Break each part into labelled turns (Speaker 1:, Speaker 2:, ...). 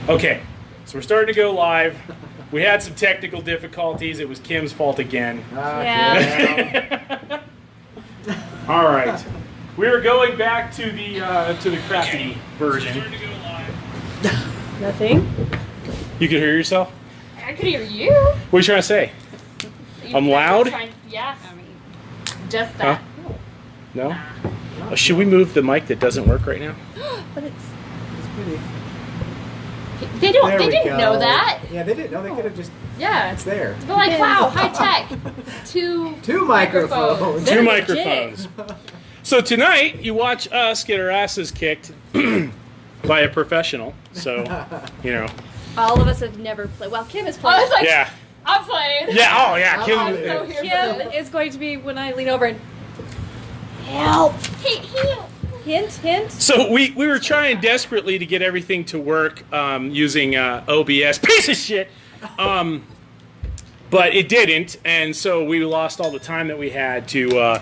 Speaker 1: Okay, so we're starting to go live. We had some technical difficulties. It was Kim's fault again.
Speaker 2: Yeah.
Speaker 1: All right, we are going back to the crappy version.
Speaker 2: Nothing.
Speaker 1: You can hear yourself?
Speaker 3: I could hear you.
Speaker 1: What are you trying to say? I'm loud?
Speaker 3: Yeah, I mean, just that.
Speaker 1: Huh? No? Oh, should we move the mic that doesn't work right now?
Speaker 2: But it's
Speaker 4: pretty.
Speaker 3: They didn't know that.
Speaker 4: Yeah, they didn't know. They could have just.
Speaker 3: Yeah.
Speaker 4: It's there.
Speaker 3: They're like, wow, high tech. Two
Speaker 4: microphones.
Speaker 1: Two microphones. So tonight, you watch us get our asses kicked by a professional. So, you know.
Speaker 2: all of us have never played. Well, Kim has played.
Speaker 3: I was like,
Speaker 1: Yeah.
Speaker 3: I'm playing.
Speaker 1: Yeah, oh yeah.
Speaker 2: Kim is going to be when I lean over and help. Hint, hint.
Speaker 1: So we were trying desperately to get everything to work using OBS. Piece of shit. But it didn't, and so we lost all the time that we had to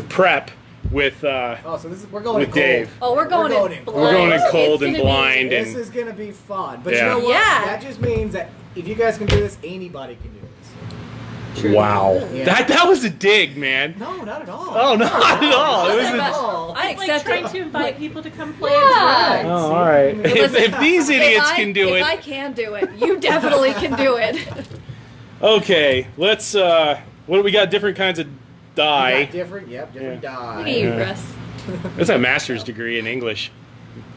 Speaker 1: prep with
Speaker 4: we're going
Speaker 1: with Dave.
Speaker 2: Oh, we're going in blind.
Speaker 1: We're going in cold and blind.
Speaker 4: This is gonna be fun. But
Speaker 1: Yeah.
Speaker 4: you know what?
Speaker 2: Yeah.
Speaker 4: That just means that if you guys can do this, anybody can do this.
Speaker 1: Wow,
Speaker 4: Yeah.
Speaker 1: that was a dig, man.
Speaker 4: No, not at all.
Speaker 1: Oh, not at all. It was
Speaker 4: Not at
Speaker 1: a,
Speaker 4: all.
Speaker 2: I
Speaker 5: It's like
Speaker 2: accept
Speaker 5: trying
Speaker 2: it.
Speaker 5: to invite people to come play
Speaker 4: Right.
Speaker 1: oh, all right. If these idiots can do
Speaker 2: If
Speaker 1: it,
Speaker 2: I can do it, you definitely can do it.
Speaker 1: okay. Let's. What do we got? Different kinds of dye.
Speaker 4: Different
Speaker 2: Look at
Speaker 4: dye.
Speaker 2: you, Russ.
Speaker 1: That's a master's degree in English.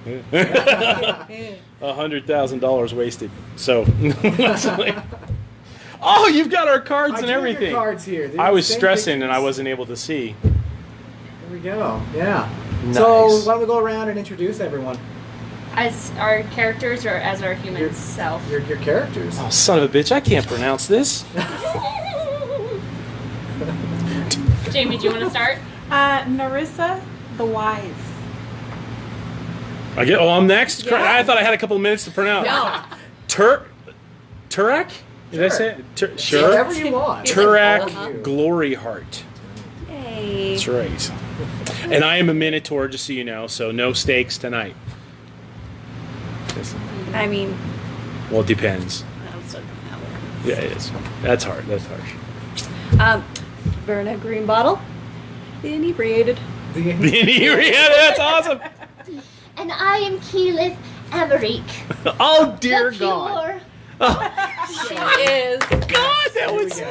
Speaker 1: $100,000 wasted. So. Oh, you've got our cards and everything.
Speaker 4: Your cards here.
Speaker 1: I was stressing and I wasn't able to see.
Speaker 4: There we go. Yeah.
Speaker 1: Nice.
Speaker 4: So why don't we go around and introduce everyone?
Speaker 3: As our characters or as our human self?
Speaker 4: Your characters.
Speaker 1: Oh, son of a bitch! I can't pronounce this.
Speaker 3: Jaymee, do you want to start?
Speaker 5: Narissa the Wise.
Speaker 1: I'm next.
Speaker 2: Yeah.
Speaker 1: I thought I had a couple of minutes to pronounce.
Speaker 2: No.
Speaker 1: Turek? Did I say it? Sure.
Speaker 4: Whatever you want.
Speaker 1: Turak
Speaker 4: All of you.
Speaker 1: Glory Heart.
Speaker 2: Hey.
Speaker 1: That's right. And I am a Minotaur, just so you know, so no stakes tonight.
Speaker 2: I mean,
Speaker 1: Well, it depends.
Speaker 2: that's
Speaker 1: Yeah, it is. That's hard. That's harsh.
Speaker 2: Verna Greenbottle, the inebriated.
Speaker 1: Yeah, that's awesome.
Speaker 3: And I am Keyleth Emmerich.
Speaker 1: Oh, dear God.
Speaker 2: She is.
Speaker 1: God, that was...
Speaker 3: So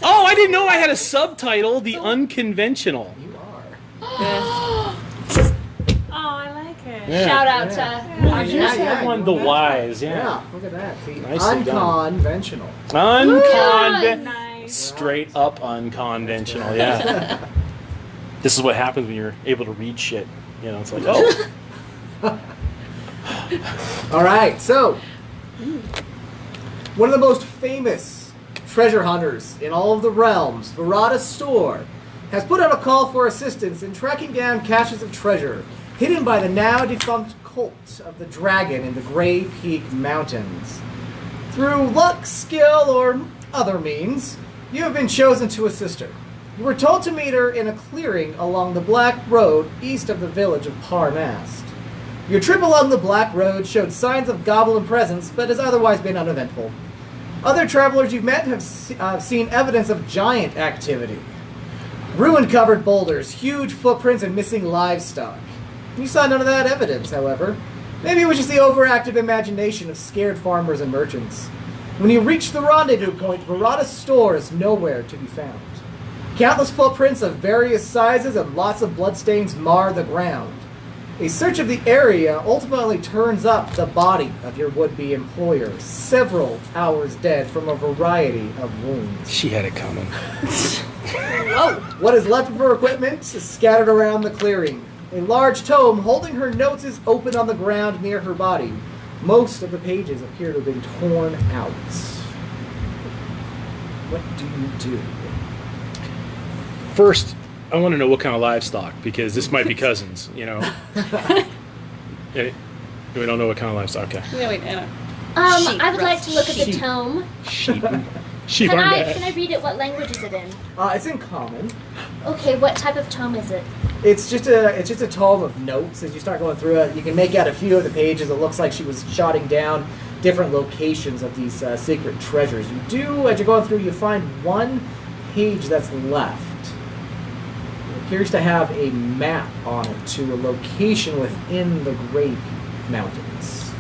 Speaker 1: Oh, I didn't know I had a subtitle, The Unconventional.
Speaker 4: You are.
Speaker 5: Oh, I like it.
Speaker 1: Yeah.
Speaker 3: Shout out to
Speaker 4: Yeah,
Speaker 1: One, The Wise,
Speaker 4: Yeah.
Speaker 1: yeah.
Speaker 4: Look at that. See,
Speaker 1: Nicely done.
Speaker 4: unconventional.
Speaker 1: Unconventional.
Speaker 5: Nice.
Speaker 1: Straight up unconventional, yeah. This is what happens when you're able to read shit. You know, it's like, oh.
Speaker 4: All right, so one of the most famous treasure hunters in all of the realms, Verada Store, has put out a call for assistance in tracking down caches of treasure hidden by the now defunct cult of the dragon in the Grey Peak Mountains. Through luck, skill, or other means, you have been chosen to assist her. You were told to meet her in a clearing along the Black Road east of the village of Parnast. Your trip along the Black Road showed signs of goblin presence, but has otherwise been uneventful. Other travelers you've met have seen evidence of giant activity. Ruin-covered boulders, huge footprints, and missing livestock. You saw none of that evidence, however. Maybe it was just the overactive imagination of scared farmers and merchants. When you reach the rendezvous point, Verada's store is nowhere to be found. Countless footprints of various sizes and lots of bloodstains mar the ground. A search of the area ultimately turns up the body of your would-be employer, several hours dead from a variety of wounds.
Speaker 1: She had it coming.
Speaker 2: Whoa.
Speaker 4: What is left of her equipment is scattered around the clearing. A large tome holding her notes is open on the ground near her body. Most of the pages appear to have been torn out. What do you do?
Speaker 1: First, I want to know what kind of livestock, because this might be cousins, you know. We don't know what kind of livestock. Okay.
Speaker 2: No, wait, Anna.
Speaker 3: I would like to look at the
Speaker 1: Sheep.
Speaker 3: tome.
Speaker 1: Sheep. Sheep
Speaker 3: Can
Speaker 1: aren't
Speaker 3: I
Speaker 1: bad.
Speaker 3: read it? What language is it in?
Speaker 4: It's in common.
Speaker 3: Okay, what type of tome is it?
Speaker 4: It's just a tome of notes. As you start going through it, you can make out a few of the pages. It looks like she was jotting down different locations of these secret treasures. You do, as you're going through, you find one page that's left. It appears to have a map on it to a location within the Great Mountains.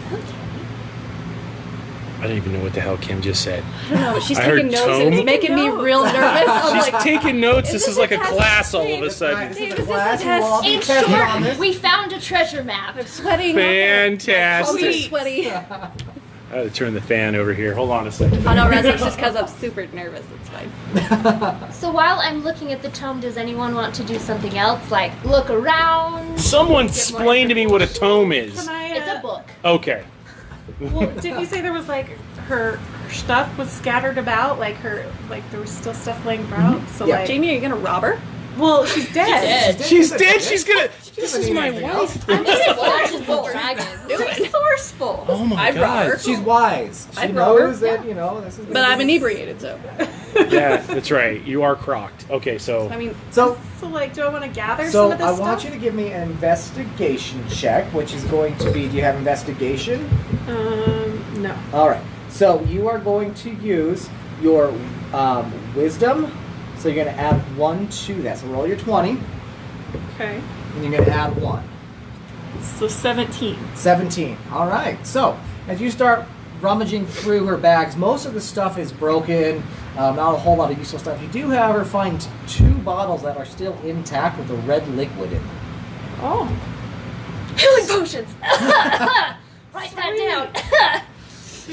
Speaker 1: I don't even know what the hell Kim just said.
Speaker 2: I don't know. She's
Speaker 1: I
Speaker 2: taking
Speaker 1: heard
Speaker 2: notes and
Speaker 1: tome.
Speaker 2: it's making me real nervous. I'm
Speaker 1: She's
Speaker 2: like,
Speaker 1: taking notes. This is like a
Speaker 2: test?
Speaker 1: class all of a
Speaker 4: Right,
Speaker 1: sudden.
Speaker 4: this
Speaker 2: Dave,
Speaker 4: is
Speaker 2: is
Speaker 4: a
Speaker 2: this a
Speaker 4: class.
Speaker 2: test?
Speaker 4: We'll all be
Speaker 3: In
Speaker 4: tested on
Speaker 3: short,
Speaker 4: this.
Speaker 3: we found a treasure map.
Speaker 2: I'm sweating.
Speaker 1: Fantastic.
Speaker 2: Sweet. Sweaty.
Speaker 1: I had to turn the fan over here. Hold on a second.
Speaker 2: Oh no, Russ, it's just because I'm super nervous. It's fine.
Speaker 3: So while I'm looking at the tome, does anyone want to do something else? Like look around?
Speaker 1: Someone explain to me what a tome is.
Speaker 5: Can I,
Speaker 3: It's a book.
Speaker 1: Okay.
Speaker 5: Well, didn't you say there was like her stuff was scattered about, like there was still stuff laying about? So
Speaker 4: Yeah.
Speaker 5: like,
Speaker 2: Jamie, are you gonna rob her?
Speaker 5: well, she's dead.
Speaker 1: She's dead. She's gonna. This
Speaker 4: doesn't
Speaker 1: is
Speaker 4: need
Speaker 1: my
Speaker 4: anything
Speaker 1: wife.
Speaker 3: I'm just Dungeons and Dragons.
Speaker 2: Resourceful.
Speaker 1: Oh my
Speaker 2: I'd rob her.
Speaker 1: god.
Speaker 4: She's wise. She
Speaker 2: I'd rob her.
Speaker 4: knows that, you know, this is
Speaker 2: But I'm inebriated, so.
Speaker 1: Yeah, that's right. You are crocked. Okay, so
Speaker 2: I mean,
Speaker 4: So,
Speaker 5: So like, do I want to gather
Speaker 4: so
Speaker 5: some of this
Speaker 4: I
Speaker 5: stuff?
Speaker 4: want you to give me an investigation check, which is going to be, do you have investigation?
Speaker 5: No.
Speaker 4: All right. So you are going to use your wisdom. So you're going to add 1 to that. So roll your 20,
Speaker 5: Okay.
Speaker 4: and you're going to add 1.
Speaker 5: So 17.
Speaker 4: 17. All right. So as you start rummaging through her bags, most of the stuff is broken. Not a whole lot of useful stuff. You do, however, find 2 bottles that are still intact with the red liquid in them.
Speaker 5: Oh.
Speaker 3: Healing potions. Write that down.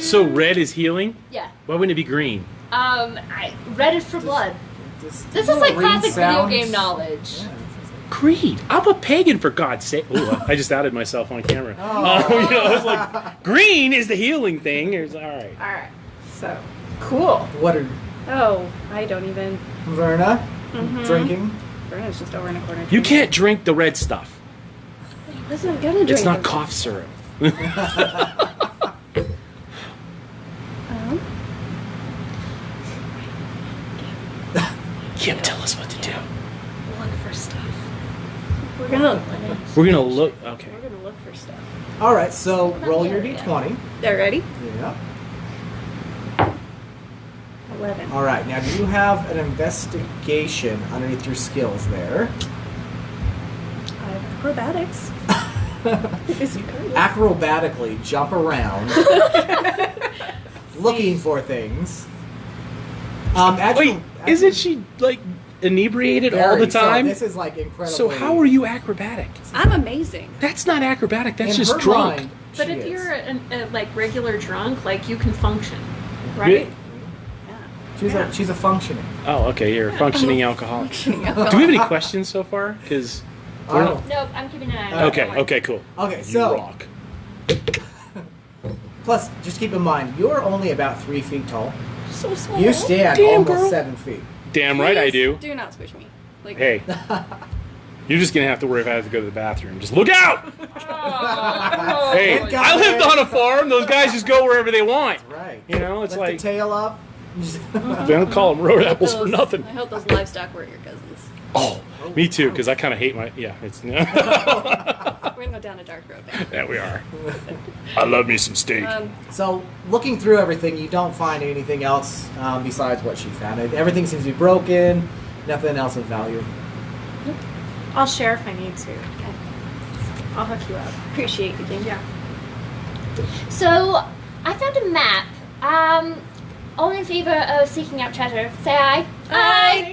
Speaker 1: so red is healing.
Speaker 3: Yeah.
Speaker 1: Why wouldn't it be green?
Speaker 3: Red is for blood. This is like classic video game knowledge.
Speaker 1: Greed. I'm a pagan, for God's sake. Ooh, I just outed myself on camera.
Speaker 4: Oh.
Speaker 1: You know, I was like, green is the healing thing. It's all right.
Speaker 5: All right. So cool.
Speaker 4: What are
Speaker 2: oh, I don't even.
Speaker 4: Verna drinking?
Speaker 2: Brenna's just over in a corner.
Speaker 1: You can't drink the red stuff.
Speaker 2: I wasn't gonna drink
Speaker 1: It's not
Speaker 2: it.
Speaker 1: cough syrup. Kim, tell us what to do.
Speaker 2: Look for stuff. We're gonna
Speaker 1: look. Okay.
Speaker 2: We're gonna look for stuff.
Speaker 4: All right. So roll your d20.
Speaker 2: They're ready.
Speaker 4: Yeah.
Speaker 2: 11.
Speaker 4: All right. Now, do you have an investigation underneath your skills there?
Speaker 2: I have acrobatics. Is it good?
Speaker 4: Acrobatically jump around, looking for things.
Speaker 1: Wait, isn't she like inebriated all the time?
Speaker 4: So this is like incredible.
Speaker 1: So how are you acrobatic?
Speaker 2: I'm amazing.
Speaker 1: That's not acrobatic. That's
Speaker 4: In
Speaker 1: just
Speaker 4: her
Speaker 1: drunk.
Speaker 4: mind,
Speaker 5: But
Speaker 4: she
Speaker 5: if
Speaker 4: is.
Speaker 5: you're a like regular drunk, like you can function, right?
Speaker 4: She's a functioning.
Speaker 1: Oh, okay. You're a functioning alcoholic. Do we have any questions so far? Because
Speaker 4: Oh.
Speaker 3: Nope, I'm keeping an eye on it.
Speaker 1: okay, okay, cool.
Speaker 4: Okay,
Speaker 1: You
Speaker 4: so
Speaker 1: rock.
Speaker 4: plus, just keep in mind, you're only about 3 feet tall.
Speaker 2: So small.
Speaker 4: You stand
Speaker 1: Damn,
Speaker 4: almost
Speaker 1: girl.
Speaker 4: 7 feet.
Speaker 1: Damn right I do.
Speaker 2: Do not squish me. Like,
Speaker 1: Hey, you're just gonna have to worry if I have to go to the bathroom. Just look out!
Speaker 3: Oh.
Speaker 1: Hey,
Speaker 4: Good
Speaker 1: I
Speaker 4: guy.
Speaker 1: lived on a farm. Those guys just go wherever they want.
Speaker 4: Right.
Speaker 1: You know, it's
Speaker 4: Lift
Speaker 1: like
Speaker 4: the tail up.
Speaker 1: they don't call them road apples for nothing.
Speaker 2: I hope those livestock were your cousins.
Speaker 1: Oh, me too, because I kind of hate my. Yeah, it's.
Speaker 2: We're gonna go down a dark road. Now.
Speaker 1: Yeah, we are. I love me some steak.
Speaker 4: So, looking through everything, you don't find anything else besides what she found. Everything seems to be broken. Nothing else of value.
Speaker 5: I'll share if I need to. I'll hook you up.
Speaker 2: Appreciate you, James.
Speaker 5: Yeah.
Speaker 3: So, I found a map. All in favor of seeking out treasure, say aye.
Speaker 2: Aye.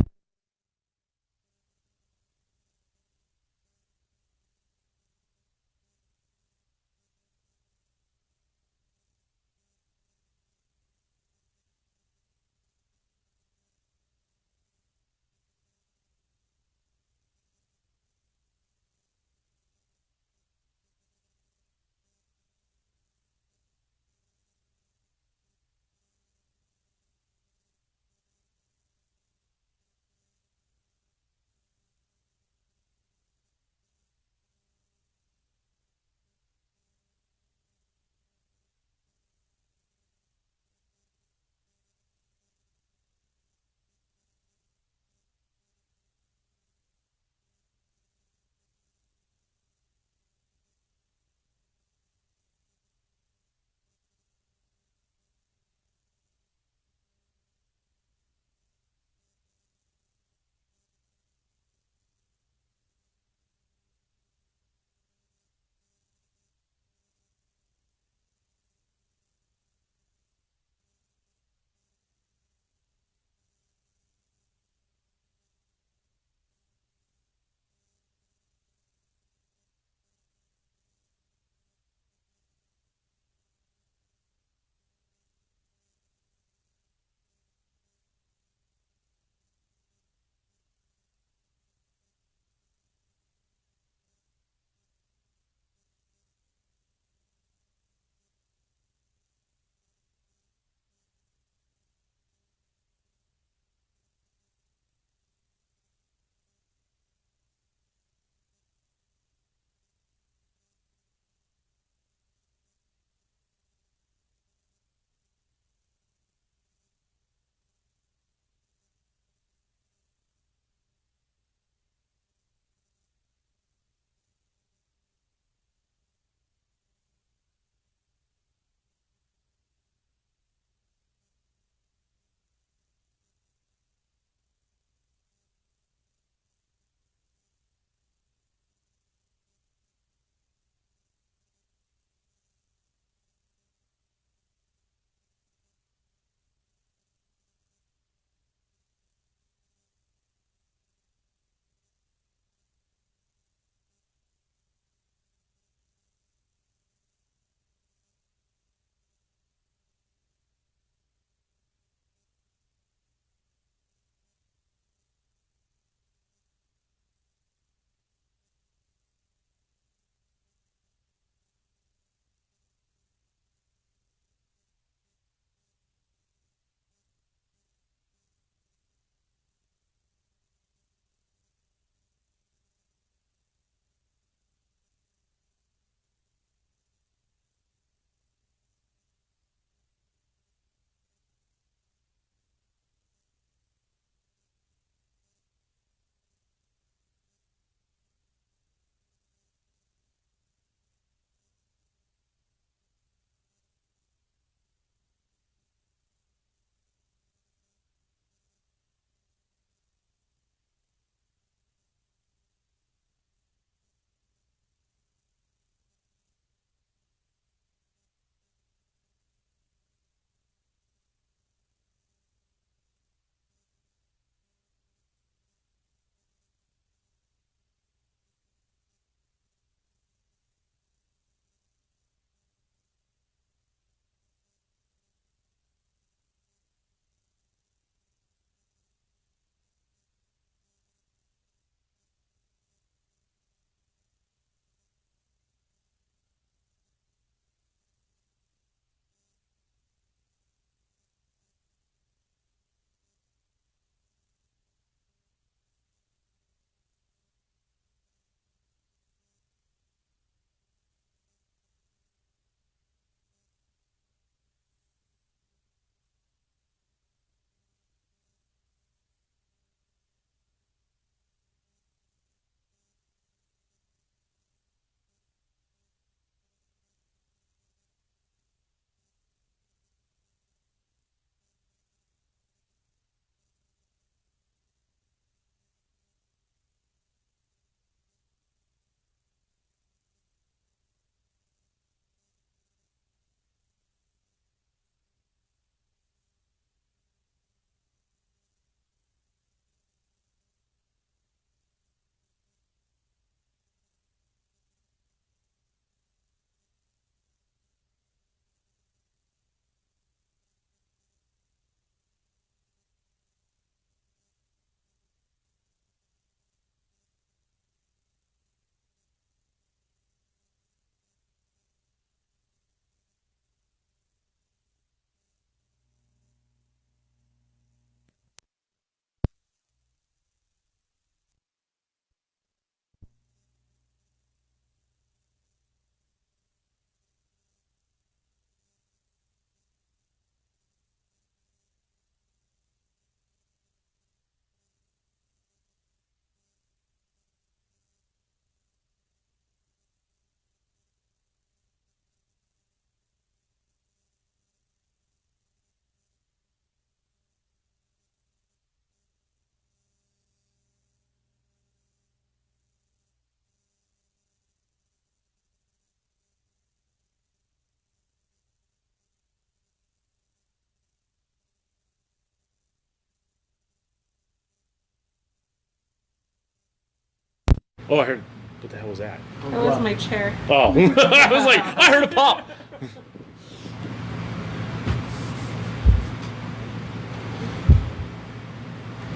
Speaker 1: Oh, I heard. What the hell was that?
Speaker 5: That was my chair.
Speaker 1: Oh, I was like, I heard a pop.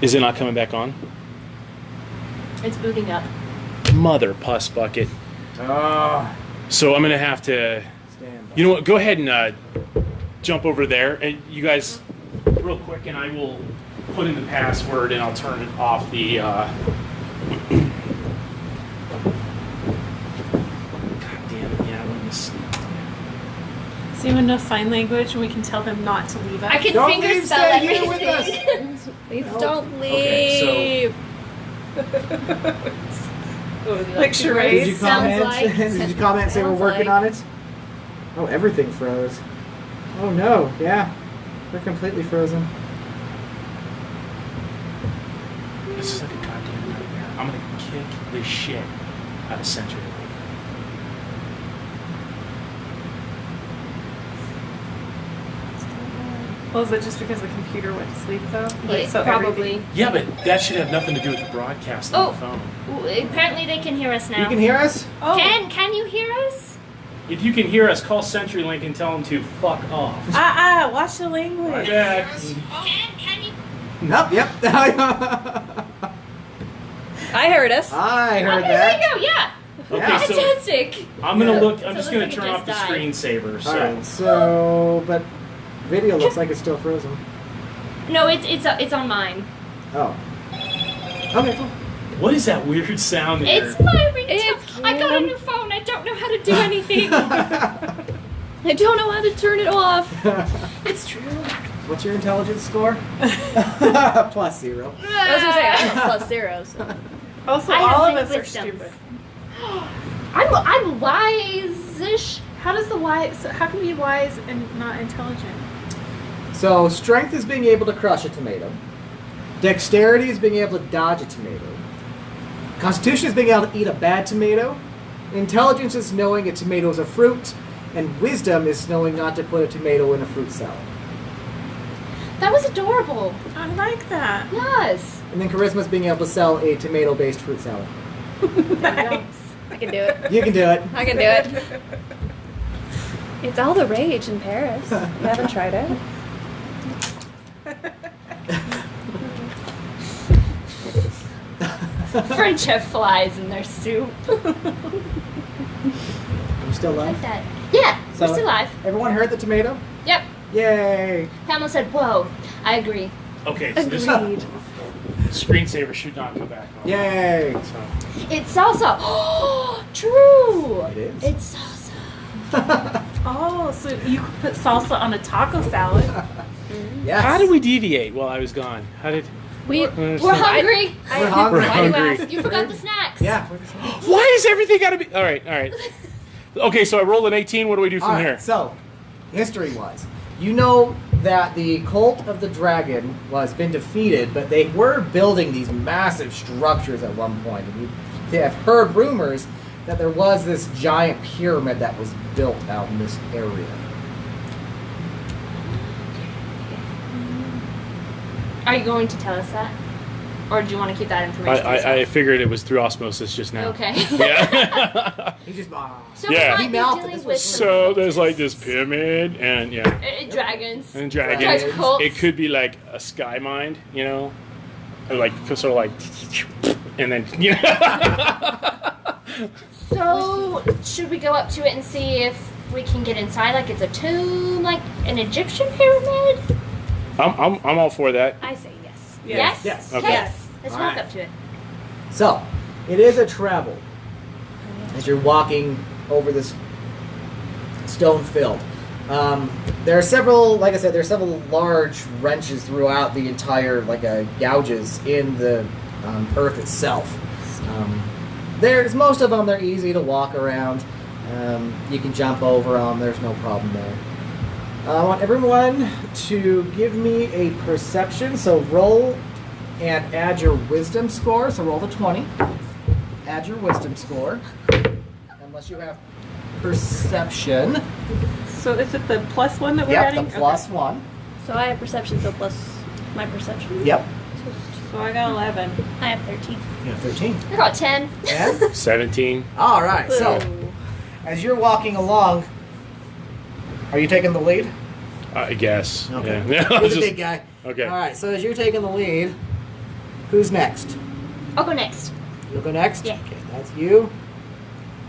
Speaker 1: Is it not coming back on?
Speaker 2: It's booting up.
Speaker 1: Mother puss bucket.
Speaker 4: Ah,
Speaker 1: So I'm gonna have to.
Speaker 4: stand by.
Speaker 1: You know what? Go ahead and jump over there, and you guys, real quick, and I will put in the password, and I'll turn it off the. God damn it! Yeah, let me see.
Speaker 5: So you want to know sign language, and we can tell them not to leave us.
Speaker 3: I can
Speaker 4: Don't
Speaker 3: finger
Speaker 4: leave,
Speaker 3: spell
Speaker 4: stay here with
Speaker 3: everything.
Speaker 4: us.
Speaker 2: Please
Speaker 4: Nope.
Speaker 2: don't
Speaker 1: Okay,
Speaker 2: leave.
Speaker 5: Like charades.
Speaker 4: Did you
Speaker 3: Sounds
Speaker 4: comment?
Speaker 3: like-
Speaker 4: Did you comment and say we're
Speaker 2: sounds
Speaker 4: working
Speaker 2: like-
Speaker 4: on it? Oh, everything froze. Oh no, yeah. We're completely frozen.
Speaker 1: This is like a goddamn nightmare. I'm gonna kick the shit out of Century.
Speaker 5: Well, is it just because the computer went to sleep though?
Speaker 3: Yeah,
Speaker 5: so
Speaker 3: probably.
Speaker 1: Yeah, but that should have nothing to do with the broadcast on
Speaker 3: Oh.
Speaker 1: the phone.
Speaker 3: Ooh, apparently they can hear us now.
Speaker 4: You can hear us?
Speaker 5: Oh,
Speaker 3: Can you hear us?
Speaker 1: If you can hear us, call CenturyLink and tell them to fuck off.
Speaker 5: watch the language.
Speaker 1: Yeah.
Speaker 3: Can you?
Speaker 4: Nope, yep.
Speaker 2: I heard us.
Speaker 4: I heard
Speaker 3: Okay, there you
Speaker 4: that.
Speaker 3: go. Yeah.
Speaker 1: Okay, so
Speaker 2: Fantastic.
Speaker 1: I'm gonna
Speaker 4: Yeah.
Speaker 1: look. I'm
Speaker 3: So
Speaker 1: just
Speaker 3: it
Speaker 1: gonna
Speaker 3: looks like
Speaker 1: turn
Speaker 3: it
Speaker 1: off the
Speaker 3: just died.
Speaker 1: screensaver. So
Speaker 4: Alright, so, but video looks like it's still frozen.
Speaker 3: No, it's on mine.
Speaker 4: Oh. Okay, cool.
Speaker 1: what is that weird sound there?
Speaker 3: It's my ringtone.
Speaker 2: It's
Speaker 3: I got a
Speaker 2: him.
Speaker 3: new phone. I don't know how to do anything.
Speaker 2: I don't know how to turn it off.
Speaker 3: It's true.
Speaker 4: What's your intelligence score? +0.
Speaker 2: I was gonna say I have +0. So.
Speaker 5: Also,
Speaker 3: I
Speaker 5: all
Speaker 3: have
Speaker 5: of us are
Speaker 3: wisdoms.
Speaker 5: stupid.
Speaker 3: I'm wise-ish.
Speaker 5: How does the wise? So how can you be wise and not intelligent?
Speaker 4: So, strength is being able to crush a tomato. Dexterity is being able to dodge a tomato. Constitution is being able to eat a bad tomato. Intelligence is knowing a tomato is a fruit. And wisdom is knowing not to put a tomato in a fruit salad.
Speaker 3: That was adorable.
Speaker 5: I like that.
Speaker 3: Yes.
Speaker 4: And then charisma is being able to sell a tomato-based fruit salad.
Speaker 5: Nice.
Speaker 2: I can do it.
Speaker 4: You can do it.
Speaker 2: I can do it. It's all the rage in Paris. You haven't tried it?
Speaker 3: French have flies in their soup.
Speaker 4: You still
Speaker 3: Like
Speaker 4: alive?
Speaker 3: that. Yeah,
Speaker 4: So-
Speaker 3: we're still alive.
Speaker 4: Everyone heard the tomato?
Speaker 3: Yep.
Speaker 4: Yay!
Speaker 3: Pamela said, "Whoa." I agree.
Speaker 1: Okay, so this
Speaker 2: Agreed.
Speaker 1: screensaver should not go back on.
Speaker 4: Yay!
Speaker 1: So,
Speaker 3: It's salsa. Oh, true.
Speaker 4: It is.
Speaker 3: It's salsa.
Speaker 5: Oh, so you could put salsa on a taco salad.
Speaker 4: Yes.
Speaker 1: how did we deviate while I was gone? How did?
Speaker 2: We.
Speaker 3: We're hungry.
Speaker 4: We're hungry.
Speaker 1: We're
Speaker 3: Why do you
Speaker 1: hungry.
Speaker 3: ask? You forgot the snacks.
Speaker 4: Yeah.
Speaker 1: Why is everything gotta be? All right, all right. Okay, so I rolled an 18. What do we do from
Speaker 4: Alright,
Speaker 1: here?
Speaker 4: so, history-wise, you know that the cult of the dragon was been defeated, but they were building these massive structures at one point. And you have heard rumors that there was this giant pyramid that was built out in this area.
Speaker 3: Are you going to tell us that? Or do you want to keep that information? to
Speaker 1: I
Speaker 3: yourself?
Speaker 1: figured it was through osmosis just now.
Speaker 3: Okay.
Speaker 1: Yeah.
Speaker 4: He just
Speaker 3: So
Speaker 1: Yeah.
Speaker 3: we
Speaker 4: He
Speaker 3: might
Speaker 4: melted.
Speaker 3: be dealing
Speaker 4: This
Speaker 3: with
Speaker 4: was
Speaker 1: So there's like this pyramid, and yeah,
Speaker 3: dragons.
Speaker 1: and
Speaker 4: Dragons.
Speaker 1: dragons.
Speaker 3: Cults.
Speaker 1: It could be like a sky mind, you know, or like sort of like, and then you know.
Speaker 3: So should we go up to it and see if we can get inside? Like it's a tomb, like an Egyptian pyramid?
Speaker 1: I'm all for that.
Speaker 2: I say yes.
Speaker 3: Yes.
Speaker 4: Yes.
Speaker 1: Okay.
Speaker 3: Yes. Let's walk
Speaker 4: Alright.
Speaker 3: up to it.
Speaker 4: So, it is a travel as you're walking over this stone field. There are several, like I said, there are several large wrenches throughout the entire, gouges in the earth itself. There's most of them. They're easy to walk around. You can jump over them. There's no problem there. I want everyone to give me a perception. So roll and add your wisdom score. So roll the 20. Add your wisdom score. Unless you have perception.
Speaker 5: So is it the plus one that we're
Speaker 4: Yep,
Speaker 5: adding?
Speaker 4: the plus one.
Speaker 2: So I have perception, so plus my perception.
Speaker 4: Yep.
Speaker 5: So I got 11.
Speaker 3: I have 13.
Speaker 4: You have 13.
Speaker 3: I got 10.
Speaker 4: 10?
Speaker 1: 17.
Speaker 4: All right. So, as you're walking along, are you taking the lead?
Speaker 1: I guess.
Speaker 4: Okay.
Speaker 1: Yeah.
Speaker 4: You're the
Speaker 1: Just-
Speaker 4: big guy.
Speaker 1: Okay.
Speaker 4: All right. So as you're taking the lead, who's next?
Speaker 3: I'll go next.
Speaker 4: You'll go next.
Speaker 3: Yeah.
Speaker 4: Okay, that's you.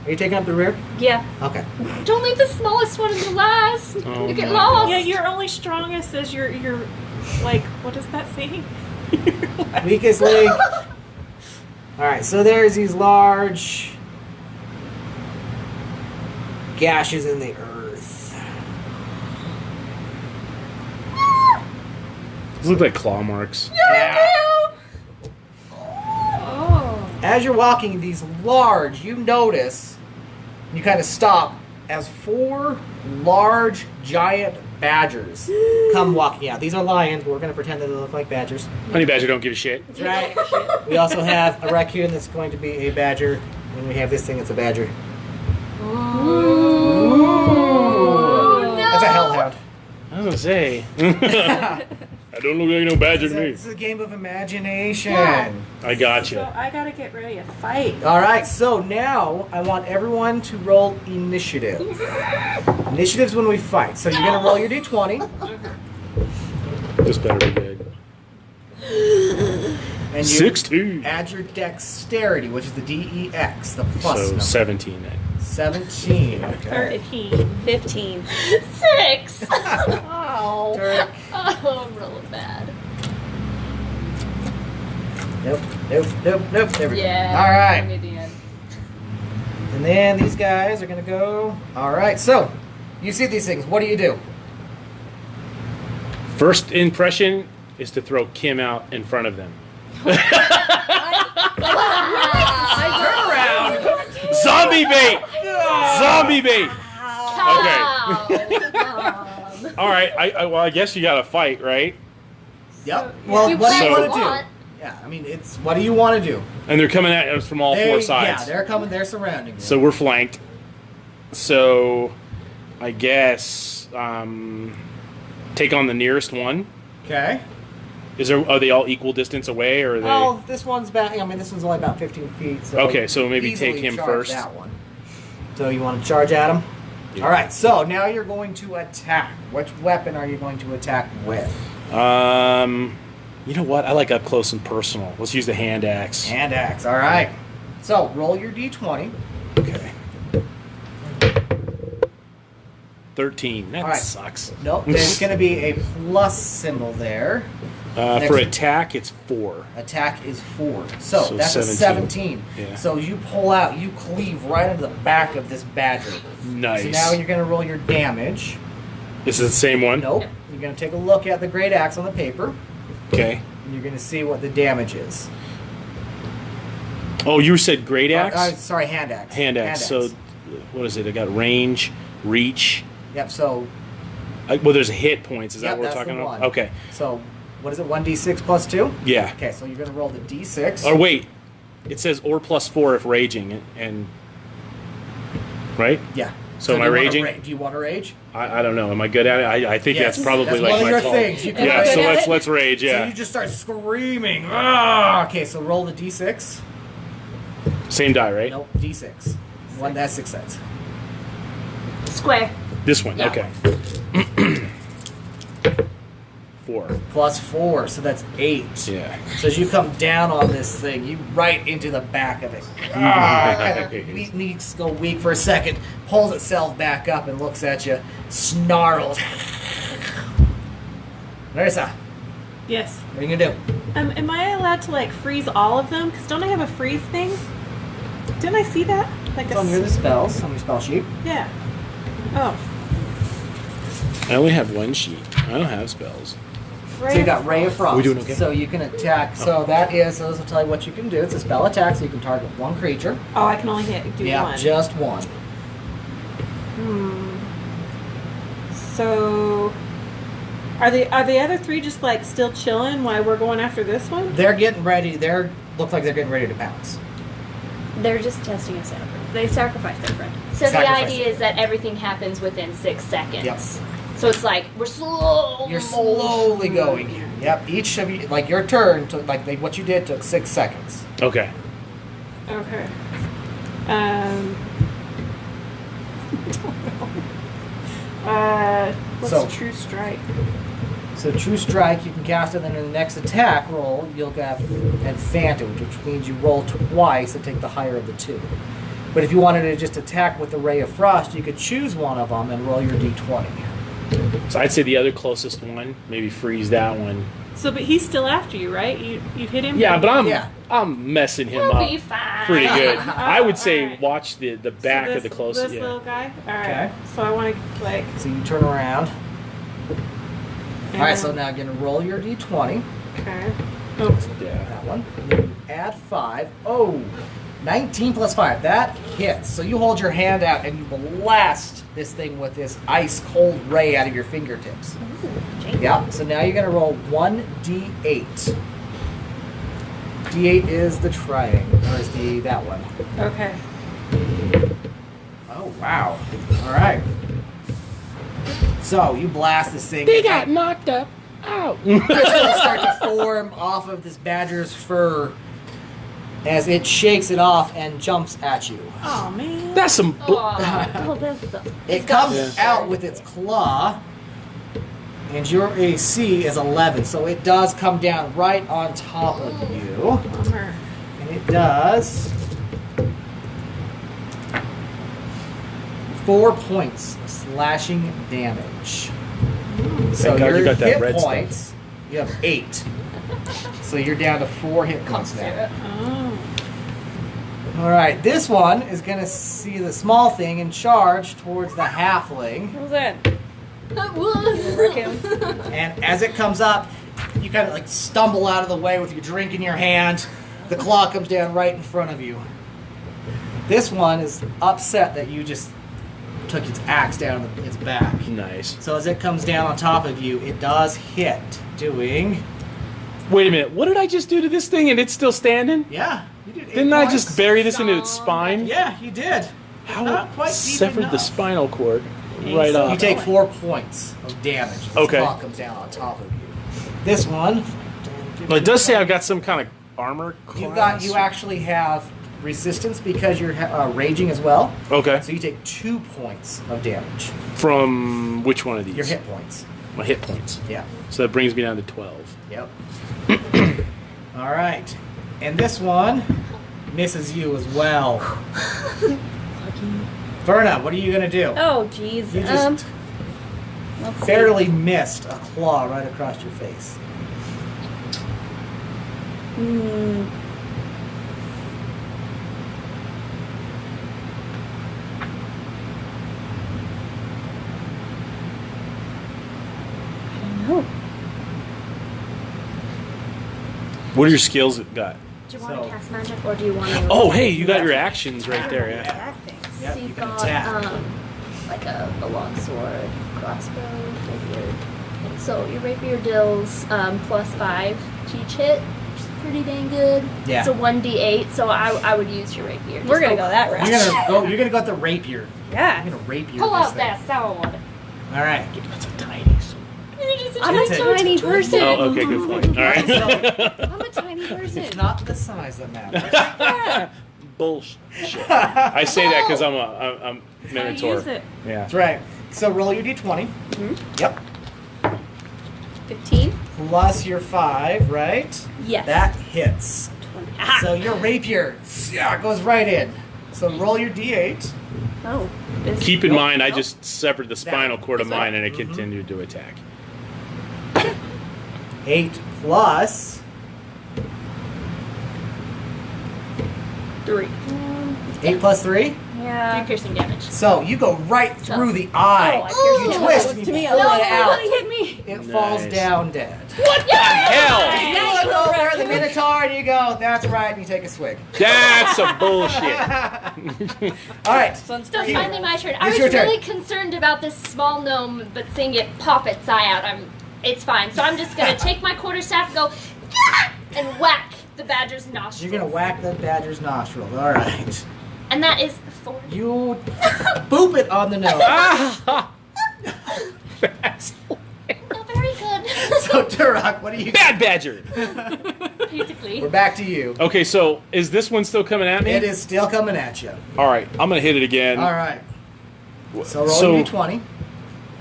Speaker 4: Are you taking up the rear?
Speaker 3: Yeah.
Speaker 4: Okay.
Speaker 3: Don't leave the smallest one in the last.
Speaker 1: Oh
Speaker 3: you get
Speaker 1: my
Speaker 3: lost.
Speaker 5: Yeah, you're only strongest as your like, what is that saying?
Speaker 4: Weakest link. All right. So there's these large gashes in the earth.
Speaker 1: These look like claw marks.
Speaker 4: Yeah.
Speaker 2: Oh.
Speaker 4: As you're walking these large, you notice, you kind of stop as 4 large, giant badgers come walking out. These are lions, but we're going to pretend that they look like badgers.
Speaker 1: Honey badger don't give a shit.
Speaker 4: That's right. We also have a raccoon that's going to be a badger, and we have this thing that's a badger.
Speaker 3: Oh, no.
Speaker 4: That's a hellhound.
Speaker 1: I was gonna say. I don't look like no badger to me.
Speaker 4: This is a game of imagination.
Speaker 3: Yeah.
Speaker 1: I got
Speaker 5: So
Speaker 1: you.
Speaker 5: I gotta get ready to fight.
Speaker 4: All right, so now I want everyone to roll initiative. Initiative's when we fight. So you're going to roll your d20.
Speaker 1: This better be good.
Speaker 4: And you
Speaker 1: 16.
Speaker 4: add your dexterity, which is the DEX, the plus
Speaker 1: So
Speaker 4: number.
Speaker 1: 17 then.
Speaker 4: 17. Okay.
Speaker 5: 13.
Speaker 2: 15.
Speaker 3: 6.
Speaker 2: Oh.
Speaker 4: Turk.
Speaker 3: Oh, I'm really bad.
Speaker 4: Nope. There we go.
Speaker 2: Yeah.
Speaker 4: All right.
Speaker 2: Give me the end.
Speaker 4: And then these guys are going to go. All right. So you see these things. What do you do?
Speaker 1: First impression is to throw Kim out in front of them. Zombie bait! Zombie bait!
Speaker 3: Wow.
Speaker 1: All right. Well, I guess you got to fight, right?
Speaker 4: Yep. Well,
Speaker 3: You
Speaker 4: what do you
Speaker 1: So-
Speaker 4: want to do? Yeah. I mean, it's what do you want to do?
Speaker 1: And they're coming at us from all
Speaker 4: They-
Speaker 1: 4 sides.
Speaker 4: Yeah, they're coming. They're surrounding you.
Speaker 1: So we're flanked. So I guess take on the nearest one.
Speaker 4: Okay.
Speaker 1: Are they all equal distance away, or are they?
Speaker 4: Oh, this one's about. I mean, this one's only about 15 feet. So
Speaker 1: Okay, so maybe
Speaker 4: easily
Speaker 1: take him
Speaker 4: charge
Speaker 1: first.
Speaker 4: That one. So you want to charge at him?
Speaker 1: Yeah.
Speaker 4: All right. So now you're going to attack. Which weapon are you going to attack with?
Speaker 1: You know what? I like up close and personal. Let's use the hand axe.
Speaker 4: Hand axe. All right. So roll your d20.
Speaker 1: Okay. 13. That
Speaker 4: All right.
Speaker 1: sucks.
Speaker 4: Nope. There's going to be a plus symbol there.
Speaker 1: For attack, it's 4.
Speaker 4: Attack is 4. So
Speaker 1: So
Speaker 4: that's
Speaker 1: 17.
Speaker 4: a 17.
Speaker 1: Yeah.
Speaker 4: So you pull out, you cleave right into the back of this badger.
Speaker 1: Nice.
Speaker 4: So now you're going to roll your damage.
Speaker 1: This is the same one?
Speaker 4: Nope. You're going to take a look at the great axe on the paper,
Speaker 1: Okay.
Speaker 4: and you're going to see what the damage is.
Speaker 1: Oh, you said great axe?
Speaker 4: Sorry, hand axe.
Speaker 1: Hand axe. So, what is it? I got range, reach.
Speaker 4: Yep. So.
Speaker 1: Well, there's hit points. Is
Speaker 4: Yep,
Speaker 1: that what we're
Speaker 4: that's
Speaker 1: talking
Speaker 4: the
Speaker 1: about?
Speaker 4: one.
Speaker 1: Okay.
Speaker 4: So, what is it? 1d6 plus 2.
Speaker 1: Yeah.
Speaker 4: Okay. So you're going to roll the d6.
Speaker 1: Or wait, it says or plus 4 if raging, and right?
Speaker 4: Yeah.
Speaker 1: So am
Speaker 4: do
Speaker 1: I
Speaker 4: you wanna
Speaker 1: raging?
Speaker 4: Do you want to rage?
Speaker 1: I don't know. Am I good at it? I think
Speaker 4: Yes.
Speaker 1: that's probably
Speaker 4: That's
Speaker 1: like
Speaker 4: one of
Speaker 1: my
Speaker 4: your
Speaker 1: fault.
Speaker 4: things. You can
Speaker 1: Yeah.
Speaker 4: rage.
Speaker 1: So let's rage.
Speaker 4: So
Speaker 1: Yeah.
Speaker 4: you just start screaming. Ah! Okay. So roll the d6.
Speaker 1: Same die, right?
Speaker 4: Nope. D6. One. That's success.
Speaker 3: Square.
Speaker 1: This one.
Speaker 4: Yeah.
Speaker 1: Okay. 4.
Speaker 4: Plus 4. So that's 8.
Speaker 1: Yeah.
Speaker 4: So as you come down on this thing, you right into the back of it. Kind of needs to go weak for a second, pulls itself back up and looks at you, snarls. Marissa,
Speaker 5: Yes.
Speaker 4: what are you gonna do?
Speaker 5: Am I allowed to like freeze all of them? Because don't I have a freeze thing? Didn't I see that? Like
Speaker 4: It's on the spells, on your spell sheet.
Speaker 5: Yeah. Oh.
Speaker 1: I only have one sheet. I don't have spells.
Speaker 4: So you got Ray of Frost.
Speaker 1: We doing okay?
Speaker 4: So you can attack. So that is, so this will tell you what you can do. It's a spell attack, so you can target one creature.
Speaker 5: Oh, I can only do
Speaker 4: Yeah,
Speaker 5: one.
Speaker 4: just one.
Speaker 5: So, are the other 3 just like still chilling while we're going after this one?
Speaker 4: They're getting ready. Look like they're getting ready to pounce.
Speaker 2: They're just testing us out. They sacrificed their friend.
Speaker 3: So the
Speaker 4: Sacrifice
Speaker 3: idea
Speaker 4: it.
Speaker 3: is that everything happens within 6 seconds.
Speaker 4: Yep.
Speaker 3: So it's like we're slow.
Speaker 4: You're slowly going. Yep, each of you, like your turn, took, like what you did took 6 seconds.
Speaker 1: Okay.
Speaker 5: Okay. What's
Speaker 4: So-
Speaker 5: True Strike?
Speaker 4: So True Strike, you can cast it, and then in the next attack roll, you'll have advantage, which means you roll twice and take the higher of the two. But if you wanted to just attack with the Ray of Frost, you could choose one of them and roll your d20.
Speaker 1: So I'd say the other closest one, maybe freeze that one.
Speaker 5: So, but he's still after you, right? You hit him.
Speaker 1: Yeah, but
Speaker 4: Yeah.
Speaker 1: I'm messing him
Speaker 3: He'll
Speaker 1: up
Speaker 3: be fine.
Speaker 1: pretty good. I would say
Speaker 5: Alright.
Speaker 1: watch the back
Speaker 5: So
Speaker 1: of the closest.
Speaker 5: This
Speaker 1: Yeah.
Speaker 5: little guy. All right.
Speaker 4: Okay.
Speaker 5: So I want to like.
Speaker 4: So you turn around. Alright, so now you're going to roll your d20.
Speaker 5: Okay. Oh.
Speaker 1: Yeah.
Speaker 4: That one. You add 5. Oh, 19 plus 5. That hits. So you hold your hand out and you blast this thing with this ice cold ray out of your fingertips. Yeah. So now you're going to roll 1d8. D8 is the triangle. Or is that one?
Speaker 5: Okay.
Speaker 4: Oh, wow. All right. So you blast this thing.
Speaker 1: They got knocked up. Ow.
Speaker 4: Crystals start to form off of this badger's fur as it shakes it off and jumps at you.
Speaker 5: Oh man.
Speaker 1: That's some.
Speaker 3: Oh,
Speaker 4: It comes out with its claw, and your AC is 11, so it does come down right on top of you.
Speaker 5: Bummer.
Speaker 4: And it does 4 points of slashing damage. So
Speaker 1: Thank God
Speaker 4: your
Speaker 1: you got that
Speaker 4: hit
Speaker 1: red stuff.
Speaker 4: points, you have 8. So you're down to 4 hit points now.
Speaker 5: Oh.
Speaker 4: All right, this one is going to see the small thing and charge towards the halfling.
Speaker 2: Who's that?
Speaker 3: Raccoon.
Speaker 4: And as it comes up, you kind of like stumble out of the way with your drink in your hand. The claw comes down right in front of you. This one is upset that you just took its axe down its back.
Speaker 1: Nice.
Speaker 4: So as it comes down on top of you, it does hit, doing...
Speaker 1: Wait a minute. What did I just do to this thing and it's still standing?
Speaker 4: Yeah, you did 8
Speaker 1: Didn't I
Speaker 4: points.
Speaker 1: just bury this into its spine?
Speaker 4: Yeah, you did.
Speaker 1: How
Speaker 4: Not quite deep
Speaker 1: severed the
Speaker 4: enough.
Speaker 1: spinal cord right off.
Speaker 4: You take 4 points of damage. As
Speaker 1: Okay.
Speaker 4: The claw comes down on top of you. This one...
Speaker 1: Well, it does say I've got some kind of armor class.
Speaker 4: You actually have resistance because you're raging as well.
Speaker 1: Okay.
Speaker 4: So you take 2 points of damage.
Speaker 1: From which one of these?
Speaker 4: Your hit points.
Speaker 1: My hit points.
Speaker 4: Yeah.
Speaker 1: So that brings me down to 12.
Speaker 4: Yep. All right. And this one misses you as well. Verna, what are you going to do?
Speaker 2: Oh, jeez.
Speaker 4: You just
Speaker 2: Let's see.
Speaker 4: barely missed a claw right across your face.
Speaker 2: Oh.
Speaker 1: What are your skills got?
Speaker 3: Do you want
Speaker 4: So-
Speaker 3: to cast magic or do you want to?
Speaker 1: Oh, hey, you got your actions right there. Yeah.
Speaker 5: That thing.
Speaker 4: Yep,
Speaker 3: So
Speaker 4: you
Speaker 3: you've
Speaker 4: can
Speaker 3: got
Speaker 4: attack.
Speaker 3: like a long sword, crossbow, rapier. So your rapier deals +5 to each hit, which is pretty dang good.
Speaker 4: Yeah.
Speaker 3: It's a 1d8, so I would use your rapier.
Speaker 2: We're gonna go that route.
Speaker 4: You're gonna go with the rapier.
Speaker 2: Yeah.
Speaker 4: You're gonna rapier
Speaker 3: Pull
Speaker 4: this
Speaker 3: out
Speaker 4: thing.
Speaker 3: that sword.
Speaker 4: All right.
Speaker 1: That's a tiny sword.
Speaker 2: I'm a
Speaker 4: It's a-
Speaker 2: tiny person.
Speaker 1: Oh, okay, good point. All right.
Speaker 2: I'm a tiny person.
Speaker 4: It's not the size that matters.
Speaker 1: Bullshit. I say that because I'm
Speaker 5: How
Speaker 1: Minotaur.
Speaker 5: use it?
Speaker 1: Yeah.
Speaker 4: That's right. So roll your d20. Yep.
Speaker 2: 15?
Speaker 4: Plus your 5, right?
Speaker 2: Yes.
Speaker 4: That hits.
Speaker 2: 20.
Speaker 4: So your rapier goes right in. So roll your d8.
Speaker 2: Oh. This.
Speaker 1: Keep in
Speaker 4: Nope,
Speaker 1: mind, I
Speaker 4: nope.
Speaker 1: just severed the spinal cord of
Speaker 4: That's right.
Speaker 1: mine and it continued to attack.
Speaker 4: 8 plus
Speaker 2: 3.
Speaker 4: 8 plus 3.
Speaker 3: 3
Speaker 2: Yeah.
Speaker 3: piercing damage.
Speaker 4: So you go right through the eye.
Speaker 2: Oh, I pierced
Speaker 4: you
Speaker 2: it.
Speaker 4: twist
Speaker 2: Look
Speaker 4: and
Speaker 2: to
Speaker 4: you
Speaker 2: me,
Speaker 4: pull
Speaker 2: oh,
Speaker 4: it
Speaker 2: no,
Speaker 4: out.
Speaker 2: he hit me.
Speaker 4: It falls
Speaker 1: Nice.
Speaker 4: down dead.
Speaker 1: Hell!
Speaker 4: You look over at the Minotaur and you go, that's right, and you take a swig.
Speaker 1: That's some bullshit.
Speaker 4: All right.
Speaker 2: This
Speaker 3: So finally my turn. I
Speaker 4: It's
Speaker 3: was
Speaker 4: your turn.
Speaker 3: really concerned about this small gnome, but seeing it pop its eye out, it's fine. So I'm just gonna take my quarterstaff and go and whack the badger's nostrils.
Speaker 4: You're going to whack that badger's nostril. All right.
Speaker 3: And that is 4.
Speaker 4: You boop it on the nose.
Speaker 1: That's
Speaker 3: Oh, very good.
Speaker 4: So to Turok, what do you?
Speaker 1: Bad Badger.
Speaker 3: Basically.
Speaker 4: We're back to you.
Speaker 1: Okay, so is this one still coming at me?
Speaker 4: It is still coming at you.
Speaker 1: All right, I'm gonna hit it again.
Speaker 4: All right. So roll
Speaker 1: So-
Speaker 4: your d20.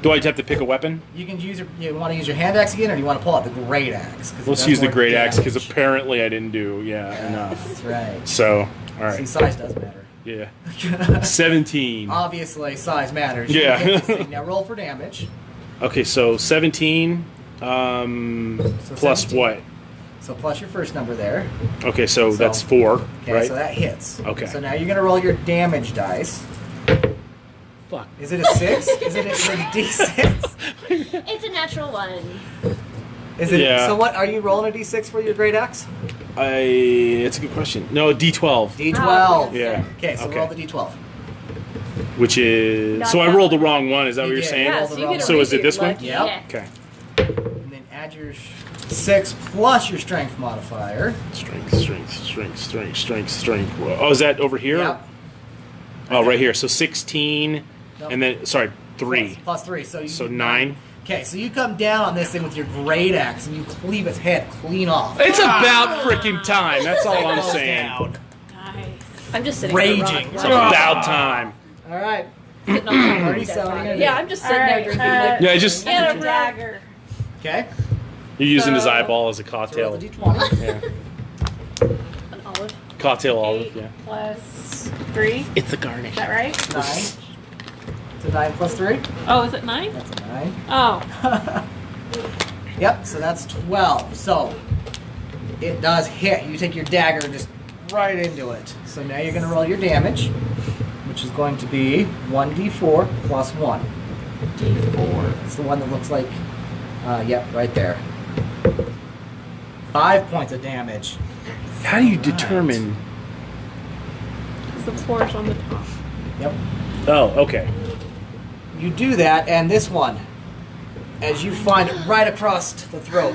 Speaker 1: Do I have to pick a weapon?
Speaker 4: You can use you want to use your hand axe again, or do you want to pull out the great axe? 'Cause it
Speaker 1: Let's
Speaker 4: does
Speaker 1: use the
Speaker 4: more
Speaker 1: great axe because
Speaker 4: damage.
Speaker 1: apparently I didn't do enough.
Speaker 4: That's right.
Speaker 1: So, all
Speaker 4: See,
Speaker 1: right,
Speaker 4: size does matter.
Speaker 1: yeah, 17.
Speaker 4: Obviously, size matters. You
Speaker 1: Yeah.
Speaker 4: can hit this thing. Now roll for damage.
Speaker 1: Okay, so 17 plus
Speaker 4: 17.
Speaker 1: what?
Speaker 4: So plus your first number there.
Speaker 1: Okay, so
Speaker 4: So-
Speaker 1: that's 4,
Speaker 4: Okay,
Speaker 1: right?
Speaker 4: so that hits.
Speaker 1: Okay.
Speaker 4: So now you're gonna roll your damage dice.
Speaker 1: Fuck.
Speaker 4: Is it a 6? Is it a d6?
Speaker 3: It's a natural one.
Speaker 4: Is it?
Speaker 1: Yeah.
Speaker 4: So what? Are you rolling a d6 for your great axe?
Speaker 1: It's a good question. No, D12.
Speaker 4: D12.
Speaker 1: Yeah.
Speaker 4: Okay, so
Speaker 1: Okay.
Speaker 4: roll the d12.
Speaker 1: Which is
Speaker 2: Not
Speaker 1: so I
Speaker 2: that
Speaker 1: rolled the
Speaker 2: one.
Speaker 1: wrong one. Is that what
Speaker 4: You
Speaker 1: you're
Speaker 4: did.
Speaker 1: saying?
Speaker 2: Yeah, so you get a
Speaker 1: So is it
Speaker 2: redo,
Speaker 1: this one?
Speaker 2: like-
Speaker 4: Yep.
Speaker 3: Yeah.
Speaker 1: Okay.
Speaker 4: And then add your 6 plus your strength modifier.
Speaker 1: Strength. Whoa. Oh, is that over here?
Speaker 4: Yep.
Speaker 1: Oh, right here. So 16,
Speaker 4: Nope.
Speaker 1: and then sorry, 3.
Speaker 4: Plus 3. So you
Speaker 1: So
Speaker 4: do
Speaker 1: 9.
Speaker 4: Okay, so you come down on this thing with your great axe and you cleave its head clean off.
Speaker 1: It's about freaking time. That's all I'm
Speaker 4: Goes
Speaker 1: saying.
Speaker 4: down.
Speaker 5: Nice.
Speaker 2: I'm just sitting
Speaker 4: Raging.
Speaker 2: there
Speaker 1: It's about time.
Speaker 4: All right.
Speaker 2: sitting on my
Speaker 4: Already
Speaker 2: dead
Speaker 4: selling
Speaker 2: body.
Speaker 4: it.
Speaker 2: Yeah, I'm just sitting there drinking. Like,
Speaker 1: Yeah, just
Speaker 2: Get
Speaker 5: a
Speaker 2: a
Speaker 5: dagger.
Speaker 4: Okay.
Speaker 1: you're using his
Speaker 5: So-
Speaker 1: eyeball as a
Speaker 4: So roll
Speaker 1: cocktail.
Speaker 4: the d20.
Speaker 1: Yeah.
Speaker 2: an olive.
Speaker 1: Cocktail olive.
Speaker 5: 8
Speaker 1: Yeah.
Speaker 5: plus 3.
Speaker 1: It's a garnish.
Speaker 5: Is that right?
Speaker 4: 9. It's a 9 plus 3.
Speaker 5: Oh, is it 9?
Speaker 4: That's a 9.
Speaker 5: Oh.
Speaker 4: Yep, so that's 12. So it does hit. You take your dagger and just right into it. So now you're going to roll your damage, which is going to be 1d4 plus 1.
Speaker 5: D4.
Speaker 4: It's the one that looks like, yep, right there. 5 points of damage.
Speaker 1: How do you
Speaker 4: Right.
Speaker 1: determine?
Speaker 5: Because the 4 is on the top.
Speaker 4: Yep.
Speaker 1: Oh, okay.
Speaker 4: You do that, and this one, as you find it right across the throat,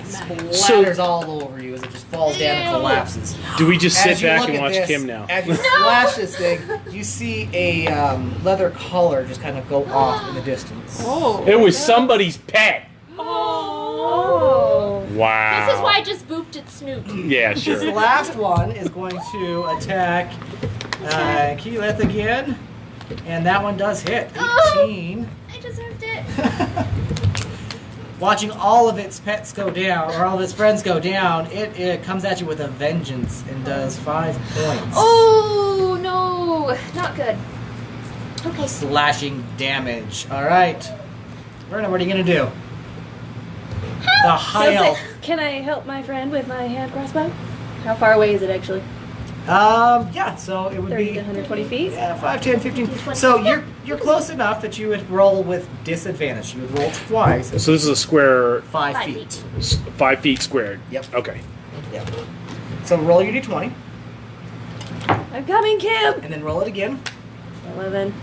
Speaker 4: splatters all over you as it just falls down and
Speaker 3: Ew.
Speaker 4: collapses.
Speaker 1: Do we just
Speaker 4: As
Speaker 1: sit
Speaker 4: you
Speaker 1: back
Speaker 4: look
Speaker 1: and
Speaker 4: at
Speaker 1: watch
Speaker 4: this,
Speaker 1: Kim now?
Speaker 4: As you flash this thing, you see a leather collar just kind of go off in the distance.
Speaker 5: Oh.
Speaker 1: It was somebody's pet.
Speaker 2: Oh.
Speaker 1: Wow.
Speaker 3: This is why I just booped its snoot.
Speaker 1: Yeah,
Speaker 4: This
Speaker 1: sure.
Speaker 4: last one is going to attack Keyleth again, and that one does hit. 18.
Speaker 3: I deserved it.
Speaker 4: Watching all of its pets go down, or all of its friends go down, it comes at you with a vengeance and does 5 points.
Speaker 3: Oh no, not good. Okay.
Speaker 4: Slashing damage. Alright. Verna, what are you going to do? The high elf.
Speaker 2: Can I help my friend with my hand crossbow? How far away is it actually?
Speaker 4: Yeah, so it would
Speaker 2: 30
Speaker 4: be
Speaker 2: to 120 feet?
Speaker 4: yeah, 5, 10, 15. So you're close enough that you would roll with disadvantage. You would roll twice.
Speaker 1: So this is a square,
Speaker 4: 5
Speaker 3: 5
Speaker 4: feet.
Speaker 1: 5 feet squared.
Speaker 4: Yep.
Speaker 1: Okay.
Speaker 4: Yep. So roll your d20,
Speaker 2: I'm coming, Kim!
Speaker 4: and then roll it again.
Speaker 2: 11.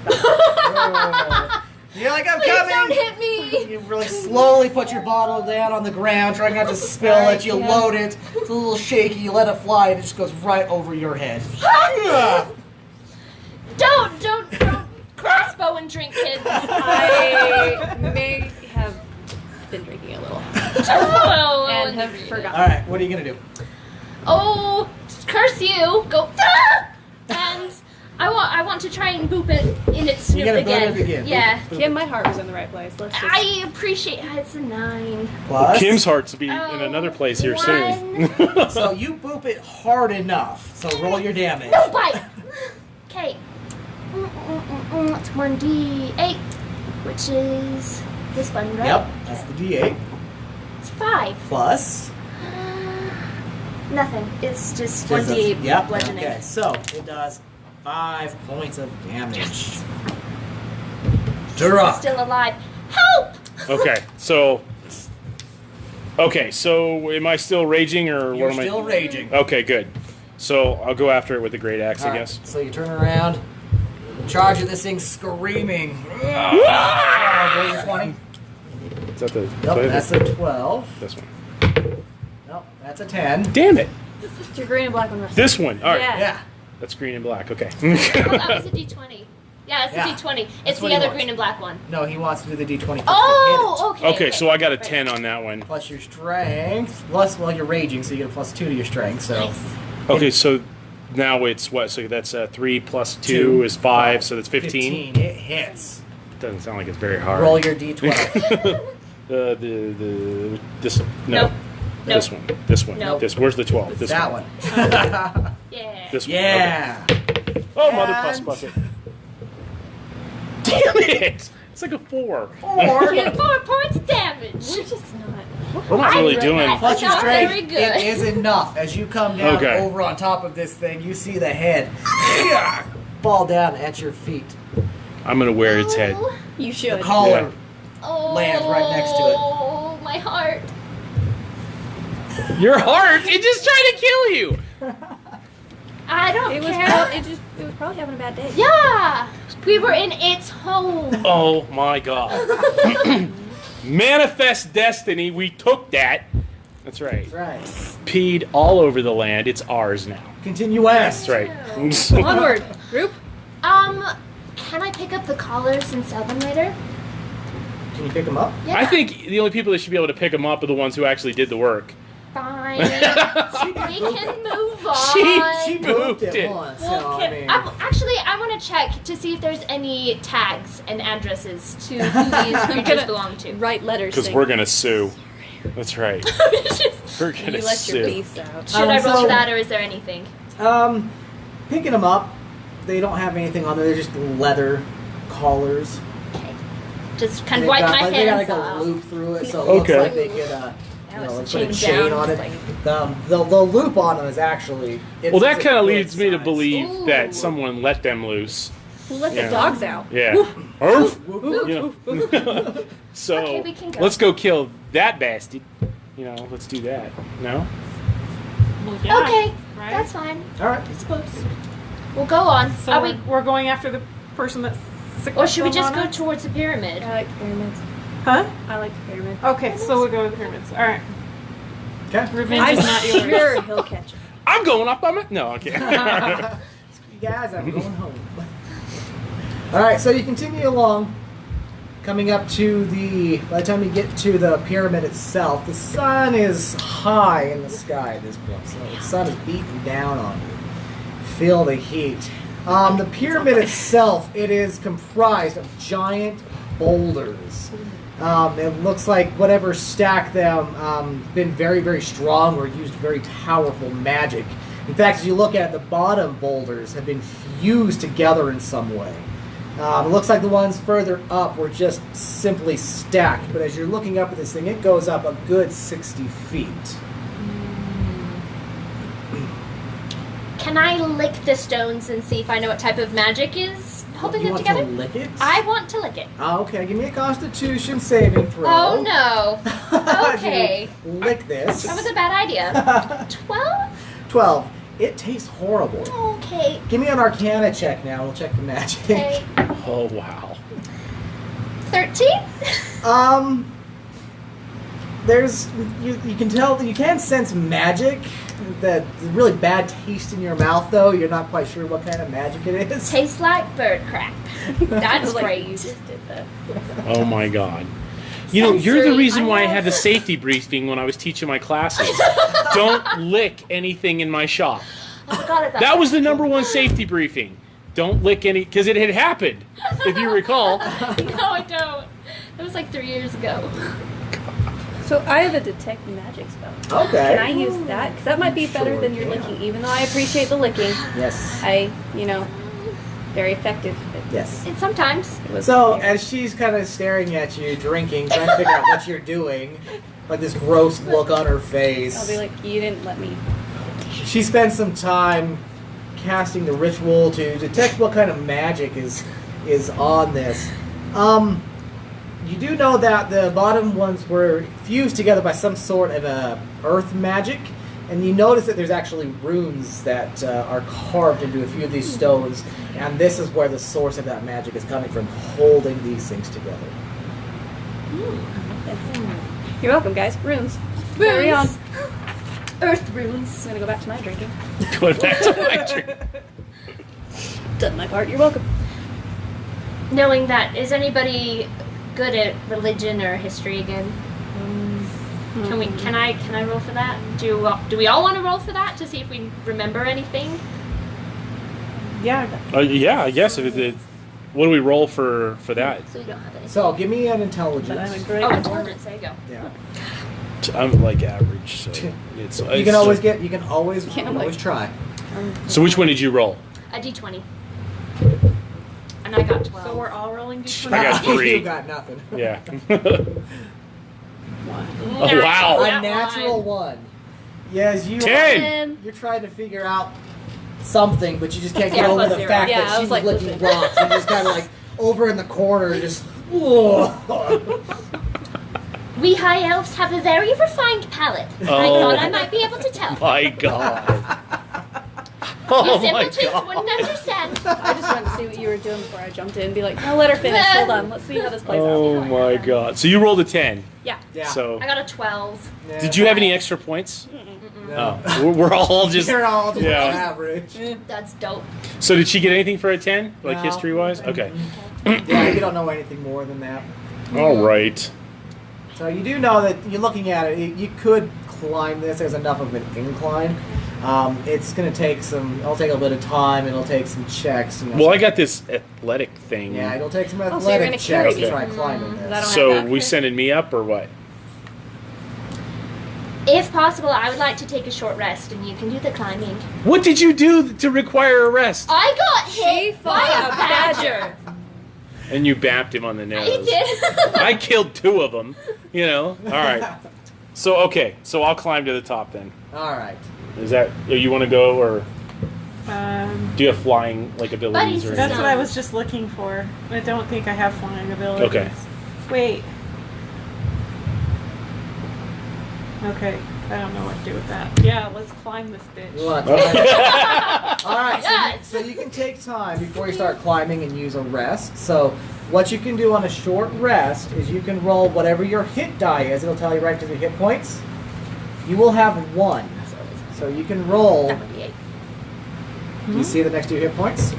Speaker 4: Oh. You're like, I'm
Speaker 3: Please don't
Speaker 4: coming!
Speaker 3: hit me.
Speaker 4: You really slowly put your bottle down on the ground, trying not to spill it. You load it. It's a little shaky. You let it fly, and it just goes right over your head.
Speaker 3: Don't crossbow and drink, kids.
Speaker 2: I may have been drinking a little.
Speaker 3: Oh,
Speaker 2: And have forgotten.
Speaker 4: All right, what are you gonna do?
Speaker 3: Oh, curse you! Go. "Ah!" And I want to try and boop it in its snoot
Speaker 4: You're gonna
Speaker 3: again.
Speaker 4: boop it again.
Speaker 3: Yeah.
Speaker 4: Boop
Speaker 2: Kim, my heart was in the right place. Let's just.
Speaker 3: I appreciate it's a 9.
Speaker 4: Plus.
Speaker 1: Kim's heart to be in
Speaker 3: Oh,
Speaker 1: another place here
Speaker 3: 1.
Speaker 1: soon.
Speaker 4: So you boop it hard enough. So roll your damage.
Speaker 3: No bite. Okay. It's 1d8, which is this one, right?
Speaker 4: Yep, that's the d8.
Speaker 3: It's 5.
Speaker 4: Plus.
Speaker 3: Nothing. It's just
Speaker 4: Just
Speaker 3: 1d8
Speaker 4: Yep.
Speaker 3: bludgeoning.
Speaker 4: Okay, so it does 5 points of damage. Durok.
Speaker 3: Still alive. Help!
Speaker 1: Okay, so am I still raging or
Speaker 4: You're
Speaker 1: what am
Speaker 4: still raging.
Speaker 1: Okay, good. So I'll go after it with the great axe,
Speaker 4: All
Speaker 1: I
Speaker 4: right,
Speaker 1: guess.
Speaker 4: So you turn around, charge at this thing screaming. Roll your 20.
Speaker 1: Is that the
Speaker 4: Nope, that's a 12.
Speaker 1: this one?
Speaker 4: Nope, that's a 10.
Speaker 1: Damn it!
Speaker 2: It's your green and black one, Russ.
Speaker 1: This one. All right.
Speaker 2: Yeah.
Speaker 4: Yeah.
Speaker 1: That's green and black. Okay.
Speaker 3: Oh, that was a d20. Yeah, it's
Speaker 4: Yeah.
Speaker 3: a D20.
Speaker 4: That's
Speaker 3: It's
Speaker 4: what
Speaker 3: the
Speaker 4: he
Speaker 3: other
Speaker 4: wants.
Speaker 3: green and black one.
Speaker 4: No, he wants to do the D20.
Speaker 3: Oh, okay.
Speaker 1: Okay, so I got a
Speaker 3: Right.
Speaker 1: 10 on that one.
Speaker 4: Plus your strength. Plus, well, you're raging, so you get a +2 to your strength. So.
Speaker 3: Nice.
Speaker 1: Okay, so now it's what? So that's 3 plus 2
Speaker 4: Two,
Speaker 1: is 5, so that's 15.
Speaker 4: 15. It hits.
Speaker 1: Doesn't sound like it's very hard.
Speaker 4: Roll your D12.
Speaker 1: This no.
Speaker 3: Nope.
Speaker 1: This one. This one.
Speaker 3: Nope.
Speaker 1: This. Where's the 12? This
Speaker 4: that
Speaker 1: one.
Speaker 4: one.
Speaker 3: Yeah.
Speaker 1: This
Speaker 4: Yeah.
Speaker 1: one. Okay. Oh, mother plus
Speaker 4: And-
Speaker 1: bucket. Damn it! It's like a 4.
Speaker 3: Get 4 points of damage.
Speaker 2: We're just not.
Speaker 1: We're not really doing.
Speaker 4: Plus your
Speaker 3: Not
Speaker 4: strength.
Speaker 3: very good.
Speaker 4: It is enough. As you come down
Speaker 1: Okay.
Speaker 4: over on top of this thing, you see the head fall down at your feet.
Speaker 1: I'm gonna wear its head.
Speaker 2: You should.
Speaker 4: The collar.
Speaker 3: Oh,
Speaker 4: lands right next to it.
Speaker 3: Oh, my heart.
Speaker 1: Your heart! It just tried to kill you!
Speaker 3: I don't
Speaker 2: It was
Speaker 3: care.
Speaker 2: it was probably having a bad day.
Speaker 3: Yeah, we were in its home.
Speaker 1: Oh my god. Manifest destiny, we took that. That's right.
Speaker 4: That's right.
Speaker 1: Peed all over the land. It's ours now.
Speaker 4: Continue west.
Speaker 1: That's right.
Speaker 2: Onward, group.
Speaker 3: Can I pick up the collars and sell them later?
Speaker 4: Can you pick them up?
Speaker 3: Yeah.
Speaker 1: I think the only people that should be able to pick them up are the ones who actually did the work.
Speaker 3: Fine. We can move on.
Speaker 4: She
Speaker 1: Moved
Speaker 4: moved
Speaker 1: it.
Speaker 4: it once.
Speaker 3: Well,
Speaker 4: So, I mean,
Speaker 3: actually, I want to check to see if there's any tags and addresses to who these creatures belong to.
Speaker 2: Write letters.
Speaker 1: Because we're gonna sue. That's right. We're
Speaker 2: You
Speaker 1: gonna
Speaker 2: let your
Speaker 1: sue.
Speaker 2: beast out.
Speaker 3: Should I roll
Speaker 4: so-
Speaker 3: that, or is there anything?
Speaker 4: picking them up, they don't have anything on there. They're just leather collars.
Speaker 3: Okay. Just kind
Speaker 4: They
Speaker 3: of wipe
Speaker 4: got,
Speaker 3: my
Speaker 4: like, they got
Speaker 3: hands
Speaker 4: like
Speaker 3: off.
Speaker 4: a loop through it, so it
Speaker 1: Okay.
Speaker 4: looks like they could,
Speaker 2: Now it's
Speaker 4: put a
Speaker 2: chained
Speaker 4: chain
Speaker 2: down,
Speaker 4: on it.
Speaker 2: it's
Speaker 4: The loop on them is actually.
Speaker 1: Well, that kind of
Speaker 4: good
Speaker 1: leads me to
Speaker 4: size.
Speaker 1: believe
Speaker 3: Ooh.
Speaker 1: that someone let them loose.
Speaker 2: We'll let
Speaker 1: Yeah.
Speaker 2: the dogs out.
Speaker 1: Yeah. Arf!
Speaker 4: Whoop, whoop.
Speaker 1: You know. So
Speaker 3: Okay, we can go.
Speaker 1: let's go kill that bastard. You know, let's do that. No?
Speaker 5: Well, yeah,
Speaker 3: Okay,
Speaker 5: right?
Speaker 3: that's fine.
Speaker 4: All right.
Speaker 3: I suppose. We'll go on.
Speaker 5: So
Speaker 3: Are
Speaker 5: we're going after the person that's sick.
Speaker 3: Or should we just
Speaker 5: on
Speaker 3: go
Speaker 5: it?
Speaker 3: towards the pyramid?
Speaker 2: I like the pyramids.
Speaker 5: Huh?
Speaker 2: I like the pyramid.
Speaker 5: Okay, so we'll go with the pyramids. All right.
Speaker 4: Okay.
Speaker 5: Revenge
Speaker 2: I'm
Speaker 5: is not yours.
Speaker 2: sure he'll catch it.
Speaker 1: I'm going off by my. No, okay.
Speaker 4: You guys, I'm going home. All right, so you continue along, coming up to the. By the time you get to the pyramid itself, the sun is high in the sky at this point, so the sun is beating down on you. Feel the heat. The pyramid itself, it is comprised of giant boulders. It looks like whatever stacked them been very, very strong or used very powerful magic. In fact, as you look at it, the bottom boulders have been fused together in some way. It looks like the ones further up were just simply stacked, but as you're looking up at this thing, it goes up a good 60 feet.
Speaker 3: Can I lick the stones and see if I know what type of magic is holding
Speaker 4: You
Speaker 3: them
Speaker 4: want
Speaker 3: together?
Speaker 4: to lick it?
Speaker 3: I want to lick it.
Speaker 4: Okay, give me a Constitution saving throw.
Speaker 3: Oh no. Okay.
Speaker 4: You lick this.
Speaker 3: That was a bad idea. 12?
Speaker 4: 12. It tastes horrible.
Speaker 3: Okay.
Speaker 4: Give me an Arcana check now. We'll check the magic.
Speaker 3: Okay.
Speaker 1: Oh wow.
Speaker 3: 13?
Speaker 4: There's you can tell you can sense magic. That really bad taste in your mouth, though. You're not quite sure what kind of magic it is.
Speaker 3: Tastes like bird crap. That's
Speaker 2: Like,
Speaker 3: great.
Speaker 2: You just did that.
Speaker 1: Oh my god. You know, you're the
Speaker 3: Sensory.
Speaker 1: reason why I
Speaker 3: I
Speaker 1: had the safety briefing when I was teaching my classes. Don't lick anything in my shop.
Speaker 3: I forgot about
Speaker 1: That was the number one safety briefing. Don't lick any, because it had happened, if you recall.
Speaker 3: No, I don't. That was like 3 years ago.
Speaker 2: So I have a detect magic spell.
Speaker 4: Okay.
Speaker 2: Can I use that? Because that might be better
Speaker 4: Sure
Speaker 2: than your
Speaker 4: can.
Speaker 2: licking. Even though I appreciate the licking,
Speaker 4: Yes.
Speaker 2: very effective.
Speaker 4: Yes.
Speaker 3: And sometimes.
Speaker 2: It was
Speaker 4: So as she's kind of staring at you, drinking, trying to figure out what you're doing, like this gross look on her face,
Speaker 2: I'll be like, you didn't let me.
Speaker 4: she spends some time casting the ritual to detect what kind of magic is on this. You do know that the bottom ones were fused together by some sort of a earth magic, and you notice that there's actually runes that are carved into a few of these stones, and this is where the source of that magic is coming from, holding these things together.
Speaker 2: You're welcome, guys. Runes. Carry on.
Speaker 3: Runes. Earth runes.
Speaker 2: I'm gonna go back to my drinking.
Speaker 1: Going back to my drink.
Speaker 2: Done my part. You're welcome.
Speaker 3: knowing that, is anybody good at religion or history again? Can I roll for that? Do we all want to roll for that to see if we remember anything?
Speaker 5: Yeah.
Speaker 1: Yeah, I guess. If it, what do we roll for that?
Speaker 3: So you don't have anything.
Speaker 4: So give me an
Speaker 5: But I'm a
Speaker 4: intelligence.
Speaker 5: great
Speaker 3: Intelligence. There you go.
Speaker 4: Yeah.
Speaker 1: I'm like average, so it's.
Speaker 4: You can always try.
Speaker 1: So which one did you roll?
Speaker 3: A D20. And I got 12.
Speaker 5: So we're all rolling d20.
Speaker 1: I got 3.
Speaker 4: You got nothing.
Speaker 1: Yeah.
Speaker 3: Natural.
Speaker 1: Wow.
Speaker 4: A natural 1. Yes, you
Speaker 1: 10.
Speaker 4: You're trying to figure out something, but you just can't get
Speaker 3: Yeah,
Speaker 4: over
Speaker 3: plus
Speaker 4: the
Speaker 3: 0.
Speaker 4: fact
Speaker 2: Yeah,
Speaker 4: that
Speaker 2: I
Speaker 4: she
Speaker 2: was
Speaker 4: was
Speaker 2: like,
Speaker 4: licking
Speaker 2: listen.
Speaker 4: rocks and just kind of like over in the corner, just. Whoa.
Speaker 3: We high elves have a very refined palate. I thought I might be able to tell.
Speaker 1: My God.
Speaker 3: You
Speaker 1: Oh my
Speaker 3: simpletons
Speaker 1: God.
Speaker 3: wouldn't understand.
Speaker 2: I just wanted to see what you were doing before I jumped in and be like, no, let her finish. Hold on. Let's see how this plays
Speaker 1: Oh
Speaker 2: out.
Speaker 1: my God. So you rolled a 10.
Speaker 2: Yeah.
Speaker 4: Yeah.
Speaker 1: So
Speaker 3: I got a 12.
Speaker 4: Yeah.
Speaker 1: did you have any extra points?
Speaker 4: No.
Speaker 1: Oh, we're all just.
Speaker 4: You're all just
Speaker 1: Yeah.
Speaker 4: average.
Speaker 3: That's dope.
Speaker 1: So did she get anything for a 10? Like
Speaker 4: No.
Speaker 1: history wise? Okay.
Speaker 4: Yeah, you don't know anything more than that.
Speaker 1: All right.
Speaker 4: So you do know that you're looking at it. You could climb this. There's enough of an incline. It's going to take some. It'll take a bit of time. It'll take some checks. You know,
Speaker 1: Well, I got this athletic thing.
Speaker 4: Yeah, it'll take some
Speaker 2: so you're
Speaker 4: athletic
Speaker 2: gonna
Speaker 4: checks
Speaker 1: carry
Speaker 4: to
Speaker 1: it.
Speaker 4: try climbing
Speaker 2: I
Speaker 4: this.
Speaker 2: don't
Speaker 1: So
Speaker 2: have that.
Speaker 1: we sending me up or what?
Speaker 3: If possible, I would like to take a short rest and you can do the climbing.
Speaker 1: What did you do to require a rest?
Speaker 3: I got
Speaker 2: She
Speaker 3: hit by
Speaker 2: fought
Speaker 3: a
Speaker 2: a
Speaker 3: badger.
Speaker 1: And you bapped him on the nose.
Speaker 3: I did.
Speaker 1: I killed 2 of them. You know. All right. So okay. So I'll climb to the top then.
Speaker 4: All right.
Speaker 1: Is that you want to go or
Speaker 5: Um,
Speaker 1: do you have flying like abilities
Speaker 3: Buddies,
Speaker 1: or
Speaker 5: that's
Speaker 1: anything?
Speaker 5: what I was just looking for. I don't think I have flying abilities.
Speaker 1: Okay.
Speaker 5: Wait. Okay. I don't know what to do with that. Yeah, let's climb this bitch.
Speaker 4: You want to climb? All right.
Speaker 3: Yes.
Speaker 4: So you can take time before you start climbing and use a rest. So what you can do on a short rest is you can roll whatever your hit die is. It'll tell you right to the hit points. You will have 1. So you can roll.
Speaker 3: That would be 8.
Speaker 4: Do you see the next 2 hit points?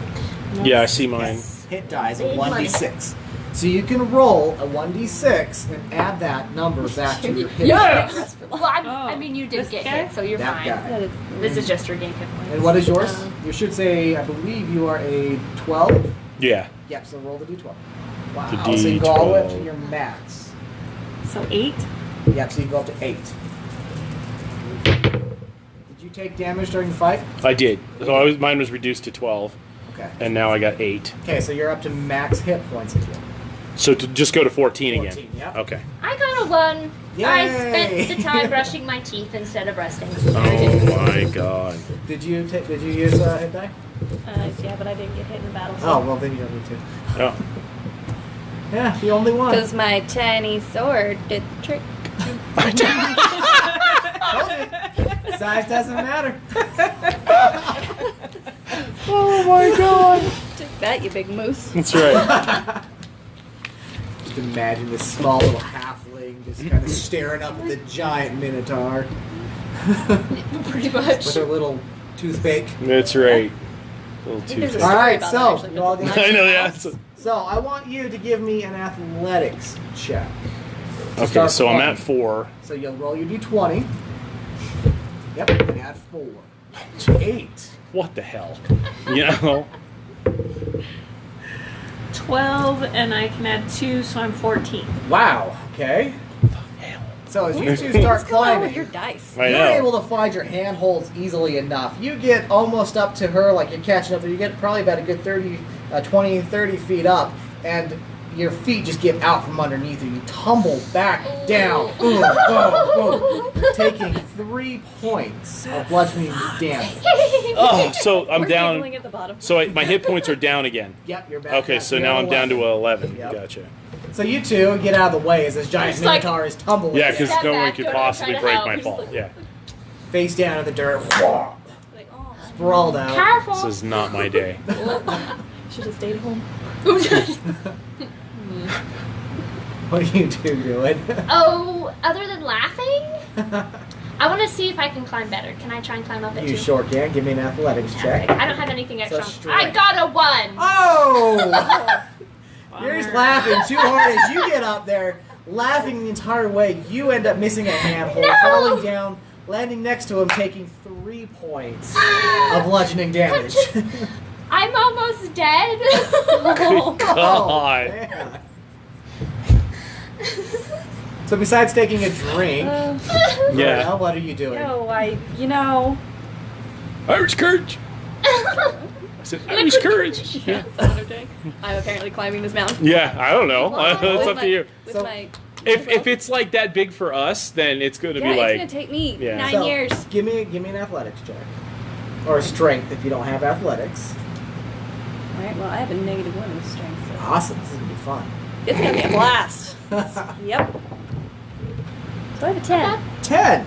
Speaker 1: Yeah, I see mine.
Speaker 4: Hit die is a
Speaker 3: Big money.
Speaker 4: 1d6. So you can roll a 1d6 and add that number back to your hit
Speaker 3: Yeah.
Speaker 4: dice.
Speaker 3: Well, I mean, you did
Speaker 5: This
Speaker 3: get
Speaker 5: guy?
Speaker 3: hit, so you're
Speaker 4: That
Speaker 3: fine.
Speaker 4: guy.
Speaker 3: This is just your game hit points.
Speaker 4: And what is yours? You should say, I believe you are a 12.
Speaker 1: Yeah.
Speaker 4: Yep, so roll the d12. Wow.
Speaker 1: The
Speaker 4: So you go all the way up to
Speaker 1: D12.
Speaker 4: your max.
Speaker 5: So 8?
Speaker 4: Yep, so you go up to 8. Did you take damage during the fight?
Speaker 1: I did. So mine was reduced to 12,
Speaker 4: Okay.
Speaker 1: and now I got 8.
Speaker 4: Okay, so you're up to max hit points again.
Speaker 1: So to just go to 14 again.
Speaker 4: 14, yep.
Speaker 1: Okay.
Speaker 3: I got a 1. I
Speaker 4: Yay.
Speaker 3: spent the time brushing my teeth instead of resting.
Speaker 1: Oh my God.
Speaker 4: Did you use hit die?
Speaker 2: Yeah, but I didn't get hit in the battle.
Speaker 4: Oh, well then you don't need to.
Speaker 1: Oh.
Speaker 4: Yeah, the only one.
Speaker 2: Because my tiny sword did the trick.
Speaker 4: Told you. Size doesn't matter.
Speaker 1: Oh my God.
Speaker 2: Take that, you big moose.
Speaker 1: That's right.
Speaker 4: Just imagine this small little halfling just kind of staring up at the giant minotaur
Speaker 3: Pretty much.
Speaker 4: with her little toothpick.
Speaker 1: That's right. Little
Speaker 2: think there's
Speaker 1: too.
Speaker 2: a
Speaker 4: All right,
Speaker 2: about
Speaker 4: so
Speaker 2: that, actually,
Speaker 4: you all
Speaker 2: but-
Speaker 4: get-
Speaker 1: I know. Yeah. That's
Speaker 4: So I want you to give me an athletics check.
Speaker 1: okay.
Speaker 4: Start
Speaker 1: So I'm
Speaker 4: climbing.
Speaker 1: at 4.
Speaker 4: So you'll roll your d20. Yep, and add 4. 8.
Speaker 1: What the hell? You know.
Speaker 5: 12, and I can add 2, so I'm 14.
Speaker 4: Wow. Okay.
Speaker 1: Hell.
Speaker 4: So as you two start
Speaker 2: What's going on with
Speaker 4: climbing,
Speaker 2: your dice?
Speaker 1: I
Speaker 4: you're
Speaker 1: know.
Speaker 4: able to find your handholds easily enough. You get almost up to her, like you're catching up. You get probably about a good 20, 30 feet up, and your feet just get out from underneath you. You tumble back down, boom, boom, boom, taking 3 points of bludgeoning damage.
Speaker 1: Oh, so I'm
Speaker 2: We're
Speaker 1: down.
Speaker 2: giggling at the bottom.
Speaker 1: So my hit points are down again.
Speaker 4: Yep, you're back.
Speaker 1: Okay,
Speaker 4: up.
Speaker 1: so
Speaker 4: You're
Speaker 1: now
Speaker 4: at
Speaker 1: I'm down to
Speaker 4: 11.
Speaker 1: 11.
Speaker 4: Yep.
Speaker 1: Gotcha.
Speaker 4: So you two get out of the way as this giant
Speaker 3: Just like-
Speaker 4: minotaur is tumbling.
Speaker 1: Yeah, because
Speaker 3: Step
Speaker 1: no one
Speaker 3: back,
Speaker 1: could
Speaker 3: don't
Speaker 1: possibly
Speaker 3: try to
Speaker 1: break
Speaker 3: help.
Speaker 1: my
Speaker 3: You're
Speaker 1: fall.
Speaker 3: just
Speaker 1: Yeah.
Speaker 4: face down in the dirt,
Speaker 2: Like, oh,
Speaker 4: sprawled out.
Speaker 3: Careful.
Speaker 1: This is not my day.
Speaker 2: should have stayed home.
Speaker 4: What are you two doing?
Speaker 3: Oh, other than laughing, I want to see if I can climb better. Can I try and climb up it
Speaker 4: You
Speaker 3: too?
Speaker 4: sure can. Give me an athletics check.
Speaker 3: I don't have anything extra.
Speaker 4: strength.
Speaker 3: I got a 1.
Speaker 4: Oh!
Speaker 5: on
Speaker 4: You're just
Speaker 5: her.
Speaker 4: laughing too hard as you get up there, laughing the entire way. You end up missing a handhold, falling down, landing next to him, taking 3 points of bludgeoning damage.
Speaker 3: I'm almost dead.
Speaker 1: Good God.
Speaker 4: man. So besides taking a drink,
Speaker 1: Yeah.
Speaker 4: Verna, what are you doing?
Speaker 1: Irish courage. I said Irish courage. Yeah.
Speaker 2: I'm apparently climbing this mountain.
Speaker 1: Yeah, I don't know. That's up to you.
Speaker 2: With
Speaker 4: So-
Speaker 2: my
Speaker 1: If it's like that big for us, then it's going to
Speaker 2: yeah,
Speaker 1: be like.
Speaker 2: it's gonna take me
Speaker 1: Yeah.
Speaker 2: 9
Speaker 4: So,
Speaker 2: years.
Speaker 4: Give me an athletics check. Or strength if you don't have athletics.
Speaker 2: All right. Well, I have a -1 in strength. So
Speaker 4: Awesome. This is going to be fun.
Speaker 2: it's gonna be a blast. Yep. So I have a 10.
Speaker 4: 10.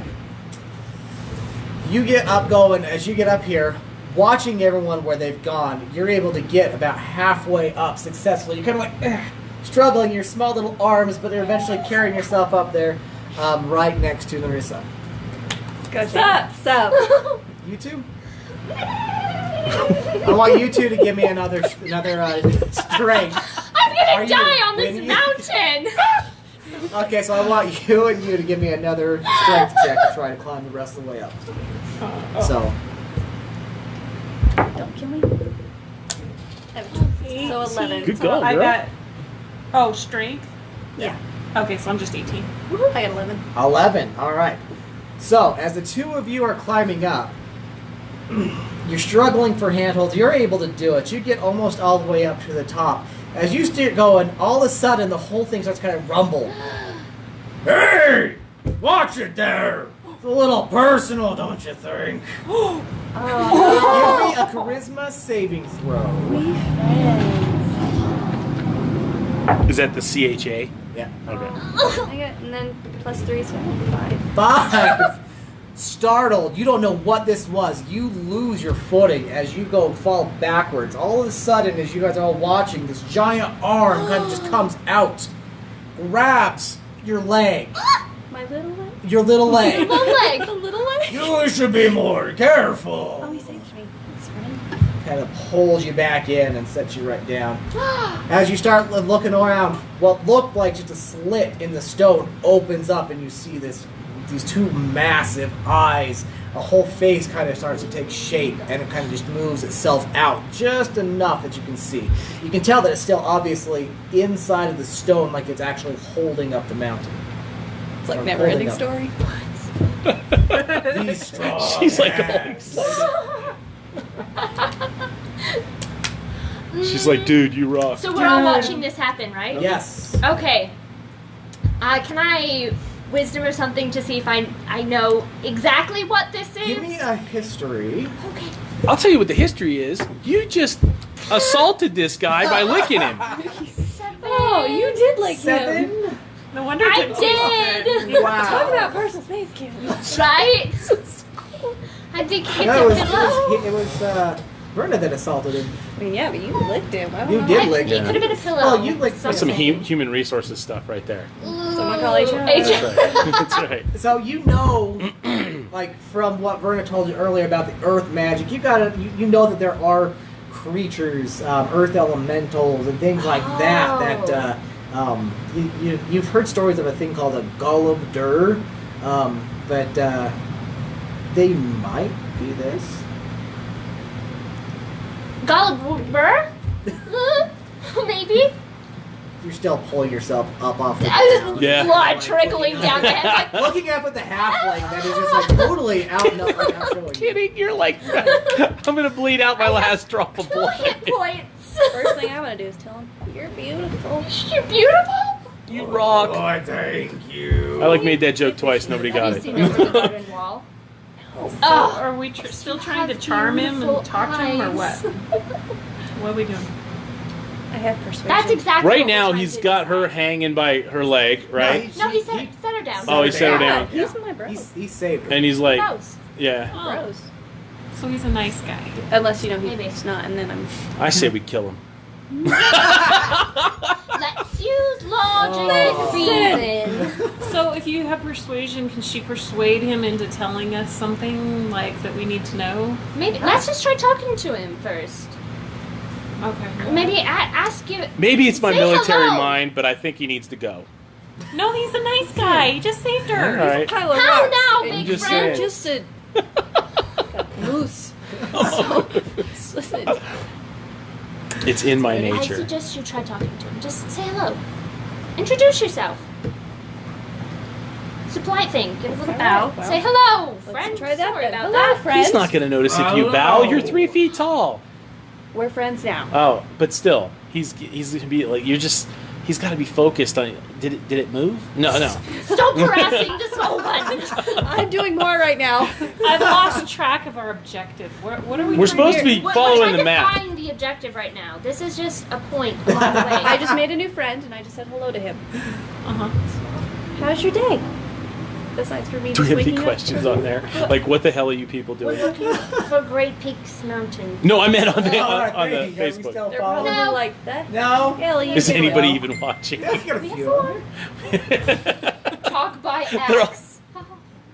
Speaker 4: You get up going, as you get up here, watching everyone where they've gone, you're able to get about halfway up successfully. You're kind of like struggling your small little arms, but they're eventually carrying yourself up there right next to Narissa.
Speaker 2: What's up? Sup?
Speaker 4: You two? I want you two to give me another strength.
Speaker 3: I'm
Speaker 4: Are
Speaker 3: gonna
Speaker 4: you
Speaker 3: die on this
Speaker 4: winning?
Speaker 3: mountain.
Speaker 4: Okay, so I want you and you to give me another strength check to try to climb the rest of the way up. So,
Speaker 2: Don't kill me. So 11.
Speaker 1: Good
Speaker 5: So
Speaker 1: God,
Speaker 5: I
Speaker 1: girl.
Speaker 5: got. Oh, strength.
Speaker 2: Yeah.
Speaker 5: Okay, so I'm just 18.
Speaker 2: I got 11.
Speaker 4: 11. All right. So, as the two of you are climbing up, you're struggling for handholds. You're able to do it. You get almost all the way up to the top. As you start going, all of a sudden the whole thing starts kind of rumble. Hey! Watch it there! It's a little personal, don't you think? Give me a charisma saving throw.
Speaker 1: Is that the CHA?
Speaker 4: Yeah.
Speaker 1: Okay.
Speaker 2: I got, and then +3, so 5.
Speaker 4: 5. Startled, you don't know what this was. You lose your footing as you fall backwards. All of a sudden, as you guys are all watching, this giant arm kind of just comes out, grabs your leg,
Speaker 2: My little leg?
Speaker 4: your little leg.
Speaker 3: One leg.
Speaker 2: A little leg?
Speaker 4: You should be more careful.
Speaker 2: Oh, he saved me. That's fine.
Speaker 4: Kind of pulls you back in and sets you right down. As you start looking around, what looked like just a slit in the stone opens up, and you see these two massive eyes. A whole face kind of starts to take shape, and it kind of just moves itself out just enough that you can see. You can tell that it's still obviously inside of the stone, like it's actually holding up the mountain.
Speaker 2: It's like
Speaker 4: Or
Speaker 2: never ending
Speaker 4: holding
Speaker 2: story.
Speaker 4: These strong
Speaker 1: She's like all
Speaker 4: hands.
Speaker 1: excited. She's like, dude, you rock.
Speaker 3: So we're all watching this happen, right?
Speaker 4: Yes.
Speaker 3: Okay. Can I wisdom or something to see if I know exactly what this is?
Speaker 4: Give me a history.
Speaker 3: Okay.
Speaker 1: I'll tell you what the history is. You just assaulted this guy by licking him.
Speaker 3: 7.
Speaker 2: Oh, you did like him.
Speaker 4: 7.
Speaker 5: No wonder
Speaker 3: I
Speaker 5: it didn't
Speaker 3: did.
Speaker 4: Wow.
Speaker 2: Talk about personal space, kid.
Speaker 3: Right? I think it's
Speaker 4: No,
Speaker 3: a pillow.
Speaker 4: it was Verna that assaulted him.
Speaker 2: I mean, yeah, but you licked him. I don't
Speaker 4: You
Speaker 2: know.
Speaker 4: did lick
Speaker 3: It
Speaker 4: him.
Speaker 3: could have been a pillow.
Speaker 4: Oh, you licked
Speaker 1: That's some
Speaker 3: Something.
Speaker 1: human resources stuff right there.
Speaker 2: Someone call HR.
Speaker 1: That's right. That's right.
Speaker 4: So you know, like from what Verna told you earlier about the earth magic, you know that there are creatures, earth elementals, and things like that. That you've heard stories of a thing called a golem dur, but they might be this.
Speaker 3: Gulliver? Maybe?
Speaker 4: You're still pulling yourself up off the
Speaker 1: Yeah.
Speaker 3: Blood trickling down your head. Like,
Speaker 4: looking up at the halfling that is just like totally out showing you.
Speaker 1: Kidding? You're like, I'm gonna bleed out my last drop of
Speaker 3: 2
Speaker 1: blood.
Speaker 3: hit points.
Speaker 2: First thing I want to do is tell him, you're beautiful.
Speaker 3: You're beautiful.
Speaker 1: You rock.
Speaker 4: Oh, thank you.
Speaker 1: I like made that joke twice. Nobody got
Speaker 3: Have you
Speaker 1: it.
Speaker 3: seen over the garden wall?
Speaker 5: So
Speaker 3: Oh.
Speaker 5: are we still trying to charm him
Speaker 3: Beautiful
Speaker 5: and talk to him, or what?
Speaker 3: eyes.
Speaker 5: What are we doing?
Speaker 2: I have persuasion.
Speaker 3: That's exactly
Speaker 1: Right
Speaker 3: what we're
Speaker 1: now,
Speaker 3: trying
Speaker 1: he's
Speaker 3: to
Speaker 1: got her
Speaker 3: decide.
Speaker 1: hanging by her leg, right?
Speaker 3: No, he set her down.
Speaker 1: Oh, he set her down.
Speaker 2: He's my bro.
Speaker 4: He saved her.
Speaker 1: And he's like,
Speaker 3: Gross.
Speaker 1: yeah.
Speaker 5: Oh,
Speaker 2: Bros.
Speaker 5: so he's a nice guy.
Speaker 2: Unless, you know,
Speaker 3: Maybe.
Speaker 2: he's not, and then I'm...
Speaker 1: I say we kill him.
Speaker 3: Let's use logic and reason.
Speaker 5: So if you have persuasion, can she persuade him into telling us something like that we need to know?
Speaker 3: Maybe let's just try talking to him first.
Speaker 5: Okay.
Speaker 3: Maybe ask you.
Speaker 1: Maybe it's my
Speaker 3: Say
Speaker 1: military
Speaker 3: hello.
Speaker 1: mind, but I think he needs to go.
Speaker 5: No, he's a nice guy. He just saved her.
Speaker 1: All right.
Speaker 2: Pile of
Speaker 3: How
Speaker 2: rocks.
Speaker 3: now,
Speaker 2: And
Speaker 3: big
Speaker 1: just
Speaker 3: friend?
Speaker 1: saying.
Speaker 2: Just a moose. So, listen.
Speaker 1: It's in my
Speaker 3: I
Speaker 1: nature.
Speaker 3: suggest you try talking to him. Just say hello. Introduce yourself. It's a polite thing. Give a little bow.
Speaker 2: well,
Speaker 3: Say hello,
Speaker 2: let's
Speaker 3: friend.
Speaker 2: try that
Speaker 3: Sorry
Speaker 2: then.
Speaker 3: about
Speaker 2: Hello,
Speaker 3: that.
Speaker 2: friend.
Speaker 1: He's not going to notice if you
Speaker 4: Hello.
Speaker 1: bow. You're 3 feet tall.
Speaker 2: We're friends now.
Speaker 1: Oh, but still, he's going to be like he's got to be focused on. Did it move? No.
Speaker 3: Stop harassing this old one.
Speaker 2: I'm doing more right now.
Speaker 5: I've lost track of our objective. What are we
Speaker 1: We're
Speaker 5: doing
Speaker 1: supposed to
Speaker 5: here?
Speaker 1: be
Speaker 3: We're
Speaker 1: following
Speaker 3: trying
Speaker 1: the
Speaker 3: to
Speaker 1: map.
Speaker 3: find the objective right now. This is just a point along the way.
Speaker 2: I just made a new friend and I just said hello to him.
Speaker 5: Uh-huh.
Speaker 2: How's your day? Besides for me
Speaker 1: Do we
Speaker 2: just
Speaker 1: have any
Speaker 2: waking up.
Speaker 1: questions on there? Like, what the hell are you people
Speaker 3: We're
Speaker 1: doing?
Speaker 3: looking for Great Peaks Mountain.
Speaker 1: No, I meant on the
Speaker 4: Alright,
Speaker 1: on the
Speaker 4: thank you. Are we
Speaker 1: Facebook.
Speaker 4: still
Speaker 2: They're
Speaker 4: following?
Speaker 2: probably
Speaker 3: No.
Speaker 2: like that.
Speaker 4: No.
Speaker 2: Hell, you
Speaker 1: Is
Speaker 2: do
Speaker 1: anybody
Speaker 2: it.
Speaker 1: even watching?
Speaker 4: Yeah, we got a
Speaker 3: We have
Speaker 4: few.
Speaker 3: 4. Talk by
Speaker 1: They're all-
Speaker 3: axe.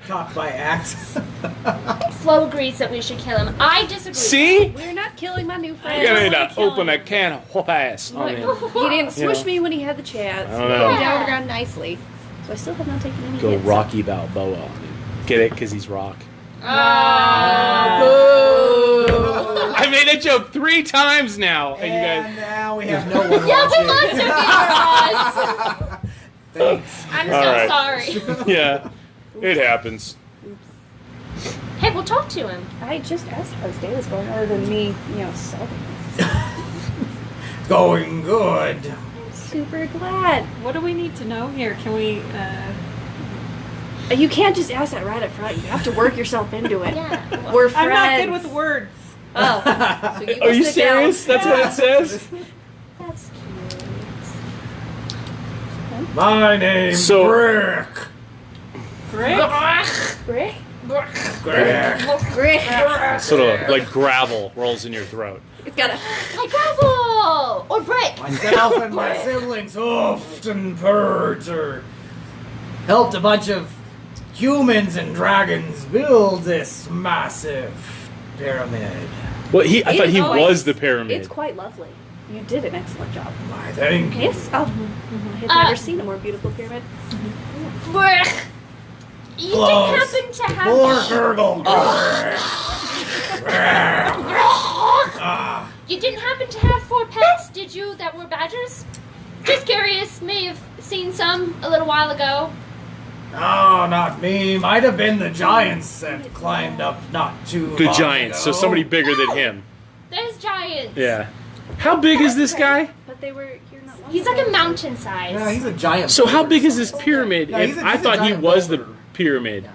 Speaker 4: Talk by axe.
Speaker 3: Flo agrees that we should kill him. I disagree.
Speaker 1: See?
Speaker 2: We're not killing my new friend.
Speaker 1: You're
Speaker 5: wanna
Speaker 1: going to
Speaker 5: kill
Speaker 1: open
Speaker 5: him.
Speaker 1: a can of whoop ass on him.
Speaker 2: He didn't smush
Speaker 1: Yeah.
Speaker 2: me when he had the chance.
Speaker 1: I don't
Speaker 2: He
Speaker 1: know.
Speaker 2: put me down on the ground nicely. So I still have not taken any
Speaker 1: Go
Speaker 2: hits.
Speaker 1: Rocky Balboa on him. Get it? Because he's rock. I made a joke 3 times now, and you
Speaker 4: And
Speaker 1: guys.
Speaker 4: now we have no one
Speaker 3: Yeah, we
Speaker 4: watching.
Speaker 3: lost him.
Speaker 4: Thanks.
Speaker 3: I'm
Speaker 1: All
Speaker 3: so
Speaker 1: right.
Speaker 3: sorry.
Speaker 1: Yeah, it happens.
Speaker 3: Hey, we'll talk to him.
Speaker 2: I just asked how his day was going, other than me, solving
Speaker 4: Going good.
Speaker 2: this. I'm super glad.
Speaker 5: What do we need to know here? Can we?
Speaker 2: You can't just ask that right up front. You have to work yourself into it.
Speaker 3: Yeah.
Speaker 2: We're friends.
Speaker 5: I'm not good with words.
Speaker 2: Oh, so you
Speaker 1: Are you
Speaker 2: sit down.
Speaker 1: serious? That's what it says?
Speaker 3: That's cute.
Speaker 4: My name's
Speaker 1: So-
Speaker 4: Brick.
Speaker 5: Great.
Speaker 2: Brick?
Speaker 4: Brick.
Speaker 2: Brick.
Speaker 1: Sort of like gravel rolls in your throat.
Speaker 2: It's got a...
Speaker 3: Like gravel or brick.
Speaker 4: Myself and my siblings hoofed and purred or helped a bunch of humans and dragons build this massive pyramid.
Speaker 1: Well, I thought he
Speaker 2: It's
Speaker 1: was the
Speaker 2: It's
Speaker 1: pyramid.
Speaker 2: quite lovely. You did an excellent job.
Speaker 4: I think.
Speaker 2: Yes. Oh, I've never seen a more beautiful pyramid.
Speaker 3: Brick. You
Speaker 4: Close.
Speaker 3: didn't happen to have.
Speaker 4: More gurgle.
Speaker 3: You didn't happen to have 4 pets, did you? That were badgers. Just curious. May have seen some a little while ago.
Speaker 4: Oh, not me. Might have been the giants that climbed up not too
Speaker 1: The
Speaker 4: long
Speaker 1: giants, so
Speaker 4: ago.
Speaker 1: somebody bigger than him.
Speaker 3: There's giants.
Speaker 1: Yeah. How big is this guy?
Speaker 2: But they were... You're not one
Speaker 3: He's
Speaker 2: of
Speaker 3: like a
Speaker 2: them.
Speaker 3: mountain size.
Speaker 4: Yeah, he's a giant.
Speaker 1: So how
Speaker 4: boulder.
Speaker 1: big is this pyramid?
Speaker 4: Yeah,
Speaker 1: If
Speaker 4: he's a-
Speaker 1: I
Speaker 4: he's a
Speaker 1: thought he
Speaker 4: giant
Speaker 1: was the
Speaker 4: boulder.
Speaker 1: pyramid.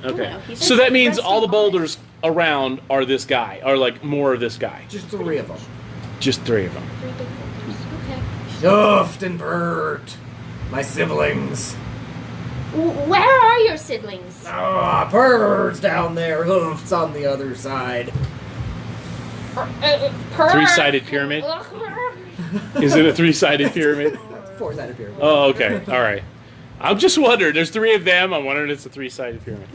Speaker 1: Okay.
Speaker 2: No, he's
Speaker 1: So
Speaker 2: just
Speaker 1: that means
Speaker 2: resting
Speaker 1: all the
Speaker 2: on it.
Speaker 1: boulders around are this guy, or like more of this guy.
Speaker 4: Just 3 of them.
Speaker 1: Just 3 of them.
Speaker 3: 3 big boulders. Okay.
Speaker 4: Hoofed and purred. My siblings.
Speaker 3: Where are your siblings?
Speaker 4: Ah, purrs down there. Hoofs on the other side.
Speaker 1: 3-sided pyramid? Is it a 3-sided pyramid?
Speaker 4: 4-sided pyramid.
Speaker 1: Oh, okay. All right. I'm just wondering. There's 3 of them. I'm wondering if it's a 3-sided pyramid.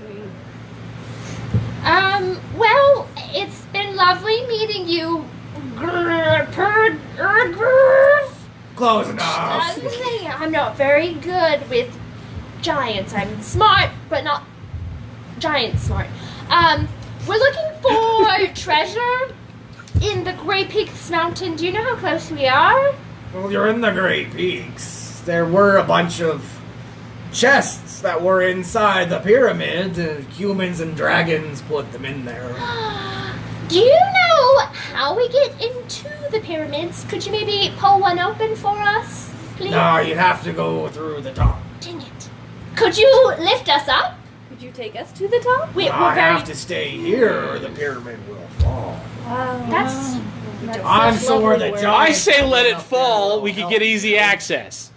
Speaker 3: Well, it's been lovely meeting you.
Speaker 4: Close enough.
Speaker 3: I'm not very good with giants. I'm smart, but not giant smart. We're looking for treasure in the Great Peaks Mountain. Do you know how close we are?
Speaker 4: Well, you're in the Great Peaks. There were a bunch of chests that were inside the pyramid. Humans and dragons put them in there.
Speaker 3: Do you know how we get into the pyramids? Could you maybe pull one open for us, please?
Speaker 4: No, you'd have to go through the top.
Speaker 3: Dang it. Could you lift us up?
Speaker 2: Could you take us to the top?
Speaker 3: We're
Speaker 4: I
Speaker 3: very...
Speaker 4: have to stay here or the pyramid will fall.
Speaker 2: Wow.
Speaker 3: That's...
Speaker 4: I'm sure the
Speaker 2: lovely
Speaker 1: I
Speaker 4: giants...
Speaker 1: say let it
Speaker 4: up there
Speaker 1: fall.
Speaker 4: will
Speaker 1: We could
Speaker 4: help
Speaker 1: get easy
Speaker 4: you.
Speaker 1: access.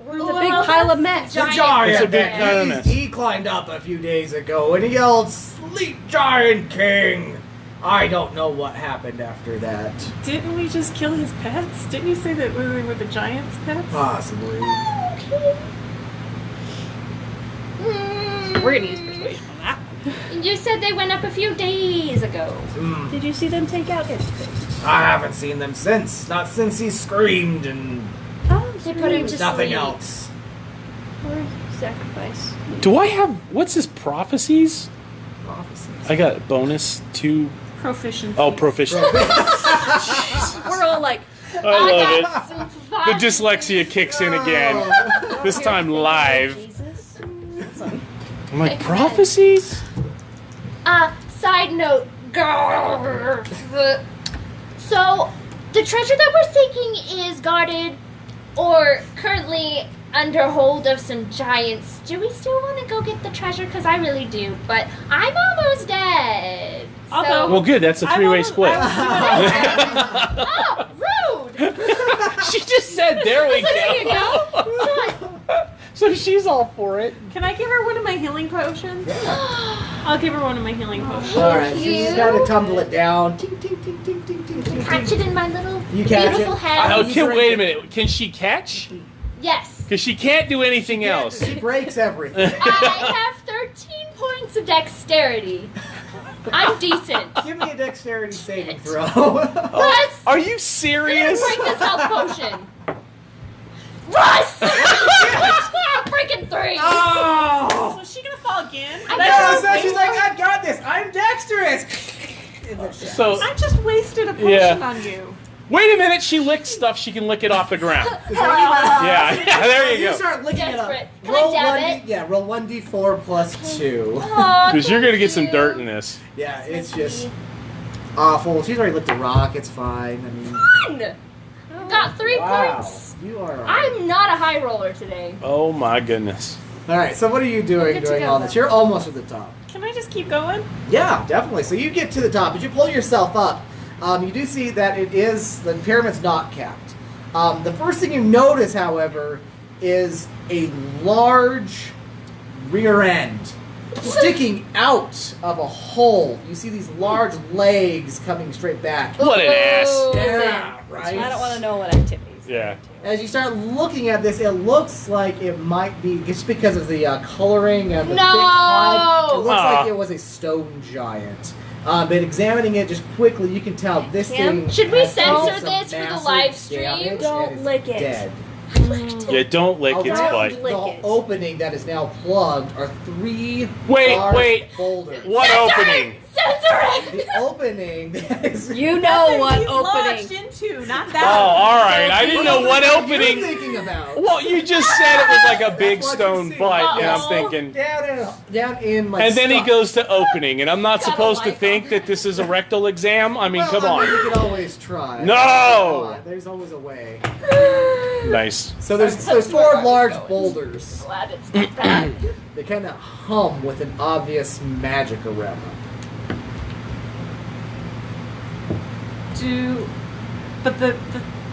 Speaker 2: It's a big pile of mess.
Speaker 4: The
Speaker 3: Giant.
Speaker 4: giant,
Speaker 1: It's a big
Speaker 4: that
Speaker 1: pile of
Speaker 4: he's-
Speaker 1: mess.
Speaker 4: he climbed up a few days ago and he yelled, "Sleep, giant king!" I don't know what happened after that.
Speaker 5: Didn't we just kill his pets? Didn't you say that we were the giant's pets?
Speaker 4: Possibly.
Speaker 3: Okay.
Speaker 2: We're gonna use persuasion on that one.
Speaker 3: You said they went up a few days ago.
Speaker 2: Did you see them take out anything?
Speaker 4: I haven't seen them since. Not since he screamed and
Speaker 2: Oh,
Speaker 3: They put him to
Speaker 4: nothing
Speaker 3: sleep.
Speaker 4: else.
Speaker 2: Or sacrifice.
Speaker 1: Do I have what's this prophecies?
Speaker 4: Prophecies.
Speaker 1: I got bonus 2.
Speaker 5: Proficiency.
Speaker 1: Oh, proficient.
Speaker 2: We're all like,
Speaker 1: I love it.
Speaker 3: got some
Speaker 1: The dyslexia kicks in again. This time live.
Speaker 2: Jesus.
Speaker 1: I'm like, prophecies?
Speaker 3: Side note. So, the treasure that we're seeking is guarded or currently under hold of some giants. Do we still want to go get the treasure? Because I really do, but I'm almost dead.
Speaker 5: I'll
Speaker 3: So-
Speaker 5: go.
Speaker 1: Well, good. That's a 3-way split.
Speaker 3: Oh, rude!
Speaker 1: She just said, there we
Speaker 3: There you
Speaker 1: go.
Speaker 3: go.
Speaker 1: So she's all for it.
Speaker 5: Can I give her one of my healing potions? I'll give her one of my healing potions.
Speaker 4: Alright, so you
Speaker 3: you.
Speaker 4: just gotta tumble it down. Ting, ting, ting, ting, ting, ting, ting,
Speaker 3: Catch
Speaker 4: ting.
Speaker 3: it in my little
Speaker 4: You catch
Speaker 3: beautiful
Speaker 4: it.
Speaker 3: hand.
Speaker 1: Okay, wait a minute. Can she catch?
Speaker 3: Yes.
Speaker 1: Because she can't do anything else.
Speaker 4: She breaks everything.
Speaker 3: I have 13 points of dexterity. I'm decent.
Speaker 4: Give me a dexterity saving throw.
Speaker 3: Russ!
Speaker 1: Are you
Speaker 3: You're gonna
Speaker 1: serious?
Speaker 3: break this health potion. Russ! A freaking 3.
Speaker 4: Oh!
Speaker 5: So is she gonna fall again?
Speaker 3: I
Speaker 4: No,
Speaker 3: know.
Speaker 4: so she's like, I've got this. I'm dexterous.
Speaker 1: So,
Speaker 5: I just wasted a potion
Speaker 1: Yeah.
Speaker 5: on you.
Speaker 1: wait a minute. She licks stuff. She can lick it off the ground.
Speaker 4: Does anybody-
Speaker 1: Yeah, there you
Speaker 4: You
Speaker 1: go.
Speaker 4: start licking
Speaker 3: Desperate.
Speaker 4: it
Speaker 3: Can
Speaker 4: up.
Speaker 3: I
Speaker 4: Roll
Speaker 3: dab
Speaker 4: 1d,
Speaker 3: it?
Speaker 4: yeah, roll 1d4 plus 2.
Speaker 3: Aw,
Speaker 1: Because you're going to get some
Speaker 3: thank
Speaker 1: dirt
Speaker 3: you.
Speaker 1: in this.
Speaker 4: Yeah, it's just awful. She's already licked a rock. It's fine. I mean,
Speaker 3: One. Got 3
Speaker 4: wow.
Speaker 3: points.
Speaker 4: You are.
Speaker 3: I'm not a high roller today.
Speaker 1: Oh, my goodness.
Speaker 4: All right. So what are you doing
Speaker 3: Good to
Speaker 4: during
Speaker 3: go,
Speaker 4: all this?
Speaker 3: though.
Speaker 4: You're almost at the top.
Speaker 5: Can I just keep going?
Speaker 4: Yeah, definitely. So you get to the top. As you pull yourself up, you do see that the pyramid's not capped. The first thing you notice, however, is a large rear end sticking out of a hole. You see these large legs coming straight back.
Speaker 1: What an ass.
Speaker 4: Yeah, right.
Speaker 2: I don't want to know what activities.
Speaker 1: Yeah.
Speaker 4: As you start looking at this, it looks like it might be just because of the coloring and the thick hide. It looks
Speaker 1: Aw.
Speaker 4: like it was a stone giant. But examining it just quickly, you can tell this
Speaker 2: Kim,
Speaker 4: thing.
Speaker 3: should we
Speaker 4: has
Speaker 3: censor
Speaker 4: taken some
Speaker 3: this for the
Speaker 4: massive
Speaker 3: live stream?
Speaker 4: damage
Speaker 2: Don't
Speaker 4: and is
Speaker 2: lick it.
Speaker 4: Dead.
Speaker 1: Yeah, don't lick its
Speaker 4: Around
Speaker 1: butt.
Speaker 2: Lick
Speaker 4: the
Speaker 2: it.
Speaker 4: opening that is now plugged are 3
Speaker 1: Wait,
Speaker 4: large
Speaker 1: wait.
Speaker 4: boulders.
Speaker 1: What opening?
Speaker 3: Censor it!
Speaker 4: The opening that is.
Speaker 2: You know what
Speaker 5: He's lodged
Speaker 2: opening.
Speaker 5: into, not
Speaker 1: Oh,
Speaker 5: that.
Speaker 1: all right. I didn't know what
Speaker 4: You're
Speaker 1: opening.
Speaker 4: thinking about.
Speaker 1: Well, you just said it was like a big
Speaker 4: That's what
Speaker 1: stone
Speaker 4: you see.
Speaker 1: butt, and I'm
Speaker 3: Uh-oh.
Speaker 1: thinking.
Speaker 4: Down in like.
Speaker 1: And then he
Speaker 4: stuff.
Speaker 1: goes to opening, and I'm not
Speaker 3: Got a
Speaker 1: supposed to
Speaker 3: light
Speaker 1: think
Speaker 3: on.
Speaker 1: that this is a rectal exam. I mean,
Speaker 4: Well,
Speaker 1: come
Speaker 4: I mean,
Speaker 1: on.
Speaker 4: you can always try.
Speaker 1: No!
Speaker 4: Come on, there's always a way.
Speaker 1: Nice.
Speaker 4: So there's
Speaker 3: That's where
Speaker 4: 4
Speaker 3: I was
Speaker 4: large
Speaker 3: going.
Speaker 4: boulders.
Speaker 3: Glad it's not bad.
Speaker 4: They kind of hum with an obvious magic around them.
Speaker 5: But the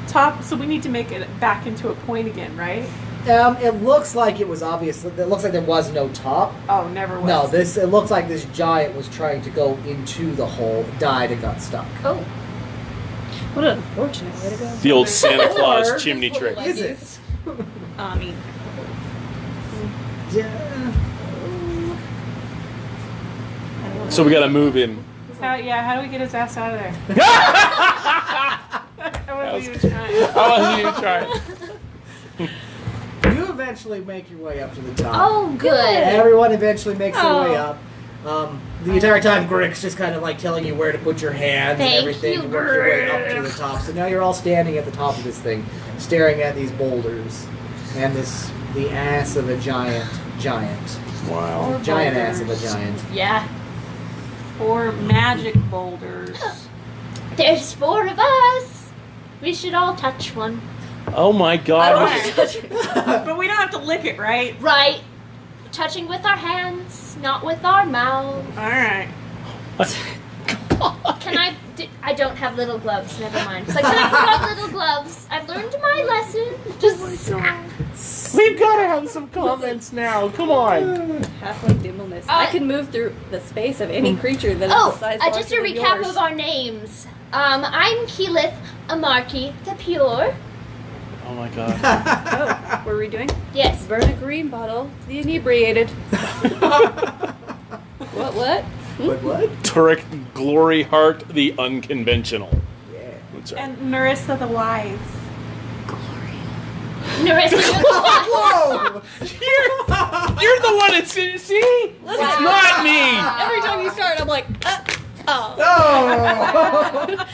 Speaker 5: top, so we need to make it back into a point again, right?
Speaker 4: It looks like it was obvious. It looks like there was no top.
Speaker 5: Oh, never was.
Speaker 4: No, it looks like this giant was trying to go into the hole, died, and got stuck.
Speaker 3: Oh.
Speaker 2: What an unfortunate way to go.
Speaker 1: The old Santa
Speaker 4: Or-
Speaker 1: Claus chimney
Speaker 3: Just
Speaker 1: trick.
Speaker 3: little
Speaker 4: Is it?
Speaker 5: I mean,
Speaker 4: Yeah.
Speaker 1: So we gotta move him.
Speaker 5: how do we get his ass out of there? I wasn't even trying.
Speaker 1: I wasn't even trying.
Speaker 4: You eventually make your way up to the top.
Speaker 3: Oh, good.
Speaker 4: Everyone eventually makes their way
Speaker 2: Oh.
Speaker 4: up. The entire time, Grick's just kind of like telling you where to put your hands
Speaker 3: Thank
Speaker 4: and everything
Speaker 3: you,
Speaker 4: to work your way up to
Speaker 3: Grick.
Speaker 4: the top. So now you're all standing at the top of this thing, staring at these boulders and the ass of a giant.
Speaker 1: Wow.
Speaker 4: Giant ass of a giant.
Speaker 3: Yeah.
Speaker 5: 4 magic boulders.
Speaker 3: There's 4 of us. We should all touch one.
Speaker 1: Oh my
Speaker 2: I don't
Speaker 1: God.
Speaker 2: want to touch it.
Speaker 5: But we don't have to lick it, right?
Speaker 3: Right. Touching with our hands, not with our mouths.
Speaker 5: All right.
Speaker 3: Can I? I don't have little gloves. Never mind. It's like, can I put on little gloves? I've learned my lesson. Just.
Speaker 1: We've got to have some comments now. Come on.
Speaker 2: Halfway dimmerness. I can move through the space of any creature that is
Speaker 3: Oh,
Speaker 2: the size
Speaker 3: just a
Speaker 2: larger than
Speaker 3: recap
Speaker 2: yours.
Speaker 3: of our names. I'm Keyleth Amarki the Pure.
Speaker 1: Oh my God.
Speaker 2: Oh, what are we doing?
Speaker 3: Yes.
Speaker 2: Verna Greenbottle, the inebriated. What what?
Speaker 4: What?
Speaker 1: Turek Gloryheart the Unconventional.
Speaker 4: Yeah.
Speaker 1: That's right.
Speaker 5: And Narissa the Wise.
Speaker 3: Narissa,
Speaker 4: Whoa!
Speaker 1: You're the one that's see? It's not me.
Speaker 2: Every time you start, I'm like, oh.
Speaker 4: Oh!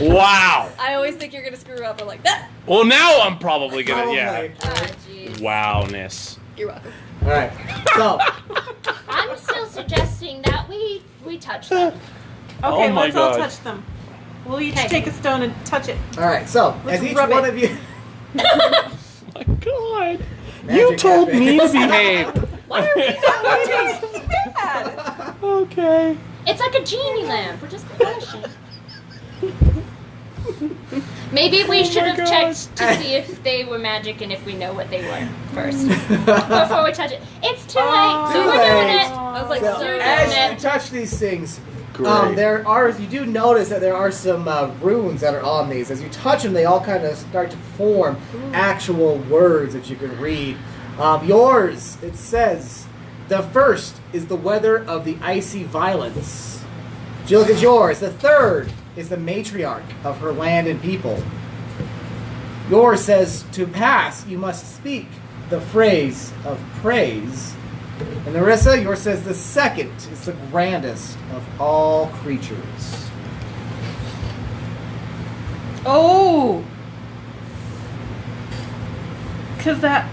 Speaker 1: Wow.
Speaker 2: I always think you're gonna screw up. I'm like, that.
Speaker 1: Well, now I'm probably gonna. Yeah.
Speaker 2: Oh, jeez.
Speaker 1: Wowness.
Speaker 2: You're welcome.
Speaker 4: All right. So,
Speaker 3: I'm still suggesting that we touch them.
Speaker 5: Okay,
Speaker 1: Oh my
Speaker 5: let's all
Speaker 1: God.
Speaker 5: touch them. We'll each
Speaker 3: Okay.
Speaker 5: take a stone and touch it.
Speaker 4: all right. So,
Speaker 5: Let's
Speaker 4: as each
Speaker 5: rub
Speaker 4: one
Speaker 5: it.
Speaker 4: of you,
Speaker 1: My God.
Speaker 4: Magic
Speaker 1: You told
Speaker 4: happened.
Speaker 1: me to behave.
Speaker 2: Why are we not
Speaker 5: Bad.
Speaker 1: Okay.
Speaker 3: It's like a genie lamp. We're just flashing. Maybe we should have
Speaker 1: God.
Speaker 3: checked to see if they were magic and if we know what they were first before we touch it. It's too late, so
Speaker 4: Too
Speaker 3: we're doing
Speaker 4: late.
Speaker 3: it.
Speaker 2: I was like,
Speaker 4: so
Speaker 2: so
Speaker 4: as you
Speaker 3: it.
Speaker 4: touch these things,
Speaker 1: Great.
Speaker 4: you do notice that there are some runes that are on these. As you touch them, they all kind of start to form actual words that you can read. Yours, it says, the first is the weather of the icy violence. If you look at yours, the third is the matriarch of her land and people. Yours says, to pass, you must speak the phrase of praise. And Narissa, yours says, the second is the grandest of all creatures.
Speaker 5: Oh! Because that.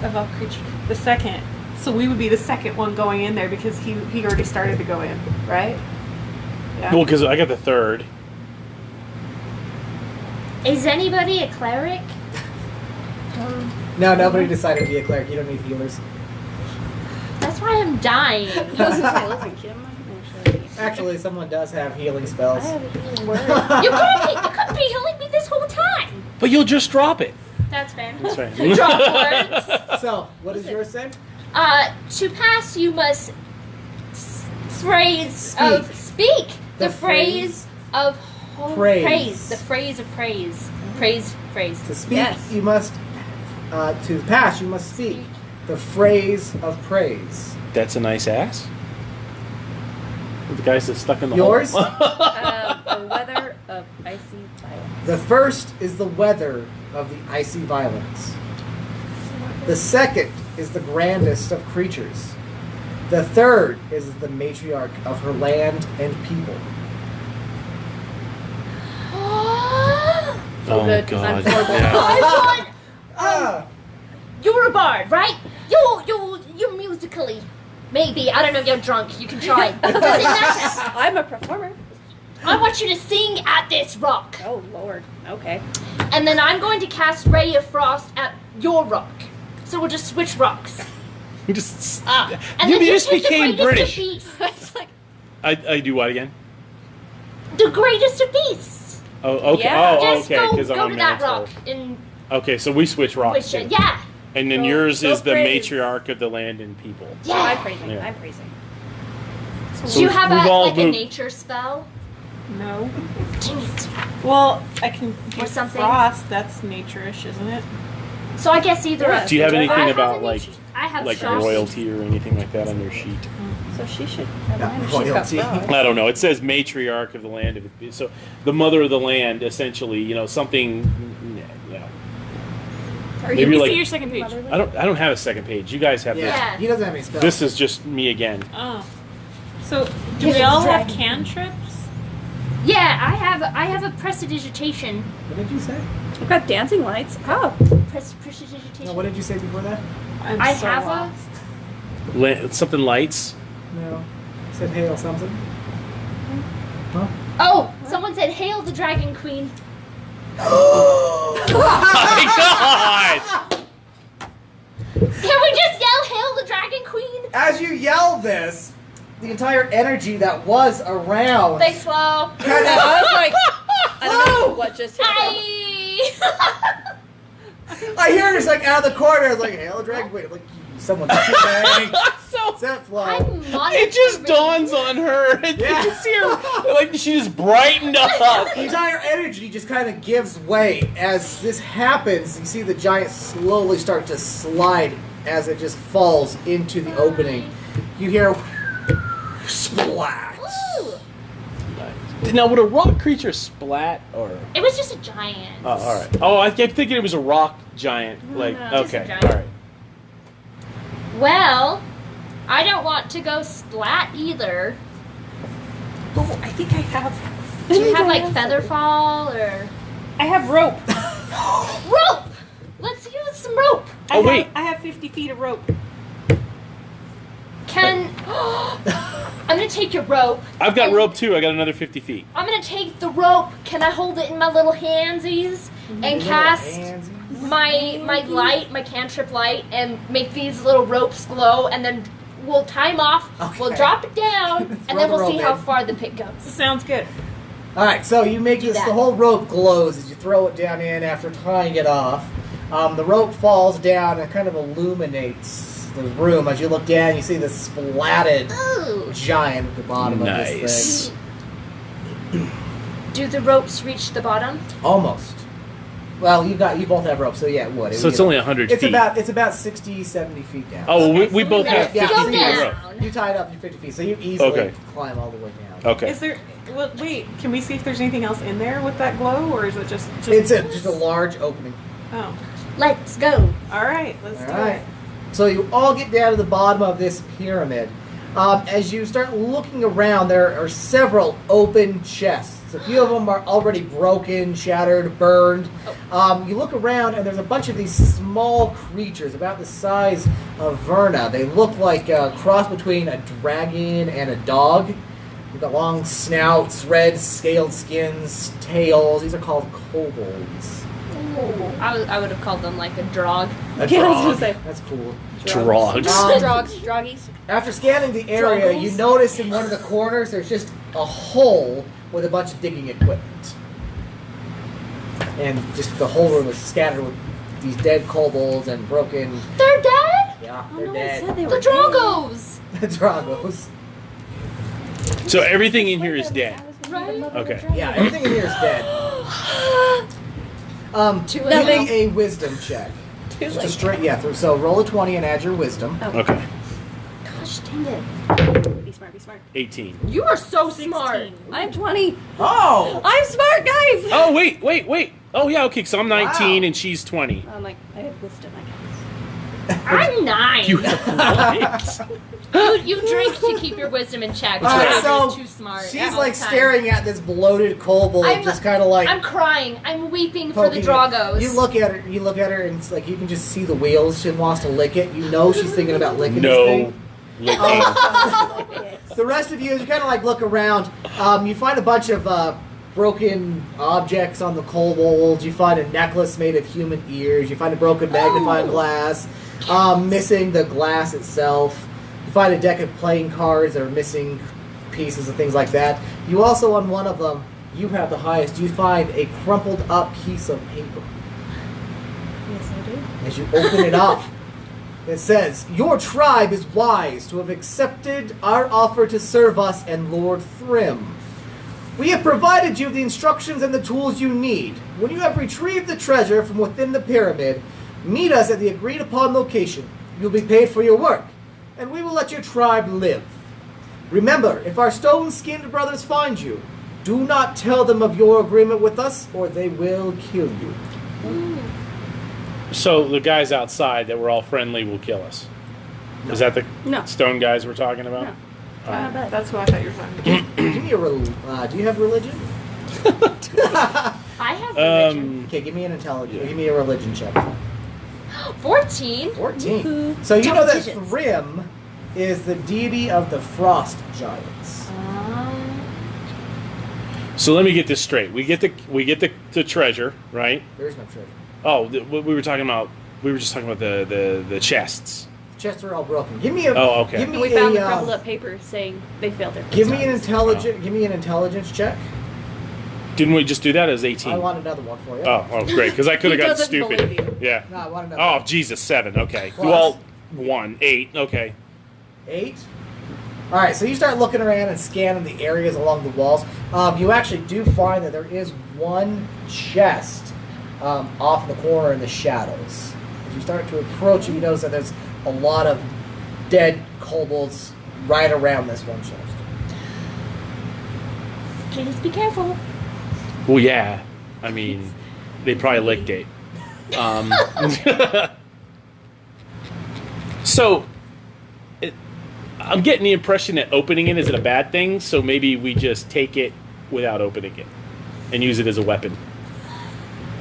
Speaker 5: Of all creatures. The second. So we would be the second one going in there because he already started to go in, right? Yeah.
Speaker 1: Well, because I got the third.
Speaker 3: Is anybody a cleric?
Speaker 4: No, nobody decided to be a cleric. You don't need healers.
Speaker 3: That's why I'm dying.
Speaker 2: I was gonna say, listen, kid, I'm not actually.
Speaker 4: Actually, someone does have healing
Speaker 2: I
Speaker 4: spells.
Speaker 2: have a healing word.
Speaker 3: You couldn't be healing me this whole time.
Speaker 1: But you'll just drop it.
Speaker 3: That's fair.
Speaker 1: That's right.
Speaker 3: Drop words.
Speaker 4: So, what does yours say?
Speaker 3: To pass, you must speak the phrase of
Speaker 4: Praise.
Speaker 3: The phrase of praise. Praise.
Speaker 4: To speak,
Speaker 2: Yes.
Speaker 4: you must. To pass, you must speak the phrase of praise.
Speaker 1: That's a nice ass. The guys that stuck in the
Speaker 4: Yours?
Speaker 1: hole.
Speaker 2: The weather of icy violence.
Speaker 4: The first is the weather of the icy violence. The second is the grandest of creatures. The third is the matriarch of her land and people.
Speaker 1: Oh
Speaker 2: good, 'cause I'm
Speaker 1: God.
Speaker 2: horrible.
Speaker 1: Yeah.
Speaker 3: I thought
Speaker 4: Ah!
Speaker 3: you're a bard, right? You're musically. Maybe. I don't know, you're drunk. You can try. Doesn't matter.
Speaker 2: I'm a performer.
Speaker 3: I want you to sing at this rock.
Speaker 2: Oh Lord. Okay.
Speaker 3: And then I'm going to cast Ray of Frost at your rock. So we'll just switch rocks.
Speaker 1: You just.
Speaker 3: And
Speaker 1: You
Speaker 3: then
Speaker 1: just
Speaker 3: take the
Speaker 1: became
Speaker 3: greatest
Speaker 1: British.
Speaker 3: Of beasts.
Speaker 2: It's like
Speaker 1: I do what again?
Speaker 3: The greatest of beasts.
Speaker 1: Oh, okay.
Speaker 2: Yeah.
Speaker 1: Oh,
Speaker 3: Just
Speaker 1: okay.
Speaker 3: go
Speaker 1: Because I'm
Speaker 3: to
Speaker 1: a
Speaker 3: that
Speaker 1: minotaur.
Speaker 3: rock and
Speaker 1: Okay, so we switch rocks.
Speaker 3: wish it.
Speaker 1: too.
Speaker 3: Yeah.
Speaker 1: And then
Speaker 2: Go-
Speaker 1: yours
Speaker 2: go
Speaker 1: is the
Speaker 2: praise.
Speaker 1: matriarch of the land and people.
Speaker 2: I'm
Speaker 3: Yeah.
Speaker 2: praising.
Speaker 1: Yeah.
Speaker 2: I'm praising.
Speaker 1: So
Speaker 3: Do you have
Speaker 1: we've all
Speaker 3: like a
Speaker 1: moved-
Speaker 3: nature spell?
Speaker 5: No.
Speaker 3: Dang it.
Speaker 5: Well, I can do
Speaker 3: Or something.
Speaker 5: frost. That's nature-ish, isn't it?
Speaker 3: So I guess either.
Speaker 2: Yeah.
Speaker 1: Do you have
Speaker 2: I
Speaker 1: anything
Speaker 3: have
Speaker 1: about
Speaker 3: a
Speaker 1: like
Speaker 3: nature- I have
Speaker 1: like
Speaker 3: frost.
Speaker 1: royalty or anything like that on your sheet?
Speaker 2: So she should have
Speaker 4: Not
Speaker 2: mine if she's got
Speaker 4: royalty.
Speaker 2: frogs.
Speaker 1: I don't know. It says matriarch of the land. So the mother of the land, essentially, you know, something. Yeah.
Speaker 2: Are
Speaker 1: Maybe
Speaker 2: you
Speaker 1: like-
Speaker 5: See your second page.
Speaker 1: I don't have a second page. You guys have
Speaker 3: Yeah.
Speaker 4: He doesn't have any spells.
Speaker 1: this. This is just me again.
Speaker 5: Oh. So, do
Speaker 3: Yeah,
Speaker 5: we all
Speaker 3: dragon.
Speaker 5: have cantrips?
Speaker 3: Yeah, I have a prestidigitation.
Speaker 4: What did you say?
Speaker 2: I've got dancing lights. Oh.
Speaker 3: Prestidigitation.
Speaker 4: No, what did you say before that?
Speaker 5: I'm
Speaker 3: I
Speaker 5: so
Speaker 3: have
Speaker 5: lost.
Speaker 1: Something lights.
Speaker 4: No. You said hail something. Huh?
Speaker 3: Oh, someone said, "Hail the Dragon Queen."
Speaker 1: My God!
Speaker 3: Can we just yell, "Hail the Dragon Queen"?
Speaker 4: As you yell this, the entire energy that was around
Speaker 3: Thanks, Flo.
Speaker 4: kind of.
Speaker 2: I was like, I don't know what just happened.
Speaker 4: I hear it just like out of the corner. I was like, "Hail, Dragon Queen!" I'm like, someone's kidding.
Speaker 1: So
Speaker 4: That flow.
Speaker 3: I'm monitoring.
Speaker 1: it just dawns on her. And
Speaker 4: Yeah.
Speaker 1: you can see her like she just brightened up.
Speaker 4: The entire energy just kind of gives way as this happens. You see the giant slowly start to slide as it just falls into the opening, you hear splat.
Speaker 3: Ooh.
Speaker 6: Now, would a rock creature splat or?
Speaker 3: It was just a giant.
Speaker 6: Oh, all right. Oh, I kept thinking it was a rock giant. Like,
Speaker 3: just a
Speaker 6: okay,
Speaker 3: giant.
Speaker 6: all right.
Speaker 3: Well, I don't want to go splat either.
Speaker 5: Oh, I think I have.
Speaker 3: Do you have like Featherfall or
Speaker 5: I have rope.
Speaker 3: rope? Let's use some rope.
Speaker 6: Oh, wait.
Speaker 5: I have 50 feet of rope.
Speaker 3: Can I'm gonna take your rope.
Speaker 6: I've got
Speaker 3: and
Speaker 6: rope too. I got another 50 feet.
Speaker 3: I'm gonna take the rope. Can I hold it in my little handsies and cast my cantrip light and make these little ropes glow, and then we'll time off.
Speaker 4: Okay.
Speaker 3: We'll drop it down, and
Speaker 4: Throw
Speaker 3: then
Speaker 4: the
Speaker 3: we'll see
Speaker 4: rope
Speaker 3: how
Speaker 4: in.
Speaker 3: far the pit goes.
Speaker 5: Sounds good.
Speaker 4: All right, so you make this.
Speaker 3: that.
Speaker 4: The whole rope glows as you throw it down in after tying it off. The rope falls down and kind of illuminates the room. As you look down, you see this splatted
Speaker 3: Ooh.
Speaker 4: giant at the bottom of this
Speaker 6: Nice.
Speaker 4: thing.
Speaker 3: Do the ropes reach the bottom?
Speaker 4: Almost. Well, you both have rope, so yeah, it would.
Speaker 6: So it's only 100
Speaker 4: It's
Speaker 6: feet.
Speaker 4: it's about 60, 70 feet down.
Speaker 6: Oh, well, we
Speaker 3: so
Speaker 6: both
Speaker 3: we
Speaker 6: have
Speaker 3: gotta
Speaker 6: 50
Speaker 3: go
Speaker 6: feet of rope.
Speaker 3: down.
Speaker 4: You tie it up, you're 50 feet, so you easily
Speaker 6: Okay.
Speaker 4: climb all the way down.
Speaker 6: Okay.
Speaker 5: Is there? Well, wait. Can we see if there's anything else in there with that glow, or is it just?
Speaker 4: It's just a large opening.
Speaker 5: Oh.
Speaker 3: Let's go.
Speaker 5: All right. Let's
Speaker 4: All
Speaker 5: do
Speaker 4: right.
Speaker 5: it.
Speaker 4: So you all get down to the bottom of this pyramid. As you start looking around, there are several open chests. A few of them are already broken, shattered, burned. You look around, and there's a bunch of these small creatures about the size of Verna. They look like a cross between a dragon and a dog. They've got long snouts, red scaled skins, tails. These are called kobolds.
Speaker 3: I would have called them like a drog.
Speaker 4: A
Speaker 2: Yeah, I was
Speaker 4: drog.
Speaker 2: gonna say.
Speaker 4: That's cool.
Speaker 6: Drogs.
Speaker 2: Droggies.
Speaker 4: After scanning the area, you
Speaker 3: Struggles.
Speaker 4: notice in one of the corners there's just a hole with a bunch of digging equipment. And just the whole room is scattered with these dead kobolds and broken.
Speaker 3: They're dead?
Speaker 4: Yeah,
Speaker 2: Oh,
Speaker 4: they're
Speaker 2: no one said
Speaker 4: dead.
Speaker 2: they
Speaker 3: The
Speaker 2: were
Speaker 3: Drogos!
Speaker 4: The Dragos.
Speaker 6: So everything in here is dead.
Speaker 3: Right?
Speaker 6: Okay.
Speaker 4: Yeah, everything in here is dead. Give
Speaker 2: Nothing.
Speaker 4: me a wisdom check. Just a straight, so roll a 20 and add your wisdom.
Speaker 6: Okay.
Speaker 3: Gosh dang it.
Speaker 2: Be smart, be smart.
Speaker 6: 18.
Speaker 3: You are so smart.
Speaker 2: I'm 20.
Speaker 4: Oh!
Speaker 2: I'm smart, guys!
Speaker 6: Oh, wait. Oh, yeah, okay, so I'm 19
Speaker 4: Wow.
Speaker 6: and she's 20.
Speaker 2: I'm like, I have wisdom, I guess.
Speaker 3: I'm 9.
Speaker 6: You have what?
Speaker 3: You drink to keep your wisdom in check.
Speaker 4: Alright,
Speaker 3: You're
Speaker 4: so
Speaker 3: too smart.
Speaker 4: She's
Speaker 3: all
Speaker 4: like
Speaker 3: the time.
Speaker 4: staring at this bloated kobold,
Speaker 3: I'm-
Speaker 4: just kind of like
Speaker 3: I'm crying. I'm weeping for the
Speaker 4: poking it.
Speaker 3: Drogos.
Speaker 4: You look at her, and it's like you can just see the wheels. She wants to lick it. You know she's thinking about licking this
Speaker 6: No.
Speaker 4: thing.
Speaker 6: Licking.
Speaker 4: The rest of you, as you kind of like look around, you find a bunch of broken objects on the kobolds. You find a necklace made of human ears. You find a broken magnifying glass, missing the glass itself. You find a deck of playing cards that are missing pieces and things like that. You also, on one of them, you have the highest. You find a crumpled up piece of paper.
Speaker 2: Yes, I do.
Speaker 4: As you open it up, it says, "Your tribe is wise to have accepted our offer to serve us and Lord Thrym. We have provided you the instructions and the tools you need. When you have retrieved the treasure from within the pyramid, meet us at the agreed upon location. You'll be paid for your work, and we will let your tribe live. Remember, if our stone-skinned brothers find you, do not tell them of your agreement with us, or they will kill you."
Speaker 6: So the guys outside that were all friendly will kill us. Is that the
Speaker 2: No.
Speaker 6: stone guys we're talking about?
Speaker 2: No.
Speaker 5: That's what I thought you were talking about.
Speaker 4: Give me a do you have religion?
Speaker 3: I have religion.
Speaker 4: Okay, give me an intelligence. Give me a religion check.
Speaker 3: 14.
Speaker 4: 14. So you know
Speaker 3: Double
Speaker 4: that
Speaker 3: digits.
Speaker 4: Thrym is the deity of the frost giants.
Speaker 6: So let me get this straight. We get the treasure, right?
Speaker 4: There is no treasure.
Speaker 6: Oh, what we were talking about. We were just talking about the chests.
Speaker 4: Chests are all broken. Give me a.
Speaker 6: Oh, okay.
Speaker 4: Give me
Speaker 2: And we found the
Speaker 4: a.
Speaker 2: crumpled up paper saying they failed their
Speaker 4: Give me an
Speaker 2: tests.
Speaker 4: intelligence. Give me an intelligence check.
Speaker 6: Didn't we just do that as 18?
Speaker 4: I want another one for you.
Speaker 6: Oh, great. Because I could have
Speaker 2: He
Speaker 6: got
Speaker 2: doesn't
Speaker 6: stupid.
Speaker 2: believe you.
Speaker 6: Yeah.
Speaker 4: No, I want another.
Speaker 6: Oh,
Speaker 4: one.
Speaker 6: Jesus, 7. Okay.
Speaker 4: Plus.
Speaker 6: Well, 1, 8. Okay.
Speaker 4: 8. All right, so you start looking around and scanning the areas along the walls. You actually do find that there is one chest off in the corner in the shadows. As you start to approach it, you notice that there's a lot of dead kobolds right around this one chest.
Speaker 3: Please be careful.
Speaker 6: Well, yeah. I mean, they probably licked it. So, I'm getting the impression that opening it isn't a bad thing, so maybe we just take it without opening it and use it as a weapon.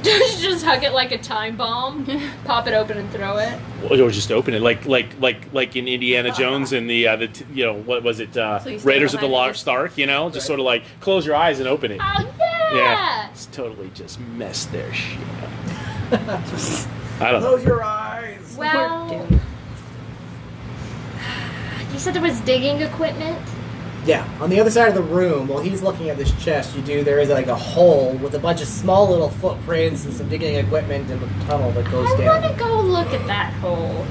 Speaker 3: Just hug it like a time bomb, pop it open and throw it.
Speaker 6: Or just open it, like in Indiana Jones and the what was it, Raiders of the Lost Ark? Just sort of like close your eyes and open it.
Speaker 3: Oh yeah!
Speaker 6: Yeah, it's totally just messed their shit up. I don't know.
Speaker 4: Close your eyes.
Speaker 3: Well, you said there was digging equipment.
Speaker 4: Yeah, on the other side of the room, while he's looking at this chest, there is like a hole with a bunch of small little footprints and some digging equipment in the tunnel that goes
Speaker 3: I
Speaker 4: down.
Speaker 3: want to go look at that hole.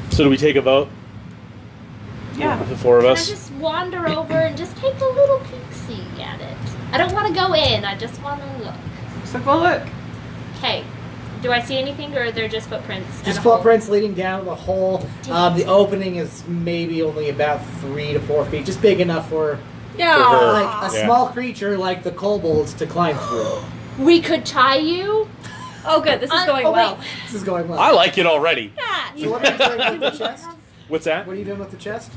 Speaker 6: So do we take a vote?
Speaker 5: Yeah.
Speaker 6: The four of
Speaker 3: Can I
Speaker 6: us?
Speaker 3: just wander over and just take a little peek-see at it? I don't want to go in. I just want to look.
Speaker 5: So go look.
Speaker 3: Okay. Do I see anything, or are there just footprints?
Speaker 4: Just
Speaker 3: and a hole?
Speaker 4: footprints leading down the hole. The opening is maybe only about 3 to 4 feet, just big enough for
Speaker 2: Yeah.
Speaker 4: like a
Speaker 6: Yeah.
Speaker 4: small creature like the kobolds to climb through.
Speaker 3: We could tie you.
Speaker 2: Oh, good. This is going
Speaker 3: oh,
Speaker 2: well.
Speaker 3: wait.
Speaker 4: This is going well.
Speaker 6: I like it already.
Speaker 3: Yeah.
Speaker 4: So what are you doing with the chest?
Speaker 6: What's that?
Speaker 4: What are you doing with the chest?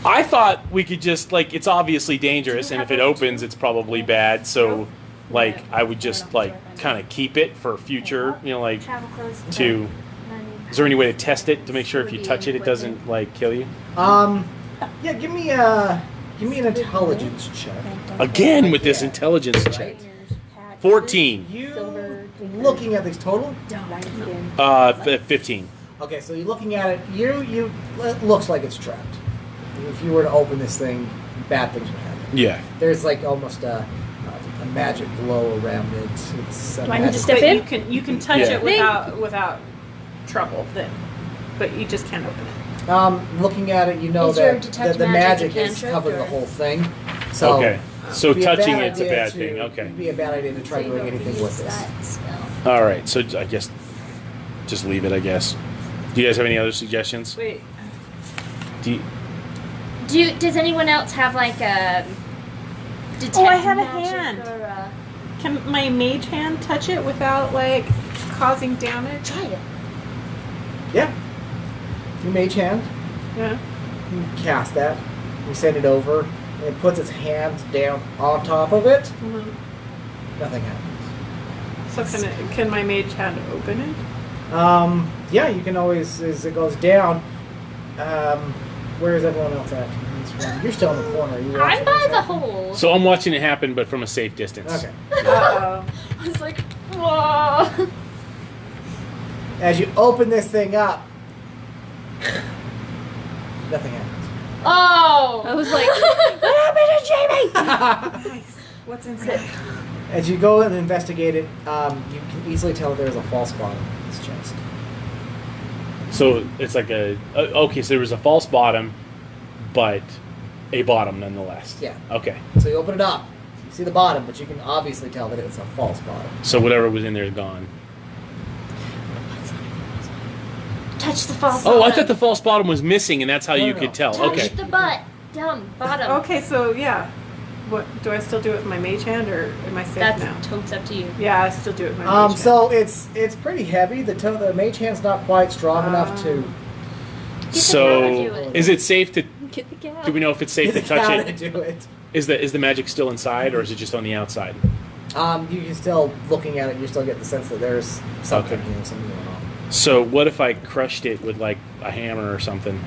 Speaker 6: I thought we could just, it's obviously dangerous, and if it opens, it's probably bad, so, I would just, kind of keep it for future,
Speaker 3: Travel clothes.
Speaker 6: to... Is there any way to test it to make sure if you touch it, it doesn't, kill you?
Speaker 4: Yeah, give me an intelligence check.
Speaker 6: Again with this intelligence check. 14.
Speaker 4: You looking at this total?
Speaker 6: 15.
Speaker 4: Okay, so you're looking at it. It looks like it's trapped. If you were to open this thing, bad things would happen.
Speaker 6: Yeah.
Speaker 4: There's almost a magic glow around it. It's
Speaker 2: Do I need to step
Speaker 5: But
Speaker 2: in?
Speaker 5: you can touch
Speaker 6: Yeah.
Speaker 5: it without trouble then, but you just can't open it.
Speaker 4: Looking at it, you know
Speaker 3: Is your
Speaker 4: that
Speaker 3: detect
Speaker 4: the magic
Speaker 3: magic a
Speaker 4: is
Speaker 3: cantrip,
Speaker 4: covering the
Speaker 3: or-
Speaker 4: whole thing. So
Speaker 6: Okay. So
Speaker 4: it'd be a
Speaker 6: touching
Speaker 4: bad
Speaker 6: it's a
Speaker 4: idea
Speaker 6: bad
Speaker 4: to-
Speaker 6: thing. Okay.
Speaker 4: It'd be a bad idea to try doing anything with this.
Speaker 3: That spell.
Speaker 6: All right. So I guess just leave it, I guess. Do you guys have any other suggestions?
Speaker 5: Wait.
Speaker 3: Does anyone else have a detect
Speaker 5: Oh, I have a
Speaker 3: magic
Speaker 5: hand.
Speaker 3: or a...
Speaker 5: Can my mage hand touch it without causing damage?
Speaker 3: Try it.
Speaker 4: Yeah. You mage hand.
Speaker 5: Yeah.
Speaker 4: You cast that. You send it over. And it puts its hand down on top of it. Nothing happens.
Speaker 5: So can my mage hand open it?
Speaker 4: Yeah, you can always, as it goes down, where is everyone else at? You're still in the corner. You watching
Speaker 3: I'm by
Speaker 4: this
Speaker 3: the
Speaker 4: happen?
Speaker 3: hole.
Speaker 6: So I'm watching it happen, but from a safe distance.
Speaker 4: Okay.
Speaker 5: Uh-oh.
Speaker 3: I was like, whoa.
Speaker 4: As you open this thing up, nothing happens.
Speaker 3: Oh.
Speaker 2: I was like, what happened to Jaymee?
Speaker 5: Nice. What's inside?
Speaker 4: As you go and investigate it, you can easily tell there's a false bottom in this chest.
Speaker 6: So it's like okay, so there was a false bottom, but a bottom nonetheless.
Speaker 4: Yeah.
Speaker 6: Okay.
Speaker 4: So you open it up. You see the bottom, but you can obviously tell that it's a false bottom.
Speaker 6: So whatever was in there is gone.
Speaker 3: Touch the false
Speaker 6: Oh, I
Speaker 3: bottom.
Speaker 6: thought the false bottom was missing, and that's how you
Speaker 4: No.
Speaker 6: could tell.
Speaker 3: Touch
Speaker 6: Okay.
Speaker 3: the butt. Dumb. Bottom.
Speaker 5: Okay, so yeah. What do I still do it with my mage hand, or am I safe
Speaker 3: That's
Speaker 5: now?
Speaker 3: totes up to you.
Speaker 5: Yeah, I still do it with my mage hand.
Speaker 4: So it's pretty heavy. The mage hand's not quite strong enough to
Speaker 3: Get the
Speaker 6: So
Speaker 3: hell out of it.
Speaker 6: is it safe to?
Speaker 2: Get the cat.
Speaker 6: Do we know if it's safe
Speaker 4: get
Speaker 6: to
Speaker 4: the
Speaker 6: touch
Speaker 4: cow
Speaker 6: it?
Speaker 4: to do it.
Speaker 6: Is the magic still inside, or is it just on the outside?
Speaker 4: You can still, looking at it, you still get the sense that there's something,
Speaker 6: Okay.
Speaker 4: something going on.
Speaker 6: So what if I crushed it with a hammer or something,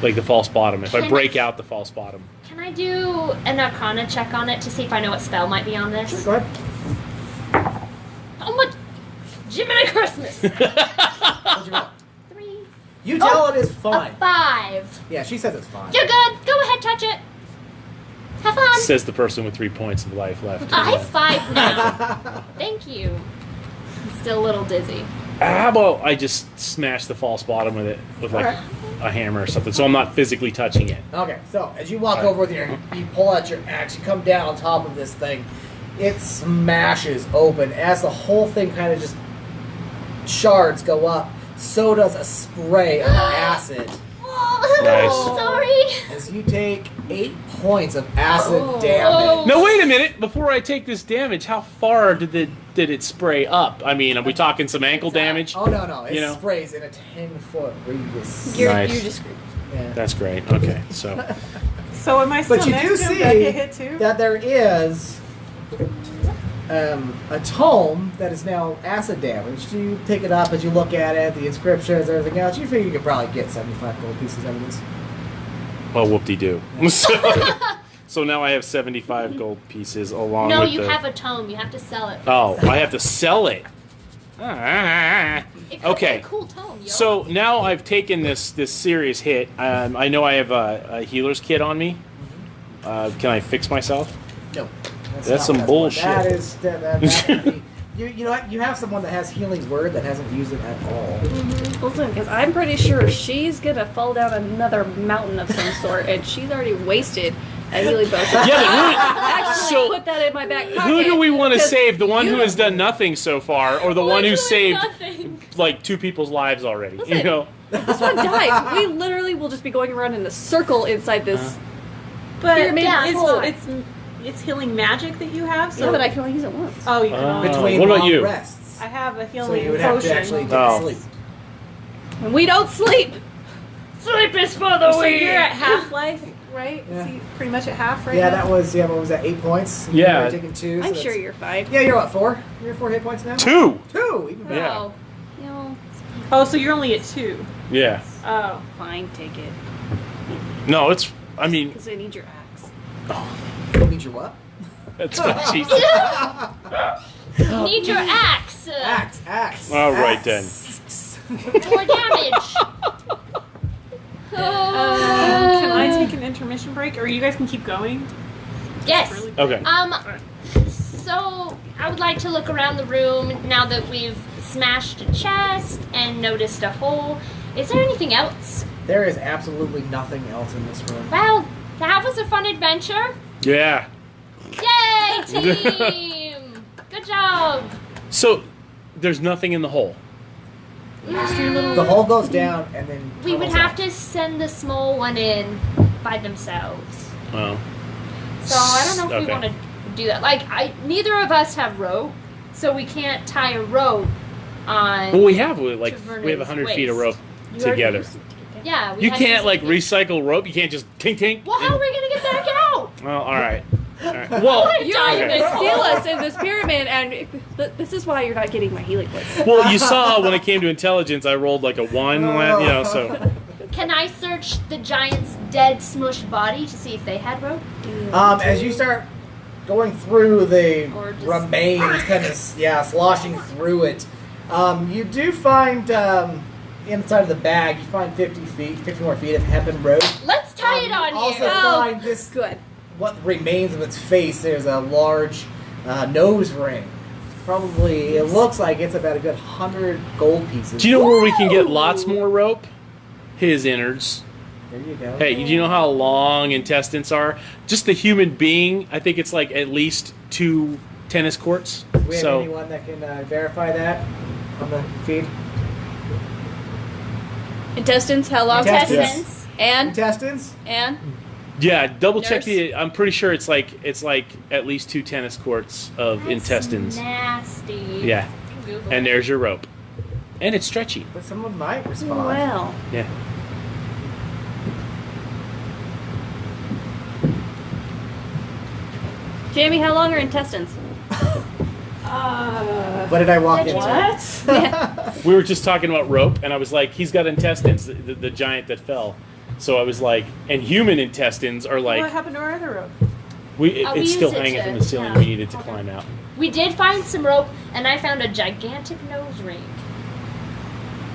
Speaker 6: like the false bottom? If I
Speaker 3: Can-
Speaker 6: break out the false bottom.
Speaker 3: Can I do an Arcana check on it to see if I know what spell might be on
Speaker 4: Sure,
Speaker 3: this?
Speaker 4: go ahead.
Speaker 3: Oh my! Jiminy Christmas!
Speaker 4: What'd you roll?
Speaker 3: 3.
Speaker 4: You tell it is
Speaker 3: A
Speaker 4: fine.
Speaker 3: 5.
Speaker 4: Yeah, she says it's fine.
Speaker 3: You're good. Go ahead, touch it. Have fun.
Speaker 6: Says the person with 3 points of life left.
Speaker 3: I have 5 now. Thank you. I'm still a little dizzy.
Speaker 6: How about I just smash the false bottom with it with
Speaker 4: Alright.
Speaker 6: a hammer or something, so I'm not physically touching it.
Speaker 4: Okay, so as you walk over with you pull out your axe, you come down on top of this thing. It smashes open as the whole thing kind of just shards go up. So does a spray of acid
Speaker 6: Nice.
Speaker 3: Sorry.
Speaker 4: As you take 8 points of acid damage.
Speaker 6: Now wait a minute. Before I take this damage, how far did it spray up? I mean, are we talking some ankle damage?
Speaker 4: Oh no! It
Speaker 6: You know?
Speaker 4: sprays in a 10-foot radius.
Speaker 2: You're
Speaker 6: Nice.
Speaker 2: just
Speaker 4: Yeah.
Speaker 6: That's great. Okay, so
Speaker 5: So am I still
Speaker 4: But you
Speaker 5: next
Speaker 4: do
Speaker 5: to him?
Speaker 4: see
Speaker 5: Did I get hit too?
Speaker 4: that there is a tome that is now acid damaged. You pick it up as you look at it, the inscriptions, everything else. You figure you could probably get 75 gold pieces out of this.
Speaker 6: well, whoop-de-doo. So now I have 75 gold pieces along
Speaker 3: No,
Speaker 6: with
Speaker 3: you
Speaker 6: the...
Speaker 3: have a tome. You have to sell it.
Speaker 6: Oh, I have to sell it.
Speaker 3: It could
Speaker 6: Okay.
Speaker 3: be a cool tome, yo.
Speaker 6: So now I've taken this serious hit. I know I have a healer's kit on me. Can I fix myself?
Speaker 4: No.
Speaker 6: That's
Speaker 4: not
Speaker 6: some
Speaker 4: what
Speaker 6: bullshit.
Speaker 4: That is that would be, you know what? You have someone that has healing word that hasn't used it at all.
Speaker 2: Listen, because I'm pretty sure she's gonna fall down another mountain of some sort, and she's already wasted a healing potion.
Speaker 6: Yeah,
Speaker 2: Actually,
Speaker 6: So,
Speaker 2: put that in my back pocket.
Speaker 6: who do we want to
Speaker 2: 'cause
Speaker 6: save? The one who
Speaker 2: you-
Speaker 6: has done nothing so far, or the one who
Speaker 3: Doing
Speaker 6: saved
Speaker 3: nothing.
Speaker 6: like 2 people's lives already? You
Speaker 2: Listen.
Speaker 6: know.
Speaker 2: This one dies. We literally will just be going around in a circle inside this.
Speaker 5: But
Speaker 2: Pyramid
Speaker 5: it's healing magic that you have. So
Speaker 2: Yeah, but I can only use it once.
Speaker 5: Oh, you can
Speaker 6: Oh.
Speaker 5: only.
Speaker 4: Between
Speaker 6: what about
Speaker 4: long
Speaker 6: you?
Speaker 4: rests.
Speaker 5: I have a
Speaker 4: So
Speaker 5: healing
Speaker 4: you would have
Speaker 5: potion.
Speaker 4: to actually take
Speaker 6: Oh.
Speaker 4: sleep.
Speaker 2: And we don't sleep.
Speaker 3: Sleep is for the
Speaker 5: So
Speaker 3: weak.
Speaker 5: you're at half life, right?
Speaker 4: Yeah.
Speaker 5: So you pretty much at half right
Speaker 4: Yeah,
Speaker 5: now?
Speaker 4: what was that, 8 points?
Speaker 6: Yeah.
Speaker 4: You're taking 2.
Speaker 2: I'm
Speaker 4: so
Speaker 2: sure
Speaker 4: that's-
Speaker 2: you're fine.
Speaker 4: Yeah, you're what, 4? You're 4 hit points now?
Speaker 6: 2.
Speaker 4: 2, even better.
Speaker 6: Yeah.
Speaker 2: Oh, you know,
Speaker 5: Oh, so you're only at 2.
Speaker 6: Yeah.
Speaker 5: Oh.
Speaker 2: fine, take it.
Speaker 6: No, it's. I mean,
Speaker 2: Because I need your axe.
Speaker 4: You need your what?
Speaker 6: that's what she said.
Speaker 3: Need your axe.
Speaker 4: Axe.
Speaker 6: All right,
Speaker 3: More damage.
Speaker 5: Can I take an intermission break, or you guys can keep going?
Speaker 3: Yes.
Speaker 5: Really?
Speaker 6: Okay.
Speaker 3: So I would like to look around the room now that we've smashed a chest and noticed a hole. Is there anything else?
Speaker 4: There is absolutely nothing else in this room.
Speaker 3: Well, that was a fun adventure.
Speaker 6: Yeah.
Speaker 3: Yay, team! Good job.
Speaker 6: So, there's nothing in the hole.
Speaker 4: The hole goes down and then
Speaker 3: We would
Speaker 4: tunnels
Speaker 3: have
Speaker 4: out.
Speaker 3: to send the small one in by themselves.
Speaker 6: Oh.
Speaker 3: So I don't know if
Speaker 6: Okay.
Speaker 3: we want to do that. Like, neither of us have rope, so we can't tie a rope on.
Speaker 6: Well, we have 100 feet of rope
Speaker 3: You already
Speaker 6: together.
Speaker 3: used it. Yeah. We
Speaker 6: You
Speaker 3: had to
Speaker 6: can't
Speaker 3: use it.
Speaker 6: recycle rope. You can't just tink.
Speaker 3: Well, how are we gonna get back out?
Speaker 6: Well, all right. All right. Well,
Speaker 2: You're
Speaker 3: Okay.
Speaker 2: going to steal us in this pyramid, and this is why you're not getting my healing potion.
Speaker 6: well, you saw when it came to intelligence, I rolled like a 1. So
Speaker 3: Can I search the giant's dead, smushed body to see if they had rope?
Speaker 4: As you start going through the
Speaker 3: Or just-
Speaker 4: remains, kind of sloshing through it, you do find inside of the bag. You find 50 more feet of hempen rope.
Speaker 3: Let's tie it on
Speaker 4: Also
Speaker 3: you.
Speaker 4: find this
Speaker 2: Good.
Speaker 4: what remains of its face. There's a large nose ring. Probably it looks like it's about a good 100 gold pieces.
Speaker 6: do you know where we can get lots more rope? His innards.
Speaker 4: There you go.
Speaker 6: Hey, do you know how long intestines are? Just the human being, I think it's like at least 2 tennis courts.
Speaker 4: Do we have
Speaker 6: So
Speaker 4: anyone that can verify that on the feed?
Speaker 2: Intestines, how long?
Speaker 4: Intestines.
Speaker 3: Intestines.
Speaker 4: Intestines?
Speaker 2: And
Speaker 6: yeah, double check
Speaker 2: Nurse?
Speaker 6: the. I'm pretty sure it's like at least 2 tennis courts of
Speaker 3: That's
Speaker 6: intestines.
Speaker 3: Nasty.
Speaker 6: Yeah,
Speaker 3: Google
Speaker 6: and
Speaker 3: it.
Speaker 6: there's your rope, and it's stretchy.
Speaker 4: But someone might respond.
Speaker 2: well,
Speaker 6: Yeah.
Speaker 2: Jaymee, how long are intestines?
Speaker 4: What did I walk into?
Speaker 5: What?
Speaker 6: We were just talking about rope, and I was like, he's got intestines, the giant that fell. So I was like, and human intestines are
Speaker 5: What
Speaker 6: like,
Speaker 5: happened to our other rope?
Speaker 3: we
Speaker 6: it's still
Speaker 3: used it
Speaker 6: hanging
Speaker 3: to-
Speaker 6: from the ceiling.
Speaker 5: yeah.
Speaker 6: We needed to climb out.
Speaker 3: We did find some rope, and I found a gigantic nose ring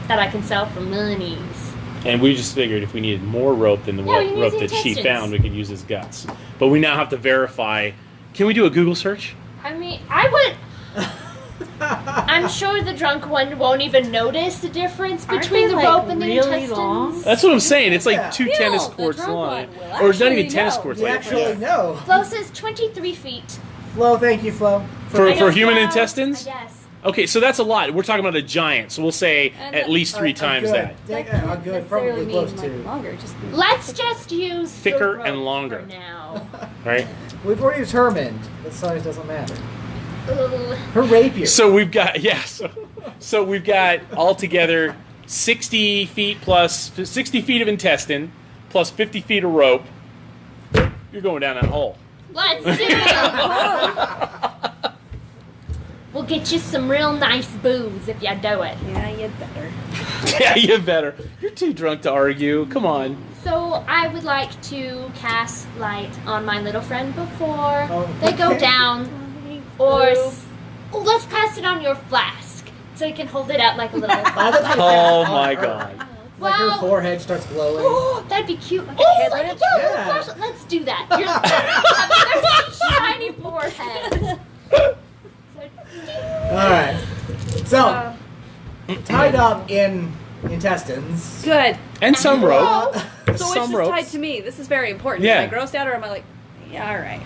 Speaker 3: that I can sell for monies.
Speaker 6: And we just figured if we needed more rope than the
Speaker 3: Yeah, we can
Speaker 6: rope
Speaker 3: use the
Speaker 6: that she
Speaker 3: intestines.
Speaker 6: found, we could use his guts. But we now have to verify. Can we do a Google search?
Speaker 3: I mean, I would. I'm sure the drunk one won't even notice the difference
Speaker 5: Aren't
Speaker 3: between
Speaker 5: they,
Speaker 3: the
Speaker 5: like,
Speaker 3: rope and the
Speaker 5: really
Speaker 3: intestines.
Speaker 5: long?
Speaker 6: That's what I'm saying. It's like
Speaker 4: Yeah.
Speaker 6: 2
Speaker 2: Phil,
Speaker 6: tennis
Speaker 2: the
Speaker 6: courts
Speaker 2: drunk
Speaker 6: long.
Speaker 2: one will
Speaker 6: Or not even
Speaker 2: actually
Speaker 6: tennis
Speaker 2: know.
Speaker 6: courts.
Speaker 4: You
Speaker 6: Like,
Speaker 4: actually know.
Speaker 3: Flo says 23 feet.
Speaker 4: Flo, thank you, Flo.
Speaker 6: For
Speaker 3: I know
Speaker 6: human
Speaker 3: Flo.
Speaker 6: intestines?
Speaker 3: Yes.
Speaker 6: Okay, so that's a lot. We're talking about a giant, so we'll say
Speaker 2: And
Speaker 6: at least 3 times that.
Speaker 4: Good,
Speaker 2: necessarily
Speaker 4: probably close
Speaker 2: mean,
Speaker 4: to.
Speaker 2: like, longer. Just
Speaker 3: Let's just use the
Speaker 6: Thicker
Speaker 3: rope
Speaker 6: and longer.
Speaker 3: for now.
Speaker 6: Right?
Speaker 4: We've already determined that size doesn't matter.
Speaker 3: Ugh.
Speaker 4: Her rapier.
Speaker 6: So we've got so we've got altogether 60 feet plus 60 feet of intestine plus 50 feet of rope. You're going down that hole.
Speaker 3: Let's do it. We'll get you some real nice booze if you do it.
Speaker 2: yeah, you'd better.
Speaker 6: Yeah, you better. You're too drunk to argue. Come on.
Speaker 3: So I would like to cast light on my little friend before they go
Speaker 4: Okay.
Speaker 3: down, or let's cast it on your flask so you can hold it out like a little.
Speaker 6: Oh my god.
Speaker 4: Like her
Speaker 3: Wow.
Speaker 4: forehead starts glowing.
Speaker 3: That'd be cute. Oh, like a
Speaker 4: Yeah.
Speaker 3: flashlight. Let's do that. You're have a very shiny forehead.
Speaker 4: Alright. So, tied up in intestines.
Speaker 2: Good.
Speaker 6: And some rope.
Speaker 2: So which
Speaker 6: Some
Speaker 2: is
Speaker 6: ropes.
Speaker 2: tied to me. This is very important.
Speaker 6: Yeah.
Speaker 2: Am I grossed out or am I like, yeah, all right.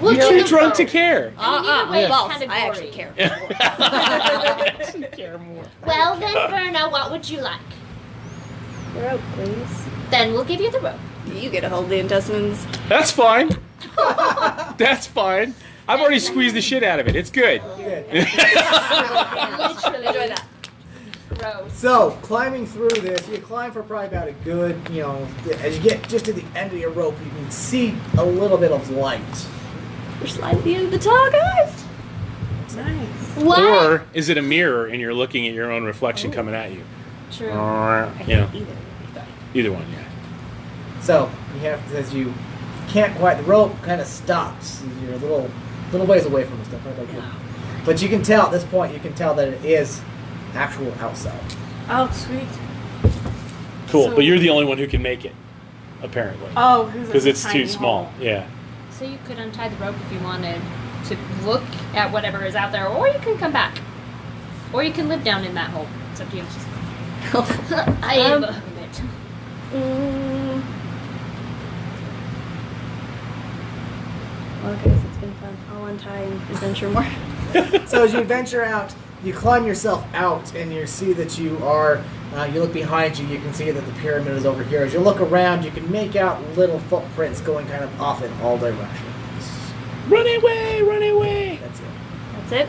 Speaker 3: We'll
Speaker 6: You're
Speaker 3: do
Speaker 6: too drunk to
Speaker 3: both.
Speaker 6: care.
Speaker 3: either way, it's
Speaker 2: Well,
Speaker 3: category.
Speaker 2: I actually care.
Speaker 6: Care more.
Speaker 3: Well then, Verna, what would you like?
Speaker 2: Rope, please.
Speaker 3: Then we'll give you the rope.
Speaker 2: You get a hold of the intestines.
Speaker 6: That's fine. That's fine. I've already squeezed the shit out of it. It's good.
Speaker 4: Good.
Speaker 3: Literally.
Speaker 2: Enjoy that.
Speaker 3: Gross.
Speaker 4: So, climbing through this, you climb for probably about a good, as you get just to the end of your rope, you can see a little bit of light.
Speaker 2: We're sliding at the end of the tunnel, guys.
Speaker 5: Nice.
Speaker 3: What?
Speaker 6: Or is it a mirror and you're looking at your own reflection coming at you?
Speaker 2: True.
Speaker 6: You know, either one, yeah.
Speaker 4: So, you have to, as you can't quite, the rope kind of stops. You're a little ways away from the stuff. Right? But you can tell, at this point, you can tell that it is actual outside.
Speaker 5: Oh, sweet.
Speaker 6: Cool,
Speaker 5: So-
Speaker 6: but you're the only one who can make it, apparently.
Speaker 5: Oh,
Speaker 6: Because it's too small. Yeah.
Speaker 3: So you could untie the rope if you wanted to look at whatever is out there, or you can come back. Or you can live down in that hole. It's up to you. I am a hermit.
Speaker 2: Well, guys, it's been fun. I'll untie and adventure more.
Speaker 4: So as you venture out, you climb yourself out, and you see that you are. You look behind you. You can see that the pyramid is over here. As you look around, you can make out little footprints going kind of off in all directions.
Speaker 6: Run away! Run away!
Speaker 4: That's it.
Speaker 2: That's it.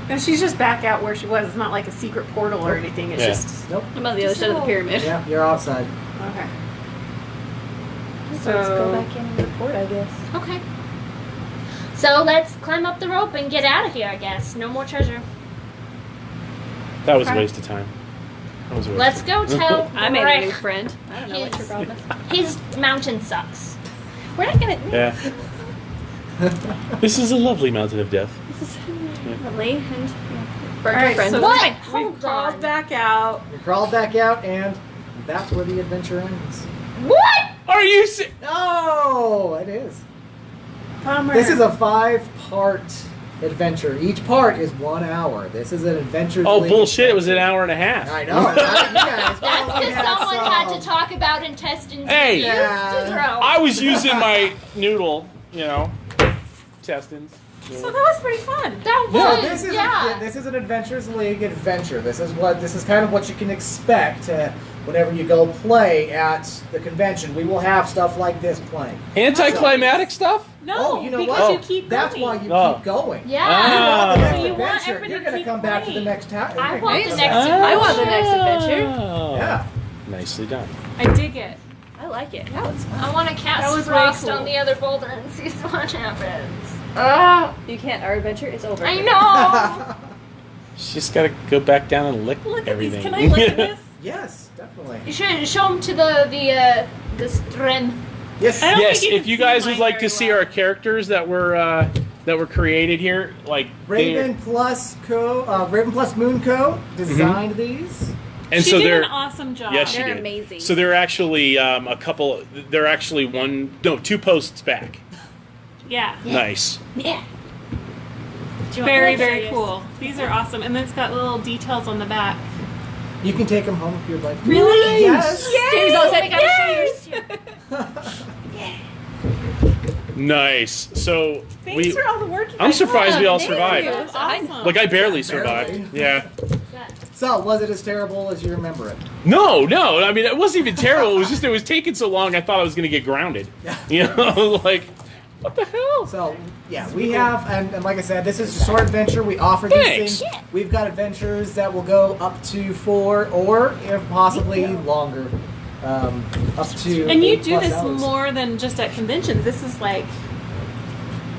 Speaker 5: And she's just back out where she was. It's not like a secret portal or anything. It's
Speaker 6: Yeah.
Speaker 5: just
Speaker 4: Nope.
Speaker 2: I'm on the other side of the pyramid.
Speaker 4: Yeah, you're outside.
Speaker 5: okay.
Speaker 2: So let's go back in and report, I guess.
Speaker 3: Okay. So let's climb up the rope and get out of here, I guess. No more treasure.
Speaker 6: That was a
Speaker 5: Okay.
Speaker 6: waste of time. That was a waste
Speaker 3: Let's
Speaker 6: of
Speaker 3: go tell
Speaker 2: I made a new
Speaker 3: Rick
Speaker 2: friend. I don't know what your problem is.
Speaker 3: his mountain sucks.
Speaker 2: We're not gonna.
Speaker 6: Yeah. This is a lovely mountain of death.
Speaker 2: This is lovely and
Speaker 5: All
Speaker 2: burnt
Speaker 5: right,
Speaker 2: friend.
Speaker 5: so
Speaker 3: What?
Speaker 5: we
Speaker 3: Hold
Speaker 5: crawled
Speaker 3: on.
Speaker 5: back out.
Speaker 4: You crawled back out, and that's where the adventure ends.
Speaker 3: What?
Speaker 6: Are you
Speaker 4: No, it is.
Speaker 5: Bummer.
Speaker 4: This is a 5-part adventure. Each part is 1 hour. This is an adventure.
Speaker 6: Oh, bullshit. It was an hour and a half.
Speaker 4: I know. Right? Yeah, it's
Speaker 3: That's
Speaker 4: probably
Speaker 3: because
Speaker 4: had
Speaker 3: someone
Speaker 4: some-
Speaker 3: had to talk about intestines.
Speaker 6: Hey.
Speaker 3: and
Speaker 4: Yeah.
Speaker 3: to throw.
Speaker 6: I was using my noodle, intestines.
Speaker 5: So that was pretty fun.
Speaker 3: That
Speaker 4: So
Speaker 3: was,
Speaker 4: this is
Speaker 3: yeah.
Speaker 4: this is an Adventures League adventure. This is kind of what you can expect whenever you go play at the convention. We will have stuff like this playing.
Speaker 6: Anticlimactic stuff?
Speaker 5: No,
Speaker 4: Oh, you know
Speaker 5: because
Speaker 4: what?
Speaker 5: you keep
Speaker 4: That's
Speaker 5: going.
Speaker 4: why you
Speaker 6: Oh.
Speaker 4: keep going.
Speaker 3: Yeah.
Speaker 6: Ah.
Speaker 4: You want the
Speaker 5: So
Speaker 4: next
Speaker 5: you want
Speaker 4: adventure.
Speaker 5: everybody
Speaker 4: You're
Speaker 5: to
Speaker 4: going to
Speaker 5: keep
Speaker 4: come back to the
Speaker 5: playing.
Speaker 4: next time.
Speaker 3: I want the
Speaker 2: Nice.
Speaker 3: next
Speaker 2: I want the next adventure.
Speaker 6: Oh.
Speaker 4: Yeah.
Speaker 6: Nicely done.
Speaker 5: I dig it.
Speaker 2: I like it. That was fun.
Speaker 3: I want to cast
Speaker 5: That was way
Speaker 3: frost
Speaker 5: cool.
Speaker 3: on the other boulder and see what happens.
Speaker 2: You can't. Our adventure is over.
Speaker 3: I know.
Speaker 6: She's just got to go back down and lick
Speaker 5: Look at
Speaker 6: everything.
Speaker 5: these. Can I lick this?
Speaker 4: Yes, definitely.
Speaker 3: You should show them to the stream.
Speaker 4: Yes.
Speaker 5: I don't
Speaker 6: Yes,
Speaker 5: think you
Speaker 6: if
Speaker 5: can
Speaker 6: you
Speaker 5: see
Speaker 6: guys would
Speaker 5: mine
Speaker 6: like to
Speaker 5: very
Speaker 6: see
Speaker 5: well.
Speaker 6: our characters that were created here, like
Speaker 4: Raven Plus Moon Co. designed
Speaker 6: Mm-hmm.
Speaker 4: these.
Speaker 6: and
Speaker 5: She
Speaker 6: so
Speaker 5: did
Speaker 6: they're
Speaker 5: an awesome job.
Speaker 6: yes, she
Speaker 2: They're
Speaker 6: did.
Speaker 2: amazing.
Speaker 6: So they're actually a couple. They're actually two posts back.
Speaker 5: Yeah.
Speaker 6: Nice.
Speaker 3: Yeah.
Speaker 5: Very, very cool. These are awesome. And then it's got little details on the back.
Speaker 4: You can take them home if you'd like to.
Speaker 5: Really?
Speaker 4: Yes.
Speaker 2: Jamie's all
Speaker 3: I
Speaker 2: said,
Speaker 3: gotta show you.
Speaker 6: Nice. So
Speaker 5: Thanks for all the work.
Speaker 6: I'm surprised we all
Speaker 2: Thank
Speaker 6: survived.
Speaker 2: you.
Speaker 5: That's awesome.
Speaker 6: Like I barely survived. Yeah.
Speaker 4: So, was it as terrible as you remember it?
Speaker 6: No. I mean, it wasn't even terrible. It was just it was taking so long. I thought I was going to get grounded. You know, like what the hell?
Speaker 4: So, yeah, we have, and like I said, this is a short adventure. We offer these things. We've got adventures that will go up to 4 or if possibly longer. Up to
Speaker 5: And you
Speaker 4: 8
Speaker 5: do
Speaker 4: plus
Speaker 5: this
Speaker 4: hours.
Speaker 5: more than just at conventions. This is like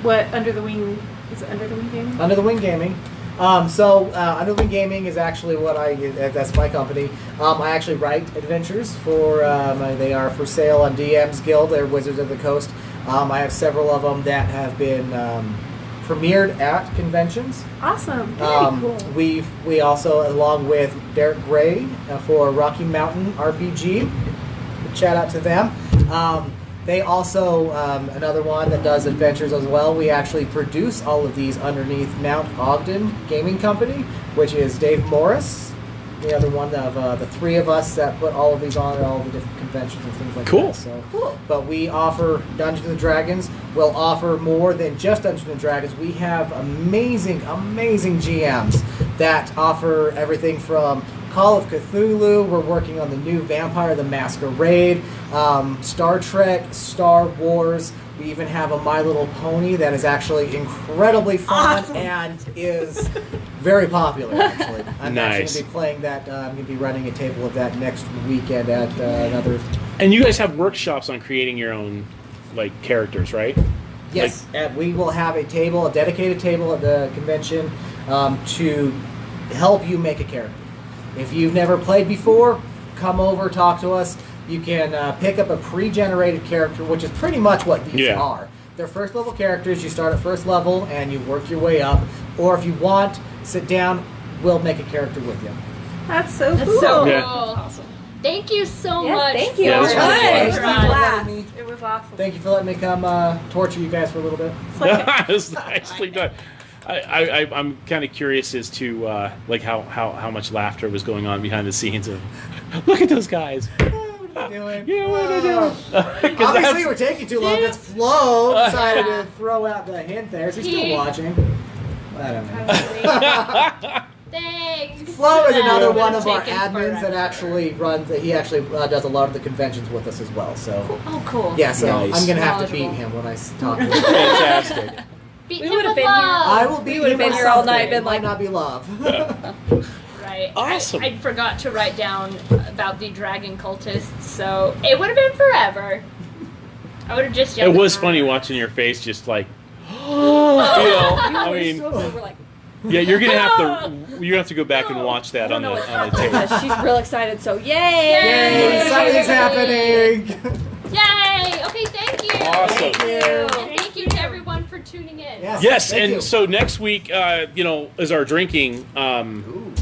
Speaker 5: what Under the Wing is it Under the Wing Gaming?
Speaker 4: Under the Wing Gaming. Under the Wing Gaming is actually what that's my company. I actually write adventures for, they are for sale on DM's Guild. They're Wizards of the Coast. I have several of them that have been premiered at conventions.
Speaker 5: Awesome. Very cool.
Speaker 4: We also, along with Derek Gray for Rocky Mountain RPG, shout out to them. They also, another one that does adventures as well. We actually produce all of these underneath Mount Ogden Gaming Company, which is Dave Morris, the other one of the 3 of us that put all of these on at all the different conventions and things like
Speaker 6: Cool.
Speaker 4: that. So cool. But we offer Dungeons and Dragons. We'll offer more than just Dungeons and Dragons. We have amazing GMs that offer everything from Call of Cthulhu. We're working on the new Vampire the Masquerade, Star Trek, Star Wars. We even have a My Little Pony that is actually incredibly fun and is very popular, actually. I'm actually going to be playing that. I'm going to be running a table of that next weekend at another...
Speaker 6: And you guys have workshops on creating your own, like, characters, right?
Speaker 4: Yes, and we will have a dedicated table at the convention to help you make a character. If you've never played before, come over, talk to us. You can pick up a pre-generated character, which is pretty much what these are. They're first level characters. You start at first level and you work your way up. Or if you want, sit down, we'll make a character with you.
Speaker 5: That's so cool.
Speaker 3: That's so cool.
Speaker 6: Yeah.
Speaker 3: Awesome. Thank you so
Speaker 2: Yes,
Speaker 3: much.
Speaker 2: thank you.
Speaker 6: Yeah, this was
Speaker 5: It
Speaker 6: fun.
Speaker 5: was a blast. It was awesome.
Speaker 4: Thank you for letting me come torture you guys for a little bit.
Speaker 5: It's like
Speaker 6: It was nicely done. I'm kind of curious as to like how much laughter was going on behind the scenes of look at those guys.
Speaker 4: What are you doing?
Speaker 6: Yeah, what are they doing?
Speaker 4: Obviously, we're taking too long. It's Flo decided to throw out the hint there. Is he still watching? I don't know.
Speaker 3: Thanks.
Speaker 4: Flo is another one of our
Speaker 3: Taking
Speaker 4: admins
Speaker 3: forever.
Speaker 4: that actually runs. He actually does a lot of the conventions with us as well. So
Speaker 3: Oh, cool.
Speaker 4: yeah, so
Speaker 6: Nice.
Speaker 4: I'm gonna have to
Speaker 3: Knowledgeable.
Speaker 4: beat him when I talk to him.
Speaker 6: Fantastic.
Speaker 3: Beat
Speaker 2: We
Speaker 3: him
Speaker 2: would've
Speaker 3: with
Speaker 2: been here.
Speaker 3: love.
Speaker 4: I will beat
Speaker 2: would've
Speaker 4: him
Speaker 2: been
Speaker 4: with
Speaker 2: here all
Speaker 4: something.
Speaker 2: night, been
Speaker 4: It might
Speaker 2: like-
Speaker 4: not be love.
Speaker 3: Right.
Speaker 6: Awesome.
Speaker 3: I forgot to write down about the dragon cultists, so it would have been forever. I would have just
Speaker 6: It
Speaker 3: yelled
Speaker 6: was
Speaker 3: at
Speaker 6: funny
Speaker 3: her.
Speaker 6: watching your face, just like, I mean,
Speaker 2: We're like,
Speaker 6: yeah, you're gonna have to go back and watch that on the tape.
Speaker 2: she's real excited, so yay!
Speaker 4: Yay! Something's happening.
Speaker 3: Yay! Okay, thank you.
Speaker 6: Awesome.
Speaker 4: Thank you.
Speaker 3: And thank you to everyone for tuning in.
Speaker 6: Yes,
Speaker 4: thank
Speaker 6: and
Speaker 4: you.
Speaker 6: so next week, is our drinking,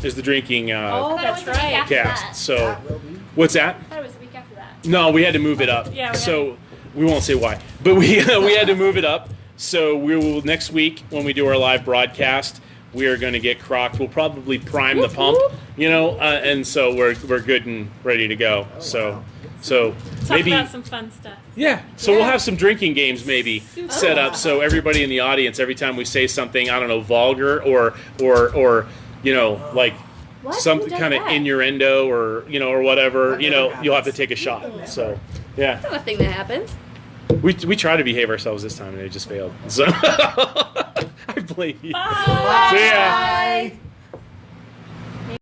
Speaker 6: is the drinking
Speaker 3: I thought it
Speaker 5: that's
Speaker 3: was the week
Speaker 5: right.
Speaker 3: after
Speaker 6: cast.
Speaker 3: that.
Speaker 6: So,
Speaker 4: That will be.
Speaker 6: what's that?
Speaker 3: I thought it was the week after that.
Speaker 6: No, we had to move it up.
Speaker 5: Yeah, we
Speaker 6: so we won't say why, but we had to move it up. So we will next week when we do our live broadcast, we are going to get crocked. We'll probably prime the pump, and so we're good and ready to go. So
Speaker 5: Talk
Speaker 6: maybe
Speaker 5: about some fun stuff.
Speaker 6: yeah. So we'll have some drinking games maybe set up so everybody in the audience, every time we say something, I don't know, vulgar or like
Speaker 2: What?
Speaker 6: some
Speaker 2: Who does
Speaker 6: kind of
Speaker 2: that?
Speaker 6: innuendo or or whatever,
Speaker 4: That never
Speaker 6: you'll have to
Speaker 4: happens.
Speaker 6: take a shot. So yeah.
Speaker 2: That's not a thing that happens.
Speaker 6: We try to behave ourselves this time and it just failed. So I blame you.
Speaker 5: Bye.
Speaker 6: See ya.
Speaker 4: Bye.